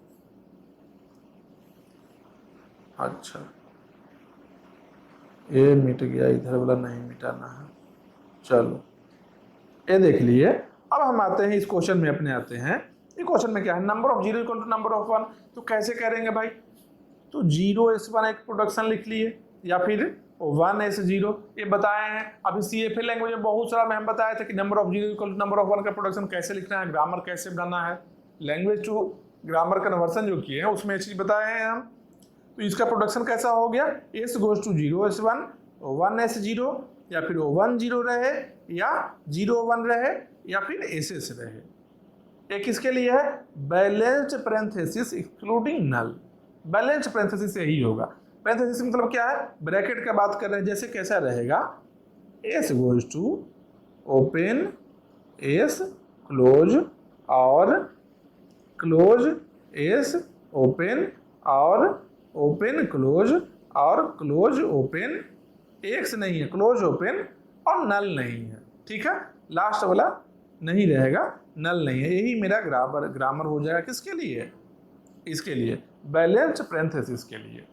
अच्छा, ये मिट गया, इधर वाला नहीं मिटाना है, चलो ये देख लिए। अब हम आते हैं इस क्वेश्चन में, अपने आते हैं ये क्वेश्चन में क्या है, number of 0 equal to number of 1। तो कैसे करेंगे भाई? तो 0s1 एक प्रोडक्शन लिख लिए, या फिर 1s0 ये बताए हैं। अभी CFA लैंग्वेज में बहुत सारा में हम बताए थे कि number of 0 equal to number of 1 का प्रोडक्शन कैसे लिखना है, ग्रामर कैसे बनाना है, लैंग्वेज टू ग्रामर कन्वर्सन जो किए हैं उसमें ये चीज बताए हैं हम। तो इसका प्रोडक्शन कैसा हो गया? s goes to 0s1, 1s0, या फिर 10 रहे, या 01 रहे, या फिर ss रहे। एक किसके लिए है? बैलेंस्ड पैरेंथेसिस इंक्लूडिंग नल। बैलेंस्ड पैरेंथेसिस यही होगा। पैरेंथेसिस मतलब क्या है? ब्रैकेट का बात कर रहे हैं, जैसे कैसा रहेगा? s goes to open s close, और क्लोज s ओपन, और ओपन क्लोज और क्लोज ओपन, एक से नहीं है, क्लोज ओपन और नल नहीं है। ठीक है, लास्ट वाला नहीं रहेगा, नल नहीं है। यही मेरा ग्रामर हो जाएगा किसके लिए, इसके लिए, बैलेंस्ड पैरेंथेसिस के लिए,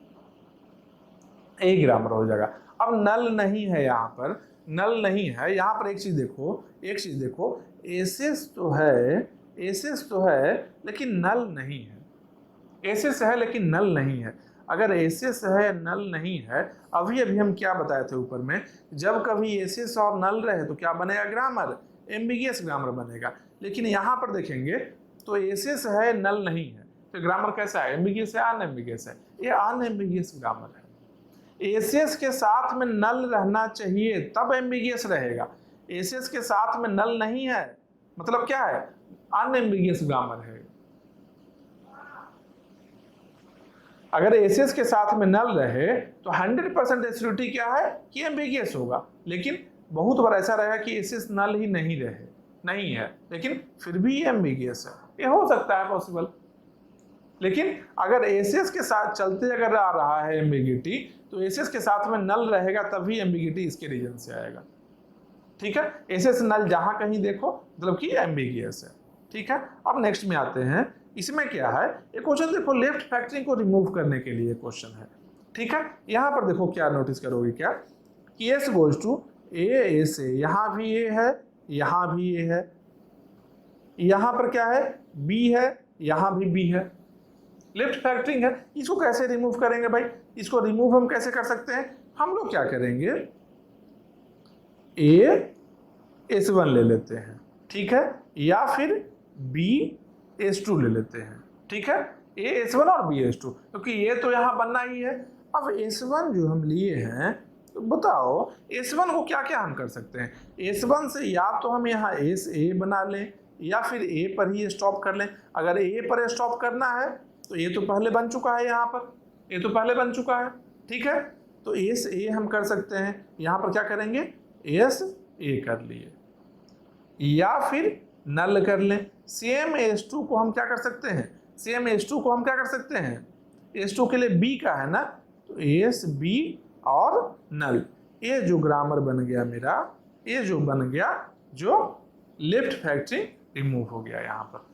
यही ग्रामर हो जाएगा। अब नल नहीं है, यहाँ पर नल नहीं है। यहाँ पर एक चीज देखो, एसेस तो है लेकिन नल नहीं है। एसेस है लेकिन नल नहीं है। अगर एसेस है नल नहीं है, अभी हम क्या बताए थे ऊपर में, जब कभी एसेस और नल रहे तो क्या बनेगा ग्रामर, एम्बिगियस ग्रामर बनेगा। लेकिन यहाँ पर देखेंगे तो एसेस है नल नहीं है, तो ग्रामर कैसा है, एम्बिगियस है अनएम्बिगियस है, ये अनएम्बिगियस ग्रामर है। एसेस के साथ में नल रहना चाहिए तब एम्बिगियस रहेगा। एसेस के साथ में नल नहीं है मतलब क्या है, अनएम्बिगियस ग्रामर है। अगर एसेस के साथ में नल रहे तो 100% एश्योरिटी क्या है कि एम्बिगियस होगा। लेकिन बहुत बार ऐसा रहेगा कि एसेस नल ही नहीं है लेकिन फिर भी एम्बिगियस है, ये हो सकता है पॉसिबल। लेकिन अगर एसेस के साथ चलते अगर आ रहा है एम्बिगिटी, तो एसेस के साथ में नल रहेगा तभी एम्बिगिटी इसके रीजन से आएगा। ठीक है, एसेस नल जहां कहीं देखो मतलब कि एम्बिगियस है। ठीक है, अब नेक्स्ट में आते हैं। इसमें क्या है, एक क्वेश्चन देखो, लेफ्ट फैक्टरिंग को रिमूव करने के लिए क्वेश्चन है। ठीक है, यहाँ पर देखो क्या नोटिस करोगे क्या कि एस गोज टू ए से, यहाँ भी ए है, यहाँ भी ए है, यहाँ पर क्या है बी है, यहाँ भी बी है, लेफ्ट फैक्टरिंग है। इसको कैसे रिमूव करेंगे भाई, इसको रिमूव हम कैसे कर सकते हैं, हम लोग क्या करेंगे, ए S1 ले लेते हैं, ठीक है, या फिर B S2 ले लेते हैं। ठीक है, A S1 और B S2, क्योंकि ये तो यहाँ बनना ही है। अब S1 जो हम लिए हैं, तो बताओ S1 को क्या क्या हम कर सकते हैं। S1 से या तो हम यहाँ SA बना लें या फिर A पर ही स्टॉप कर लें। अगर A पर स्टॉप करना है तो ये तो पहले बन चुका है, यहाँ पर ये तो पहले बन चुका है। ठीक है, तो SA हम कर सकते हैं, यहाँ पर क्या करेंगे SA कर लिए, या फिर नल कर लें। सेम S2 को हम क्या कर सकते हैं, सेम S2 को हम क्या कर सकते हैं, S2 के लिए B का है ना, तो S B और नल। ये जो ग्रामर बन गया मेरा, ये जो बन गया, जो लेफ्ट फैक्टरिंग रिमूव हो गया। यहाँ पर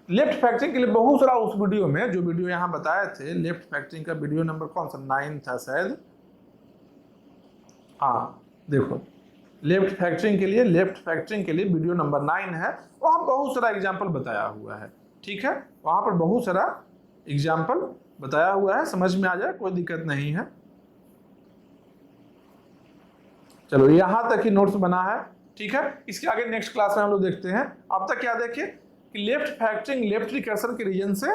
लेफ्ट फैक्टरिंग के लिए बहुत सारा उस वीडियो में, जो वीडियो यहाँ बताए थे, लेफ्ट फैक्टरिंग का वीडियो नंबर कौन सा 9 था शायद, हाँ देखो, लेफ्ट फैक्टरिंग के लिए वीडियो नंबर 9 है, वहाँ बहुत सारा एग्जाम्पल बताया हुआ है। ठीक है, वहाँ पर बहुत सारा एग्जाम्पल बताया हुआ है, समझ में आ जाए, कोई दिक्कत नहीं है। चलो यहाँ तक ही नोट्स बना है। ठीक है, इसके आगे नेक्स्ट क्लास में हम लोग देखते हैं। अब तक क्या देखे कि लेफ्ट फैक्टरिंग, लेफ्ट रिकर्सन के रीजन से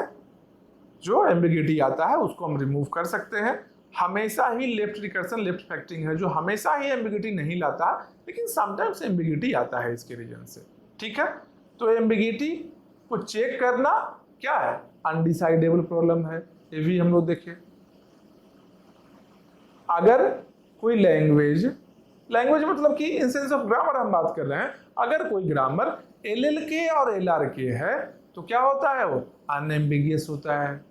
जो एम्बिगिटी आता है उसको हम रिमूव कर सकते हैं। हमेशा ही लेफ्ट रिकर्सन लेफ्ट फैक्टरिंग है जो हमेशा ही एम्बिगिटी नहीं लाता, लेकिन समटाइम्स एम्बिगिटी आता है इसके रीजन से। ठीक है, तो एम्बिगिटी को चेक करना क्या है, अनडिसाइडेबल प्रॉब्लम है, ये भी हम लोग देखें। अगर कोई लैंग्वेज मतलब कि इन सेंस ऑफ ग्रामर हम बात कर रहे हैं, अगर कोई ग्रामर LLK और LRK है तो क्या होता है, वो अनएम्बिगियस होता है।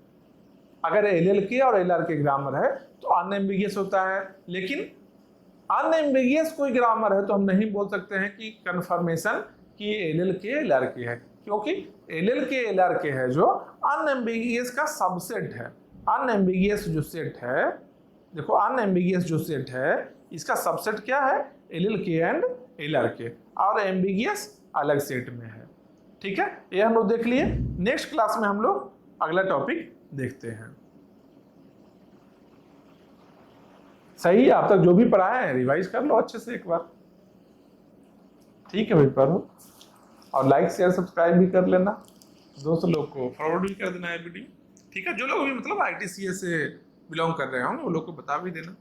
अगर LLK और LRK ग्रामर है तो अनएम्बिगियस होता है। लेकिन अनएम्बिगियस कोई ग्रामर है तो हम नहीं बोल सकते हैं कि कंफर्मेशन कि LLK LRK है, क्योंकि LLK LRK है जो अनएम्बिगियस का सबसेट है। अनएम्बिगियस जो सेट है, देखो अनएम्बिगियस जो सेट है इसका सबसेट क्या है, LLK एंड LRK, और एम्बिगियस अलग सेट में है। ठीक है, ये हम लोग देख लिए। नेक्स्ट क्लास में हम लोग अगला टॉपिक देखते हैं। सही, आप तक जो भी पढ़ाया है रिवाइज कर लो अच्छे से एक बार। ठीक है भाई, पढ़ो और लाइक शेयर सब्सक्राइब भी कर लेना, दोस्त लोग को फॉरवर्ड भी कर देना है वीडियो। ठीक है, जो लोग भी मतलब ITCS से बिलोंग कर रहे होंगे वो लोग को बता भी देना।